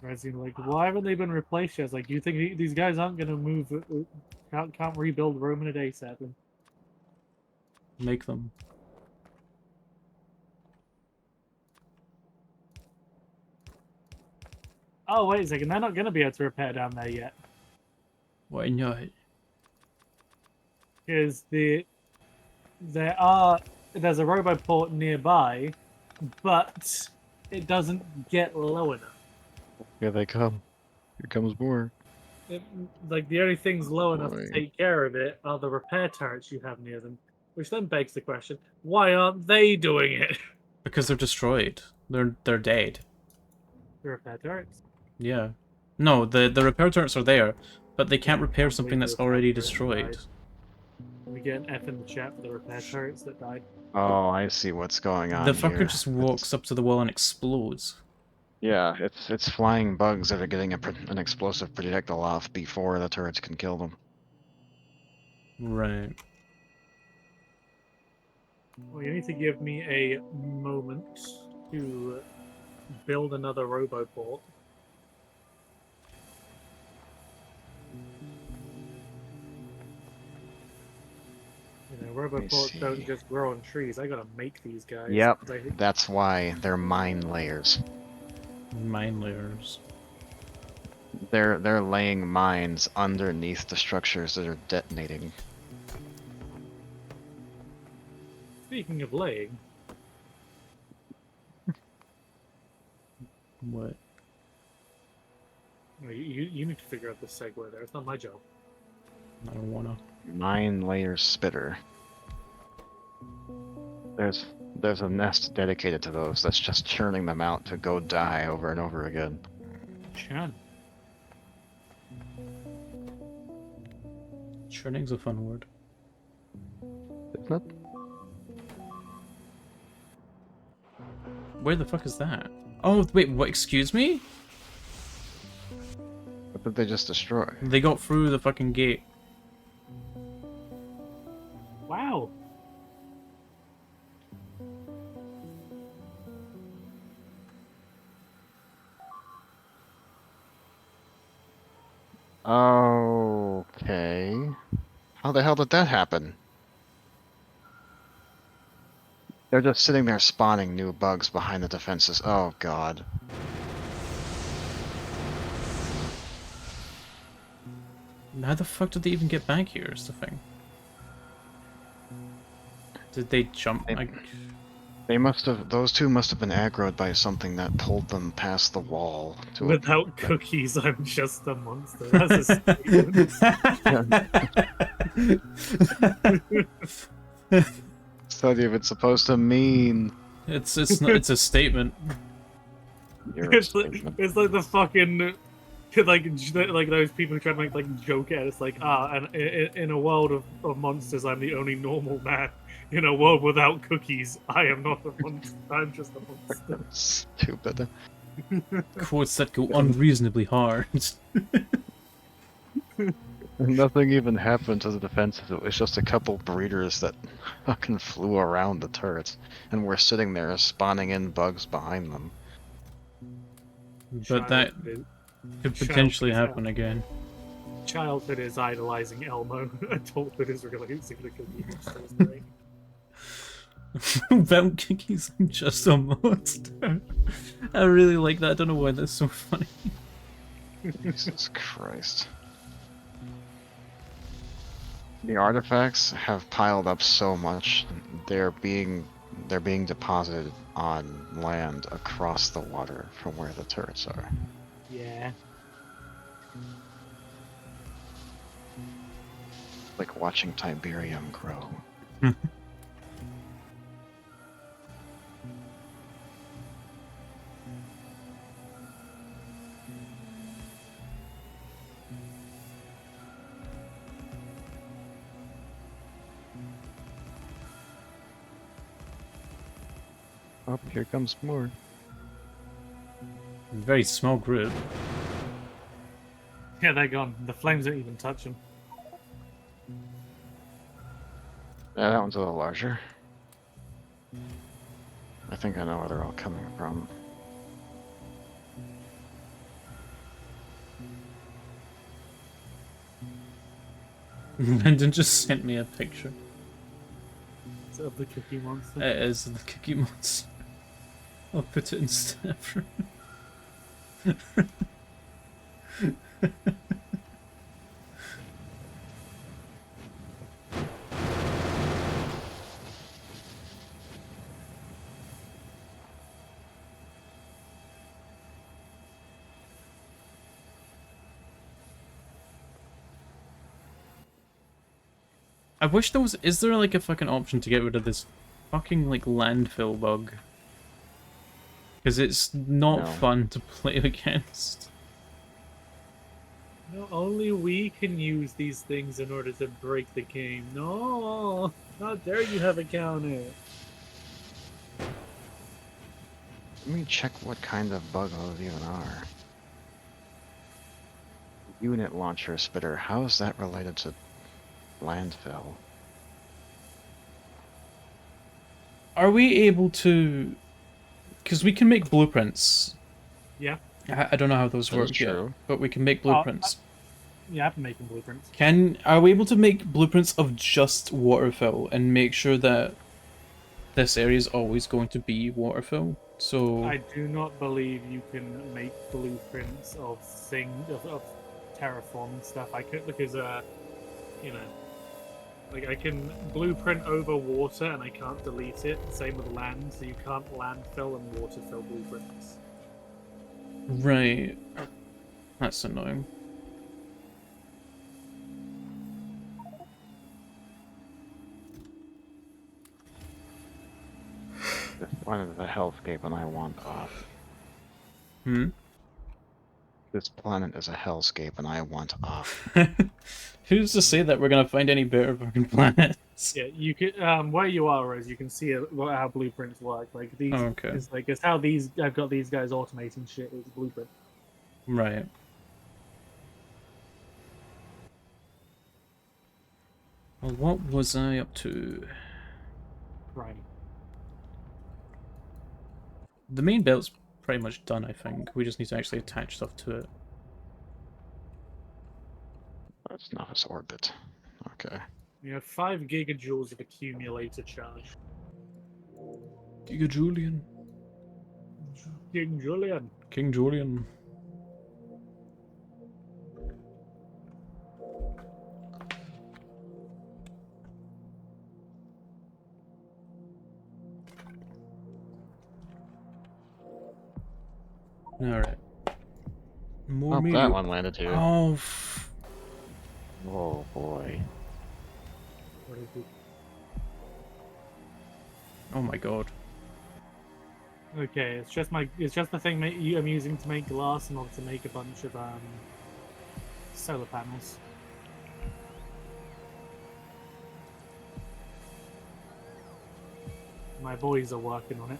Rising like, why haven't they been replaced yet? It's like, you think these guys aren't gonna move? Can't rebuild Rome in a day, sadly. Make them. Oh wait a second, they're not gonna be able to repair down there yet, Why not? because the there's a roboport nearby, but it doesn't get low enough. Here they come. Here comes more. Like the only things low enough to Boy. take care of it are the repair turrets you have near them. Which then begs the question, why aren't they doing it? Because they're destroyed. They're dead. The repair turrets. Yeah. No, the repair turrets are there, but they can't repair Can't something believe that's the repair already turrets destroyed. died. We get an F in the chat for the repair turrets that died. Oh, I see what's going on The fucker here. just walks up to the wall and explodes. Yeah, it's flying bugs that are getting an explosive projectile off before the turrets can kill them. Right. Well, you need to give me a moment to build another roboport. You know, roboports don't see. just grow on trees. I gotta make these guys. Yep, 'Cause I- that's why they're mine layers. Mine layers. They're laying mines underneath the structures that are detonating. Speaking of laying, What? you need to figure out the segue there. It's not my job. I don't wanna. Mine layer spitter. There's a nest dedicated to those that's just churning them out to go die over and over again. Chun. Churning's a fun word. Isn't it? Where the fuck is that? Oh, wait, what? Excuse me? What did they just destroy? They got through the fucking gate. Wow. Okay. How the hell did that happen? They're just sitting there spawning new bugs behind the defenses. Oh god. How the fuck did they even get back here, is the thing? Did they jump? They- They must have, those two must have been aggroed by something that pulled them past the wall to Without cookies, I'm just a monster. That's a statement. It's not even supposed to mean. It's not, it's a statement. You're a It's like, statement. it's like the fucking like those people who try to make like joke at it. It's like and in a world of monsters, I'm the only normal man. In a world without cookies, I am not a monster. I'm just a monster. Stupid. Quotes that go unreasonably hard. Nothing even happened to the defenses. It was just a couple breeders that fucking flew around the turrets and were sitting there spawning in bugs behind them. But that Childhood- could potentially Childhood. happen again. Childhood is idolizing Elmo. Adulthood is realizing the cookie monsters. Right? Without cookies, I'm just a monster. I really like that. I don't know why that's so funny. Jesus Christ. The artifacts have piled up so much. They're being deposited on land across the water from where the turrets are. Yeah. Like watching Tiberium grow. Oh, here comes more. Very small group. Yeah, they're gone. The flames don't even touch them. Yeah, that one's a little larger. I think I know where they're all coming from. Lyndon just sent me a picture. It's of the cookie monster. It is the cookie monster. I'll put it in step. I wish there was... Is there, like, a fucking option to get rid of this fucking, like, landfill bug? Because it's not No. fun to play against. No, only we can use these things in order to break the game. No! How dare you have a counter? Let me check what kind of bug those even are. Unit launcher spitter. How is that related to landfill? Are we able to... Because we can make blueprints. Yeah. I don't know how those That work is yet, true. but we can make blueprints. Yeah, I've been making blueprints. Are we able to make blueprints of just waterfill and make sure that this area is always going to be waterfill? So I do not believe you can make blueprints of of terraforming stuff. I could because you know, like I can blueprint over water and I can't delete it. Same with land, so you can't landfill and waterfill blueprints. right, that's annoying. This planet is a hellscape and I want off. Hmm. This planet is a hellscape and I want off. Who's to say that we're gonna find any better fucking planets? Yeah, you can where you are, Rose. You can see how blueprints work. Like these, Oh, okay. it's how these. I've got these guys automating shit. It's blueprint. Right. Well, what was I up to? Right. The main belt's pretty much done, I think. We just need to actually attach stuff to it. That's not his orbit. Okay. You have 5 gigajoules of accumulator charge. Giga Julian. King Julian. King Julian. Alright. More Oh, meteor- that one landed here. Oh, Oh boy. What is it? oh my god. Okay, it's just the thing I'm using to make glass in order to make a bunch of solar panels. My boys are working on it.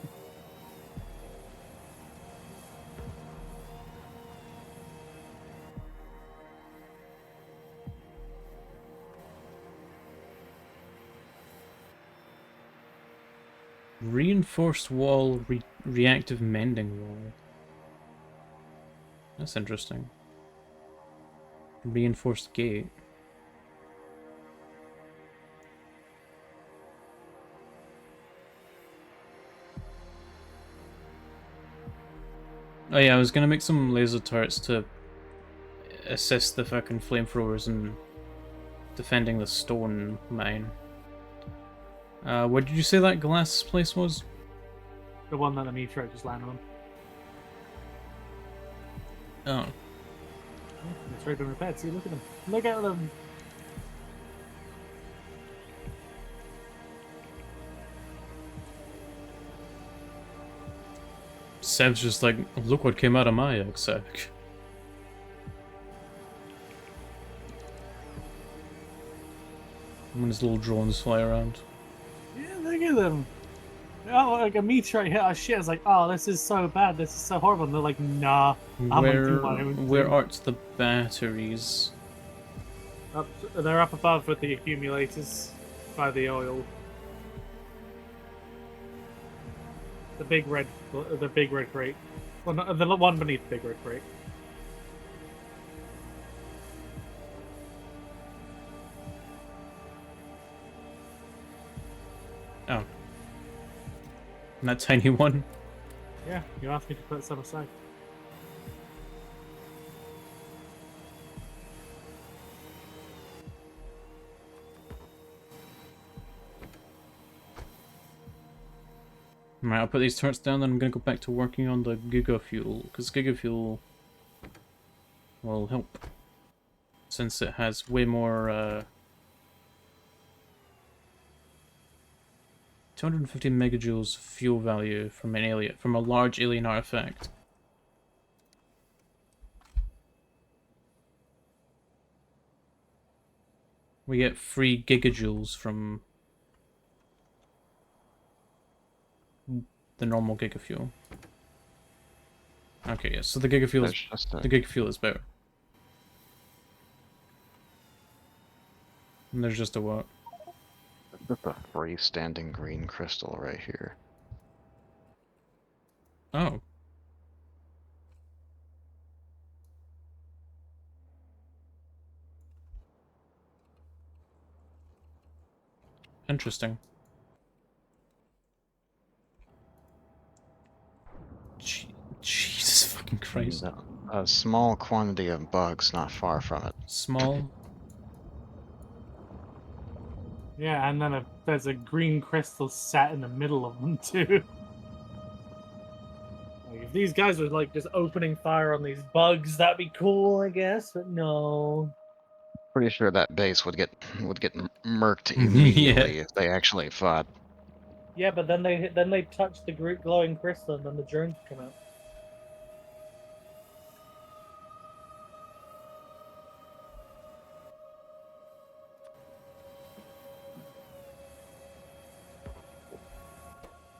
Reinforced wall, reactive mending wall. That's interesting. Reinforced gate. Oh yeah, I was gonna make some laser turrets to assist the fucking flamethrowers in defending the stone mine. What did you say that glass place was? The one that the meteor just landed on. Oh. It's right on repaired. See, look at them. Look at them. Seb's just like, look what came out of my exec. When his little drones fly around. Yeah, look at them. Oh, like a meteor hit our shit. It's like, oh, this is so bad. This is so horrible. And they're like, nah. I'm gonna do my own Where thing. art the batteries? They're up above with the accumulators by the oil. The big red crate. Well, no, the one beneath the big red crate. Oh. And that tiny one? Yeah, you asked me to put some aside. Right, I'll put these turrets down, then I'm gonna go back to working on the Giga Fuel, because Giga Fuel will help. Since it has way more, 250 megajoules fuel value from a large alien artifact. We get 3 gigajoules from the normal gigafuel. Okay, yeah, so the gigafuel There's just a, is better. And there's just a what? just a freestanding green crystal right here. Oh. Interesting. Jesus fucking Christ. And, a small quantity of bugs not far from it. Small. Yeah, and then there's a green crystal sat in the middle of them too. Like, if these guys were like just opening fire on these bugs, that'd be cool, I guess. But no. Pretty sure that base would get murked immediately if they actually fought. Yeah, but then they touch the glowing crystal, and then the drones come out.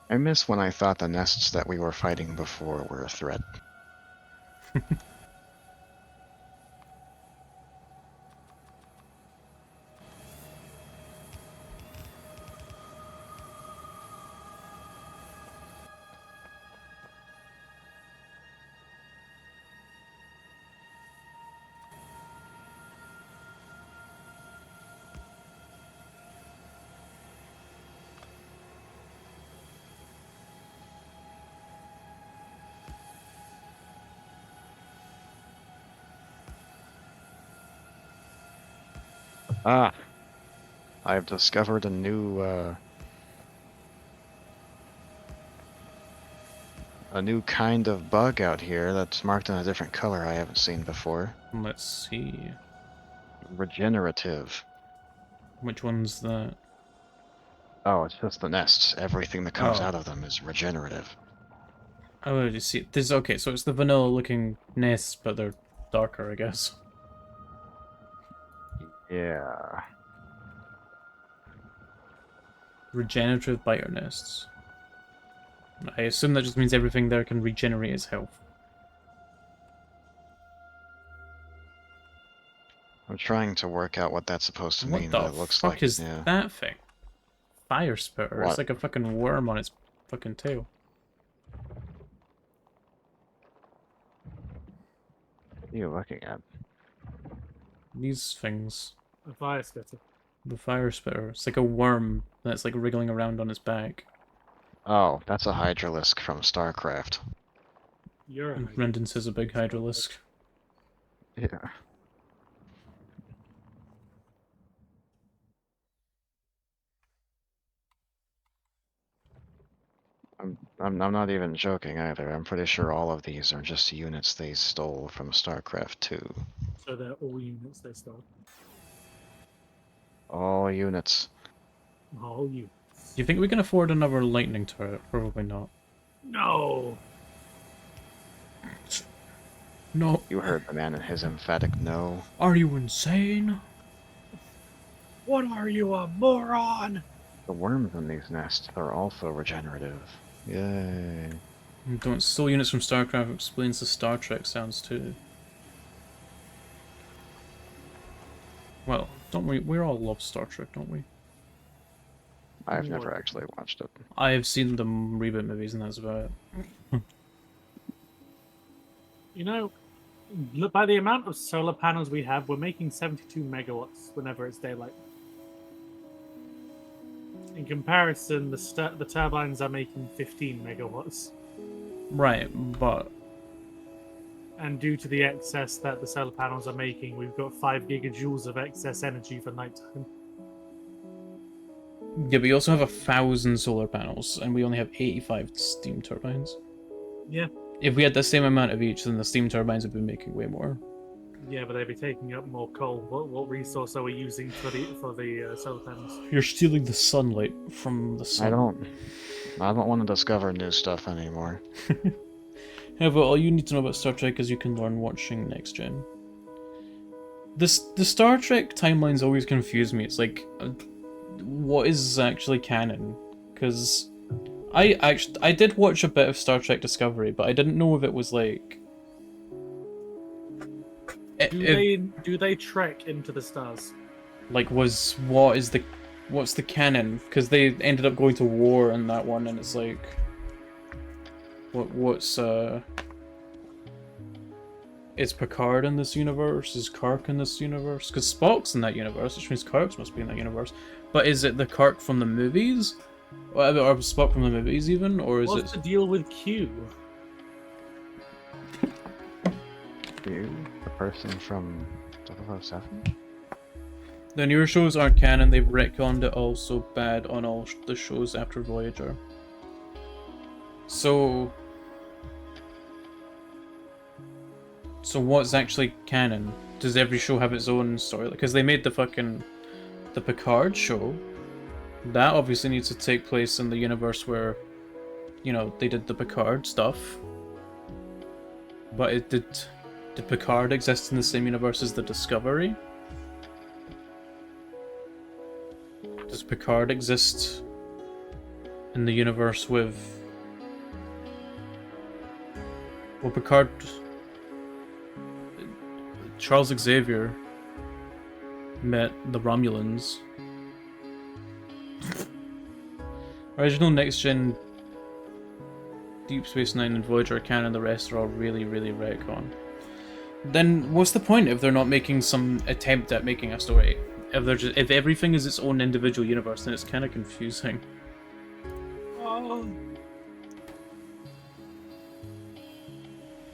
I miss when I thought the nests that we were fighting before were a threat. Ah, I've discovered a new kind of bug out here that's marked in a different color I haven't seen before. Let's see. Regenerative. Which one's that? Oh, it's just the nests. Everything that comes Oh. out of them is regenerative. I already see it. This okay, so it's the vanilla looking nests, but they're darker, I guess. Yeah. Regenerative biter nests. I assume that just means everything there can regenerate its health. I'm trying to work out what that's supposed to What mean, the but it looks fuck like is yeah. that thing? Fire spitter. It's What? like a fucking worm on its fucking tail. What are you looking at? These things. A fire spitter. The fire spitter. It's like a worm that's like wriggling around on its back. Oh, that's a hydralisk from StarCraft. You're a And hydralisk. Brendan says a big hydralisk. Yeah. I'm not even joking either. I'm pretty sure all of these are just units they stole from StarCraft 2. So they're all units they stole. All units. All units. Do you think we can afford another lightning turret? Probably not. No. No. You heard the man in his emphatic no. Are you insane? What are you, a moron? The worms in these nests are also regenerative. Yay. Don't steal units from StarCraft explains the Star Trek sounds too. Well, don't we? We all love Star Trek, don't we? I've never actually watched it. I have seen the reboot movies, and that's about it. You know, look, by the amount of solar panels we have, we're making 72 megawatts whenever it's daylight. In comparison, the turbines are making 15 megawatts. Right, but And due to the excess that the solar panels are making, we've got 5 gigajoules of excess energy for nighttime. yeah, we also have 1,000 solar panels, and we only have 85 steam turbines. Yeah. If we had the same amount of each, then the steam turbines would be making way more. Yeah, but they'd be taking up more coal. What resource are we using for the solar panels? You're stealing the sunlight from the sun. I don't want to discover new stuff anymore. Yeah, but all you need to know about Star Trek is you can learn watching Next Gen. The Star Trek timelines always confuse me. It's like, what is actually canon? Because I did watch a bit of Star Trek Discovery, but I didn't know if it was like. Do they trek into the stars? Like, what's the canon? Because they ended up going to war in that one, and it's like, what's is Picard in this universe? Is Kirk in this universe? Because Spock's in that universe, which means Kirk must be in that universe. But is it the Kirk from the movies, or Spock from the movies even, or is What's it? the deal with Q? You, the person from 007? The newer shows aren't canon. They've retconned it all so bad on all the shows after Voyager. So what's actually canon? Does every show have its own story? Because they made the Picard show. That obviously needs to take place in the universe where, you know, they did the Picard stuff. But did Picard exist in the same universe as the Discovery? Does Picard exist in the universe with... Well, Picard... Charles Xavier met the Romulans. Original Next Gen, Deep Space Nine and Voyager are canon, the rest are all really, really retcon. Then what's the point if they're not making some attempt at making a story? If everything is its own individual universe, then it's kind of confusing. Oh.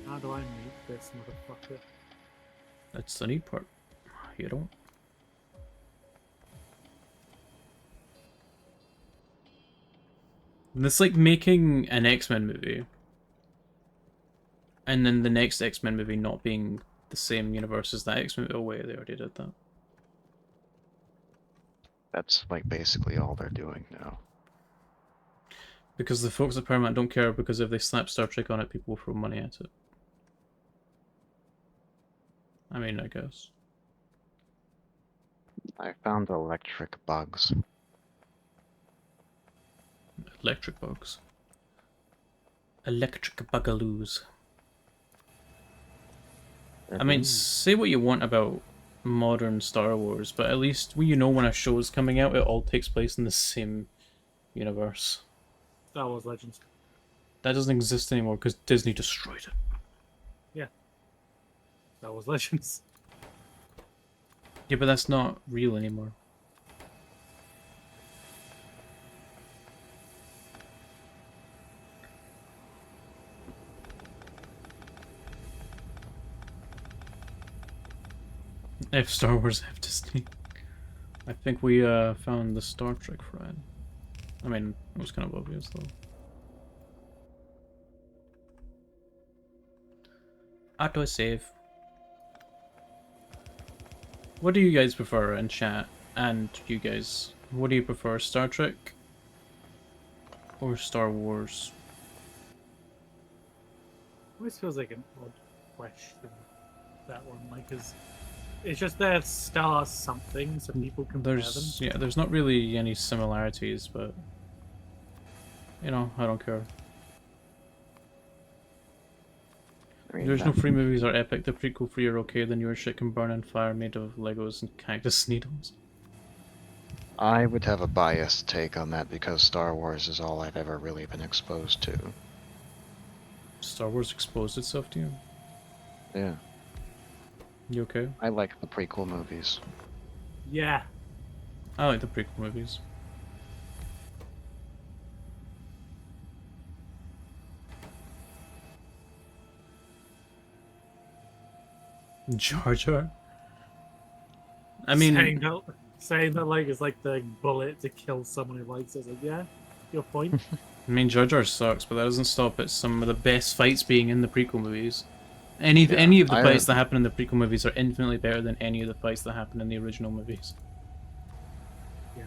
How do I meet this motherfucker? That's the neat part. You don't. And it's like making an X-Men movie, and then the next X-Men movie not being the same universe as that X-Men. Oh wait, they already did that. That's like basically all they're doing now. Because the folks at Paramount don't care, because if they slap Star Trek on it, people will throw money at it. I mean, I guess. I found electric bugs. Electric bugs. Electric bugaloos. I mean, say what you want about modern Star Wars, but at least when you know when a show is coming out, it all takes place in the same universe. Star Wars Legends. That doesn't exist anymore because Disney destroyed it. Star Wars Legends. Yeah, but that's not real anymore. If Star Wars have Disney. I think we found the Star Trek friend. I mean, it was kind of obvious though. Autosave. What do you guys prefer in chat? And you guys, what do you prefer, Star Trek or Star Wars? Always feels like an odd question. That one, like, it's just they're star something, so people compare them. There's not really any similarities, but you know, I don't care. I mean, The original that- 3 movies are epic. The prequel 3 are okay. The newer shit can burn in fire made of Legos and cactus needles. I would have a biased take on that because Star Wars is all I've ever really been exposed to. Star Wars exposed itself to you. Yeah, You okay? I like the prequel movies. Yeah. I like the prequel movies. Jar Jar? I mean, saying that like it's like the bullet to kill someone who likes it. It's like, yeah, your point. Jar Jar sucks, but that doesn't stop it some of the best fights being in the prequel movies. Any of the I- fights that happen in the prequel movies are infinitely better than any of the fights that happen in the original movies. Yeah.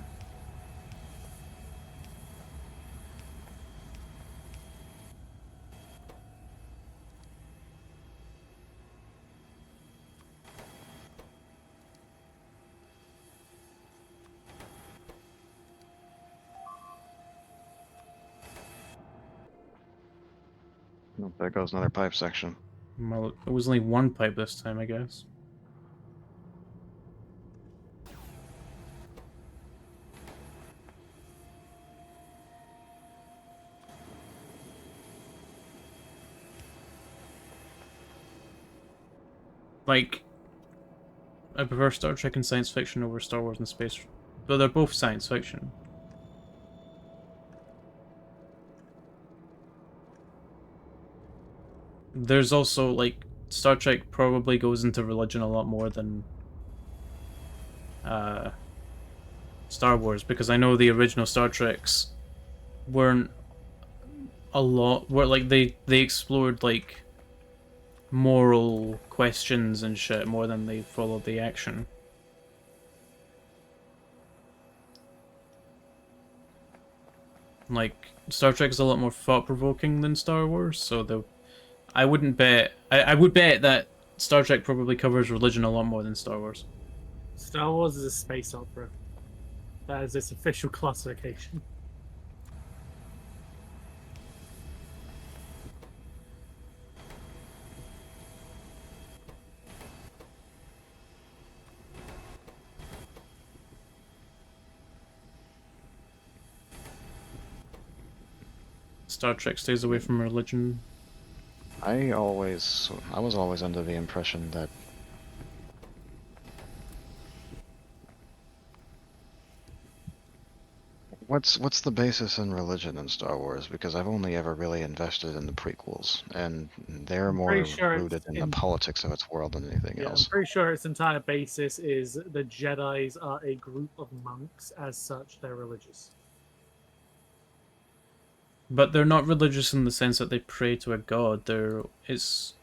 Oh, there goes another pipe section. Well, it was only one pipe this time, I guess. Like, I prefer Star Trek and science fiction over Star Wars and space, but they're both science fiction. There's also, like, Star Trek probably goes into religion a lot more than Star Wars, because I know the original Star Treks weren't were like they explored like moral questions and shit more than they followed the action. Like, Star Trek is a lot more thought-provoking than Star Wars, so I wouldn't bet... I would bet that Star Trek probably covers religion a lot more than Star Wars. Star Wars is a space opera. That is its official classification. Star Trek stays away from religion. I was always under the impression that what's the basis in religion in Star Wars? Because I've only ever really invested in the prequels, and they're more pretty sure it's rooted in the in- politics of its world than anything Yeah, I'm else. pretty sure its entire basis is the Jedis are a group of monks. As such, they're religious. But they're not religious in the sense that they pray to a god. It's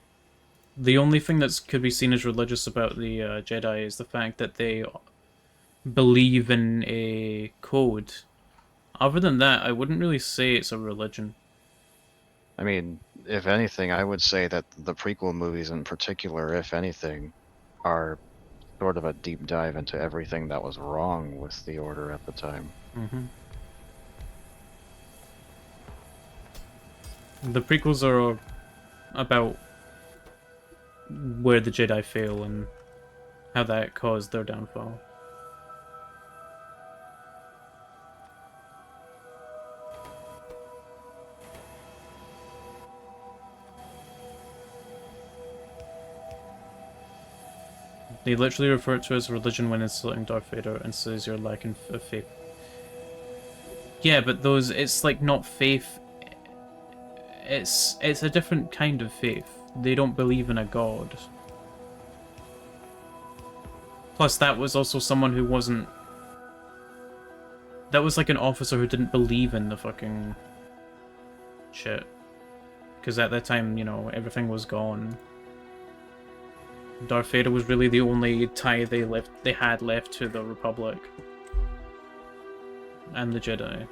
the only thing that could be seen as religious about the Jedi is the fact that they believe in a code. Other than that, I wouldn't really say it's a religion. I mean, if anything, I would say that the prequel movies in particular, if anything, are sort of a deep dive into everything that was wrong with the Order at the time. Mm-hmm. The prequels are about where the Jedi fail and how that caused their downfall. They literally refer to it as religion when insulting Darth Vader and says you're lacking of faith. Yeah, but it's like not faith. It's a different kind of faith. They don't believe in a god. Plus, that was also someone who wasn't... That was like an officer who didn't believe in the fucking shit. Because at that time, you know, everything was gone. Darth Vader was really the only tie they had left to the Republic. And the Jedi.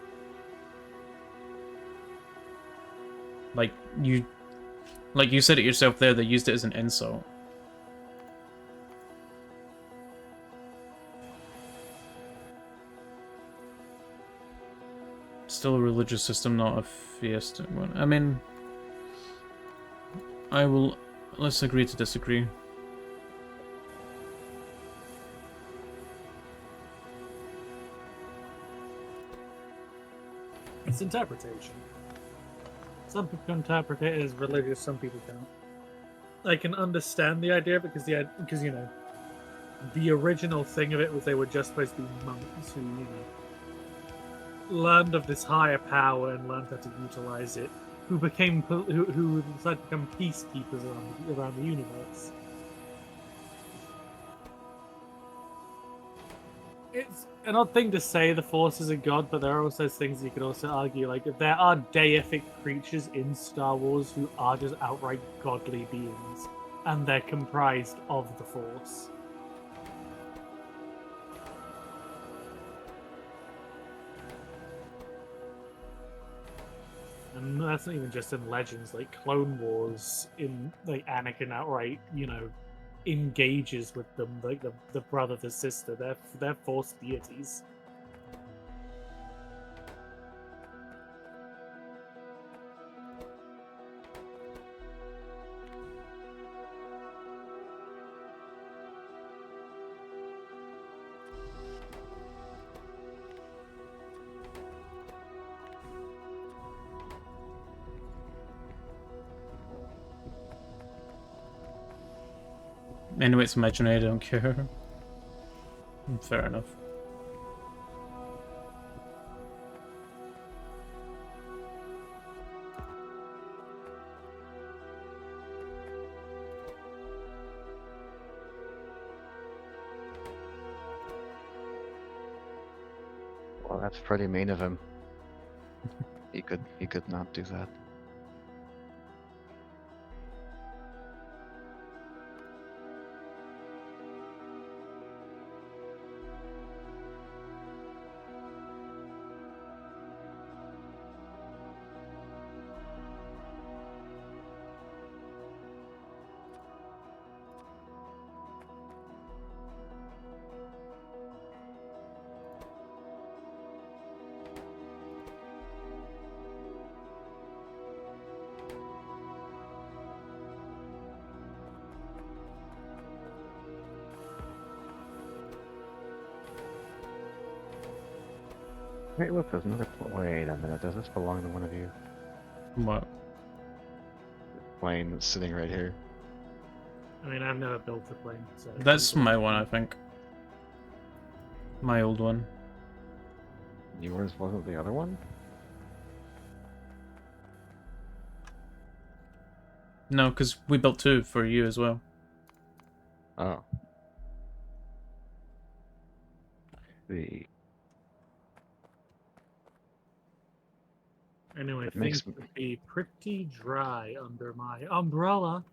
Like you said it yourself there, they used it as an insult. Still a religious system, not a theistic one. I mean, let's agree to disagree. It's interpretation. Some people interpret it as religious, some people don't. I can understand the idea because you know, the original thing of it was they were just supposed to be monks who, you know, learned of this higher power and learned how to utilize it. Who decided to become peacekeepers around the universe. It's an odd thing to say the Force is a god, but there are also things you could also argue, like if there are deific creatures in Star Wars who are just outright godly beings, and they're comprised of the Force. And that's not even just in Legends, like Clone Wars, in like Anakin outright, engages with them, like the brother, the sister. They're Force deities. Anyway, it's imaginary, I don't care. Fair enough. Well, that's pretty mean of him. He could not do that. Wait, look, there's another. Wait a minute. Does this belong to one of you? What? Plane that's sitting right here. I mean, I've never built a plane, so That's my one, I think. My old one. Yours wasn't the other one? No, because we built two for you as well. Oh. The Anyway, It things makes me- would be pretty dry under my umbrella.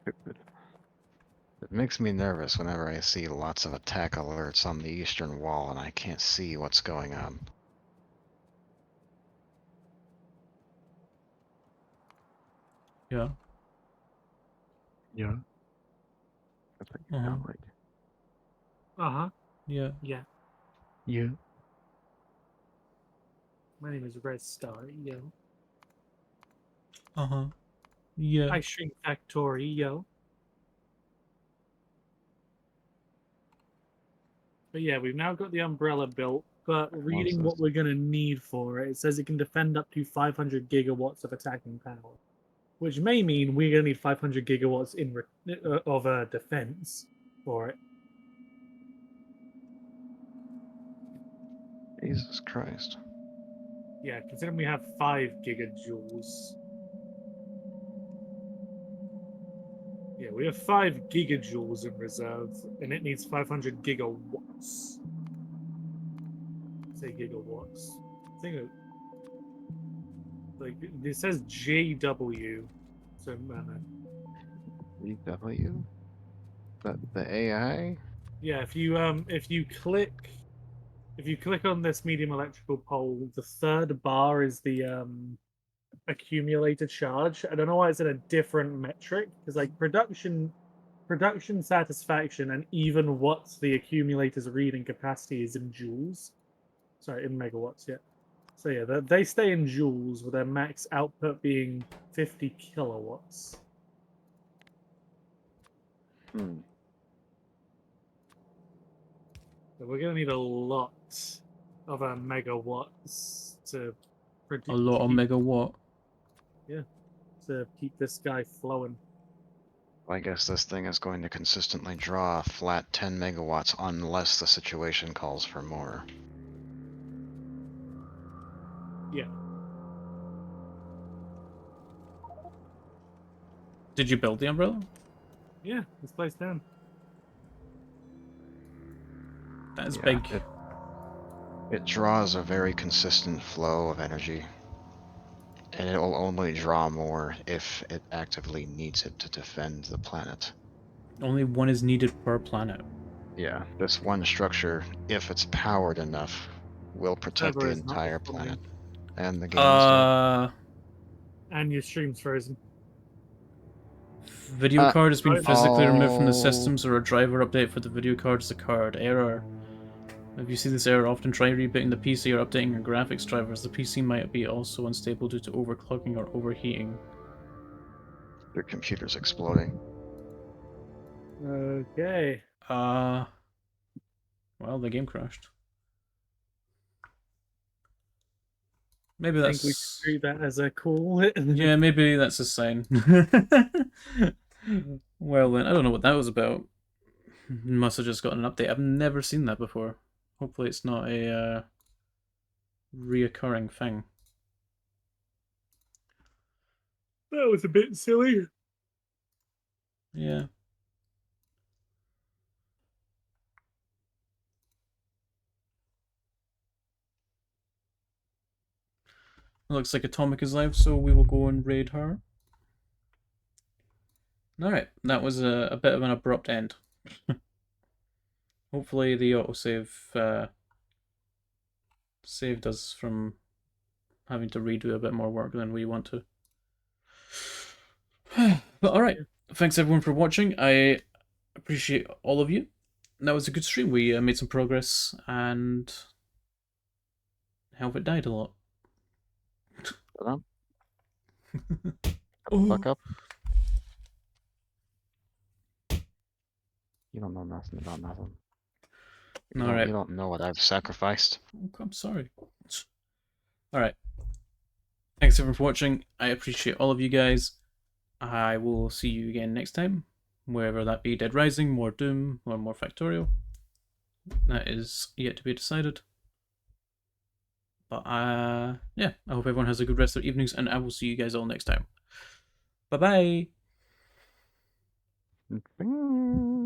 It makes me nervous whenever I see lots of attack alerts on the eastern wall and I can't see what's going on. Yeah. Yeah. That's what you sound like. Uh-huh. Yeah. Yeah. Yeah. My name is Red Star, yo. Uh-huh. Yeah. I shrink Factorio, yo. But yeah, we've now got the umbrella built, but reading what we're going to need for it, it says it can defend up to 500 gigawatts of attacking power. Which may mean we're going to need 500 gigawatts of defense for it. Jesus Christ. Yeah, considering we have 5 gigajoules. Yeah, we have 5 gigajoules in reserve, and it needs 500 gigawatts. Say gigawatts. I think like it says JW. So VW? The AI? yeah, if you click on this medium electrical pole, the third bar is the accumulator charge. I don't know why it's in a different metric because like production satisfaction and even what the accumulator's reading capacity is in joules. Sorry, in megawatts. Yeah. So yeah, they stay in joules with their max output being 50 kilowatts. Hmm. So we're gonna need a lot of megawatts to A lot of megawatt. to keep this guy flowing. I guess this thing is going to consistently draw a flat 10 megawatts unless the situation calls for more. Yeah. Did you build the umbrella? Yeah, it's placed down. That's Yeah, big. It draws a very consistent flow of energy. And it will only draw more if it actively needs it to defend the planet. Only one is needed per planet. Yeah. This one structure, if it's powered enough, will protect Server the is not entire responding. planet. And the game is dead. And your stream's frozen. Video card has been Right. physically removed from the Oh. systems, or a driver update for the video card is occurred. Error. If you see this error, often try rebooting the PC or updating your graphics drivers. The PC might be also unstable due to overclocking or overheating. Your computer's exploding. Okay. Well, the game crashed. Maybe I think we should that's... treat that as a call. Yeah, maybe that's a sign. Well then, I don't know what that was about. Must have just got an update. I've never seen that before. Hopefully it's not a reoccurring thing. That was a bit silly. Yeah. It looks like Atomic is live, so we will go and raid her. Alright, that was a bit of an abrupt end. Hopefully the autosave saved us from having to redo a bit more work than we want to. But alright, thanks everyone for watching. I appreciate all of you. That was a good stream. We made some progress, and Helvet died a lot. Shut up. Oh. Fuck up. You don't know nothing about nothing. Alright. You don't know what I've sacrificed. Oh, I'm sorry. Alright. Thanks everyone for watching. I appreciate all of you guys. I will see you again next time. Wherever that be, Dead Rising, more Doom, or more Factorio. That is yet to be decided. But yeah, I hope everyone has a good rest of their evenings, and I will see you guys all next time. Bye-bye! Bing.